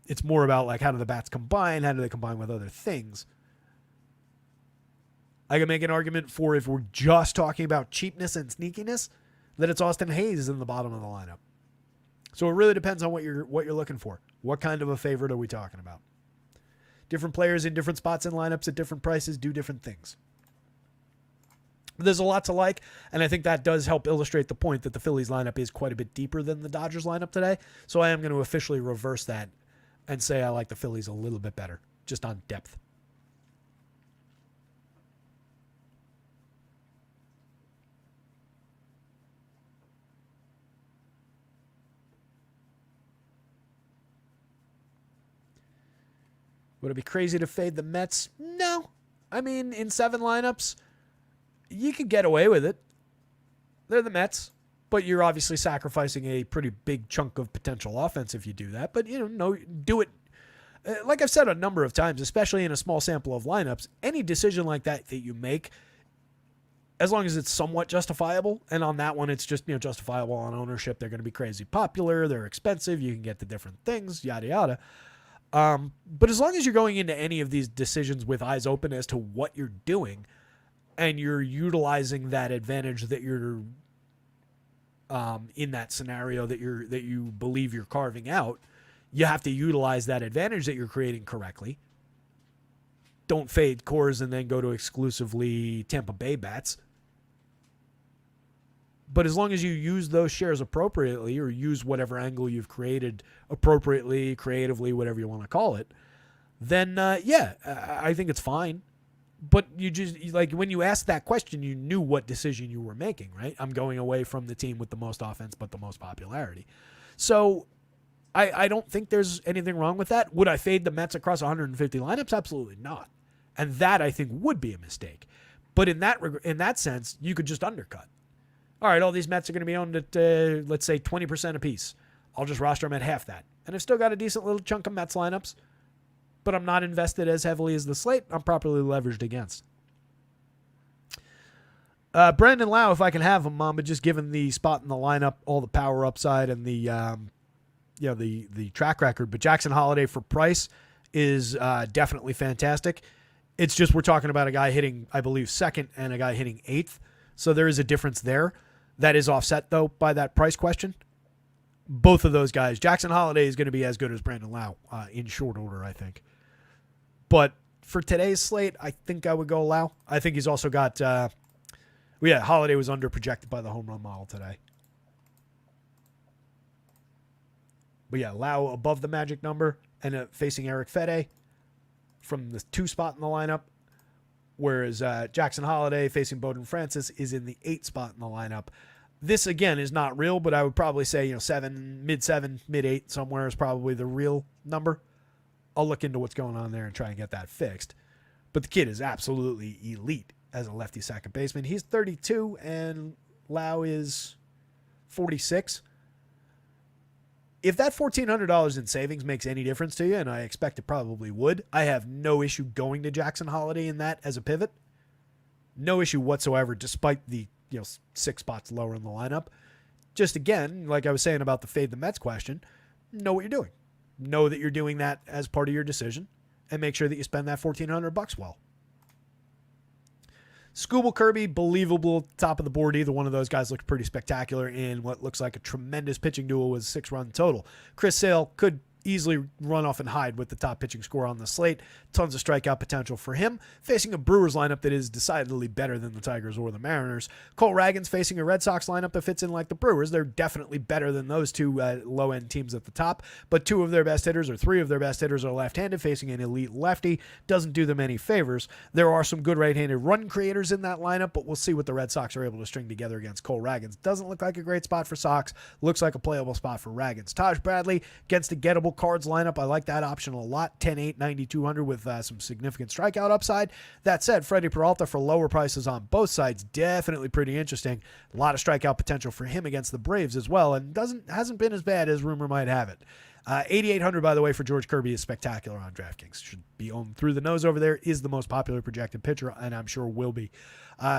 It's more about like how do the bats combine? How do they combine with other things? I can make an argument for if we're just talking about cheapness and sneakiness, that it's Austin Hayes in the bottom of the lineup. So it really depends on what you're looking for. What kind of a favorite are we talking about? Different players in different spots in lineups at different prices do different things. There's a lot to like, and I think that does help illustrate the point that the Phillies lineup is quite a bit deeper than the Dodgers lineup today. So I am going to officially reverse that and say I like the Phillies a little bit better, just on depth. Would it be crazy to fade the Mets? No. I mean, in 7 lineups, you could get away with it. They're the Mets, but you're obviously sacrificing a pretty big chunk of potential offense if you do that. But, do it. Like I've said a number of times, especially in a small sample of lineups, any decision like that you make, as long as it's somewhat justifiable, and on that one it's just justifiable on ownership, they're going to be crazy popular, they're expensive, you can get the different things, yada yada. But as long as you're going into any of these decisions with eyes open as to what you're doing, and you're utilizing that advantage that you're in that scenario that you believe you're carving out, you have to utilize that advantage that you're creating correctly. Don't fade Coors and then go to exclusively Tampa Bay bats. But as long as you use those shares appropriately, or use whatever angle you've created appropriately, creatively, whatever you want to call it, then I think it's fine. But you just, like, when you asked that question, you knew what decision you were making, right? I'm going away from the team with the most offense but the most popularity. So I don't think there's anything wrong with that. Would I fade the Mets across 150 lineups? Absolutely not. And that, I think, would be a mistake. But in that sense, you could just undercut. All right, all these Mets are going to be owned at, let's say, 20% apiece. I'll just roster them at half that. And I've still got a decent little chunk of Mets lineups, but I'm not invested as heavily as the slate I'm properly leveraged against. Brandon Lau, if I can have him, but just given the spot in the lineup, all the power upside, and the track record. But Jackson Holliday for price is definitely fantastic. It's just we're talking about a guy hitting, I believe, second and a guy hitting eighth. So there is a difference there. That is offset, though, by that price question. Both of those guys, Jackson Holliday is going to be as good as Brandon Lau in short order, I think. But for today's slate, I think I would go Lau. I think he's also got... Holliday was under-projected by the home run model today. But yeah, Lau above the magic number and facing Eric Fede from the 2 spot in the lineup, whereas Jackson Holliday facing Bowden Francis is in the 8 spot in the lineup. This, again, is not real, but I would probably say, 7, mid-7, mid-8 somewhere is probably the real number. I'll look into what's going on there and try and get that fixed. But the kid is absolutely elite as a lefty second baseman. He's 32 and Lau is 46. If that $1,400 in savings makes any difference to you, and I expect it probably would, I have no issue going to Jackson Holliday in that as a pivot. No issue whatsoever, despite the 6 spots lower in the lineup. Just again, like I was saying about the fade the Mets question, know what you're doing. Know that you're doing that as part of your decision, and make sure that you spend that $1,400 well. Scooble Kirby, believable, top of the board. Either one of those guys looked pretty spectacular in what looks like a tremendous pitching duel with 6-run total. Chris Sale could easily run off and hide with the top pitching score on the slate. Tons of strikeout potential for him, facing a Brewers lineup that is decidedly better than the Tigers or the Mariners. Cole Ragans facing a Red Sox lineup that fits in like the Brewers. They're definitely better than those two low-end teams at the top, but 2 of their best hitters or 3 of their best hitters are left-handed, facing an elite lefty. Doesn't do them any favors. There are some good right-handed run creators in that lineup, but we'll see what the Red Sox are able to string together against Cole Ragans. Doesn't look like a great spot for Sox. Looks like a playable spot for Ragans. Taj Bradley against a gettable Cards lineup. I like that option a lot. 10-8, 9,200 with some significant strikeout upside. That said, Freddie Peralta for lower prices on both sides, definitely pretty interesting. A lot of strikeout potential for him against the Braves as well, and hasn't been as bad as rumor might have it. 8,800, by the way, for George Kirby is spectacular on DraftKings. Should be owned through the nose over there. Is the most popular projected pitcher, and I'm sure will be.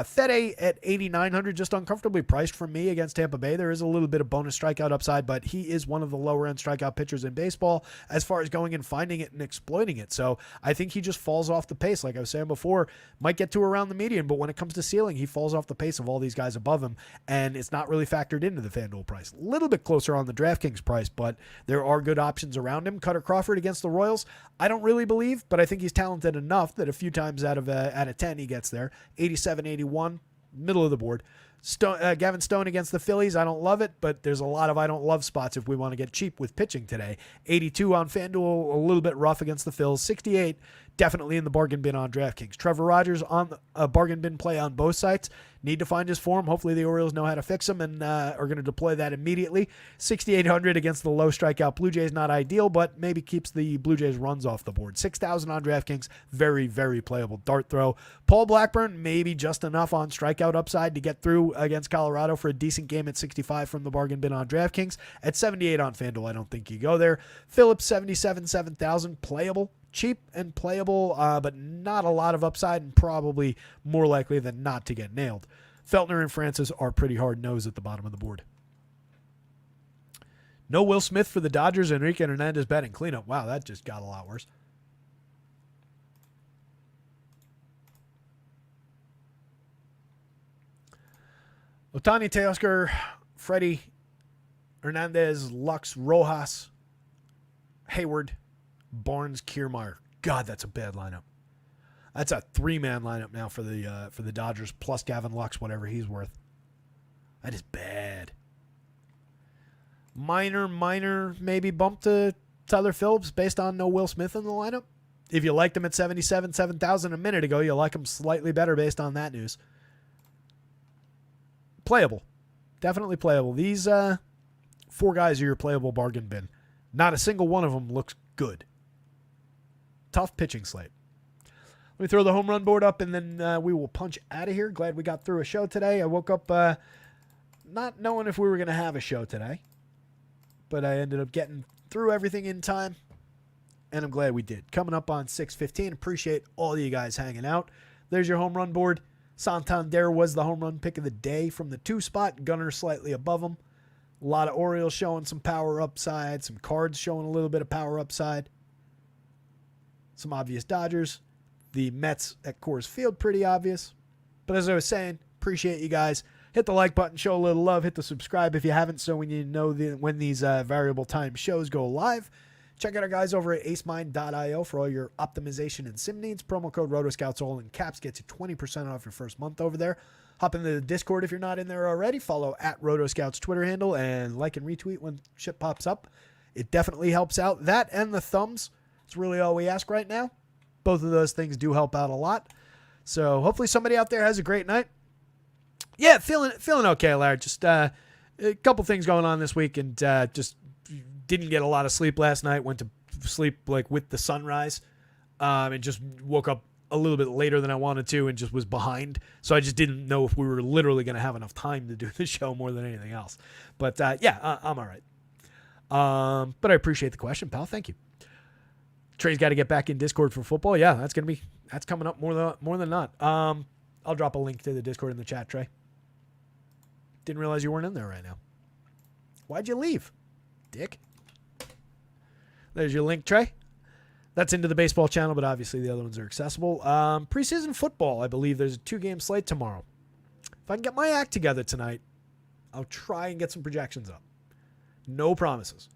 Fede at 8,900, just uncomfortably priced for me against Tampa Bay. There is a little bit of bonus strikeout upside, but he is one of the lower-end strikeout pitchers in baseball as far as going and finding it and exploiting it. So I think he just falls off the pace. Like I was saying before, might get to around the median, but when it comes to ceiling, he falls off the pace of all these guys above him, and it's not really factored into the FanDuel price. A little bit closer on the DraftKings price, but there are good options around him. Cutter Crawford against the Royals, I don't really believe, but I think he's talented enough that a few times out of 10 he gets there. 87, 81, middle of the board. Gavin Stone against the Phillies, I don't love it, but there's a lot of I don't love spots if we want to get cheap with pitching today. 82 on FanDuel, a little bit rough against the Phils. 68, definitely in the bargain bin on DraftKings. Trevor Rogers on a bargain bin play on both sites. Need to find his form. Hopefully the Orioles know how to fix him and are going to deploy that immediately. 6,800 against the low strikeout Blue Jays, not ideal, but maybe keeps the Blue Jays runs off the board. 6,000 on DraftKings, very, very playable dart throw. Paul Blackburn, maybe just enough on strikeout upside to get through against Colorado for a decent game at 65 from the bargain bin on DraftKings. At 78 on FanDuel, I don't think you go there. Phillips, 77, 7,000, playable. Cheap and playable, but not a lot of upside and probably more likely than not to get nailed. Feltner and Francis are pretty hard-nosed at the bottom of the board. No Will Smith for the Dodgers. Enrique Hernandez batting cleanup. Wow, that just got a lot worse. Ohtani, Teoscar, Freddie, Hernandez, Lux, Rojas, Hayward, Barnes, Kiermaier. God, that's a bad lineup. That's a 3-man lineup now for the Dodgers, plus Gavin Lux, whatever he's worth. That is bad. Minor, maybe bump to Tyler Phillips based on no Will Smith in the lineup. If you liked him at 77, 7,000 a minute ago, you'll like him slightly better based on that news. Playable. Definitely playable. These 4 guys are your playable bargain bin. Not a single one of them looks good. Tough pitching slate. me throw the home run board up, and then we will punch out of here. Glad we got through a show today. I woke up not knowing if we were going to have a show today, but I ended up getting through everything in time, and I'm glad we did. Coming up on 6:15. Appreciate all of you guys hanging out. There's your home run board. Santander was the home run pick of the day from the 2 spot. Gunner slightly above him. A lot of Orioles showing some power upside. Some Cards showing a little bit of power upside. Some obvious Dodgers. The Mets at Coors Field, pretty obvious. But as I was saying, appreciate you guys. Hit the like button, show a little love. Hit the subscribe if you haven't, so when you know when these variable time shows go live. Check out our guys over at acemind.io for all your optimization and sim needs. Promo code rotoscouts, all in caps, gets you 20% off your first month over there. Hop into the Discord if you're not in there already. Follow at rotoscouts Twitter handle and like and retweet when shit pops up. It definitely helps out. That and the thumbs. It's really all we ask right now. Both of those things do help out a lot. So hopefully somebody out there has a great night. Yeah, feeling okay, Larry. Just a couple things going on this week, and just didn't get a lot of sleep last night. Went to sleep like with the sunrise, and just woke up a little bit later than I wanted to, and just was behind. So I just didn't know if we were literally going to have enough time to do the show more than anything else. But yeah, I'm all right. But I appreciate the question, pal. Thank you. Trey's got to get back in Discord for football. Yeah, that's coming up more than not. I'll drop a link to the Discord in the chat, Trey. Didn't realize you weren't in there right now. Why'd you leave, dick? There's your link, Trey. That's into the baseball channel, but obviously the other ones are accessible. Preseason football, I believe there's a 2-game slate tomorrow. If I can get my act together tonight, I'll try and get some projections up. No promises.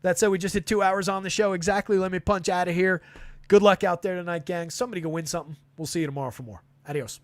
That said, we just hit 2 hours on the show exactly. Let me punch out of here. Good luck out there tonight, gang. Somebody go win something. We'll see you tomorrow for more. Adios.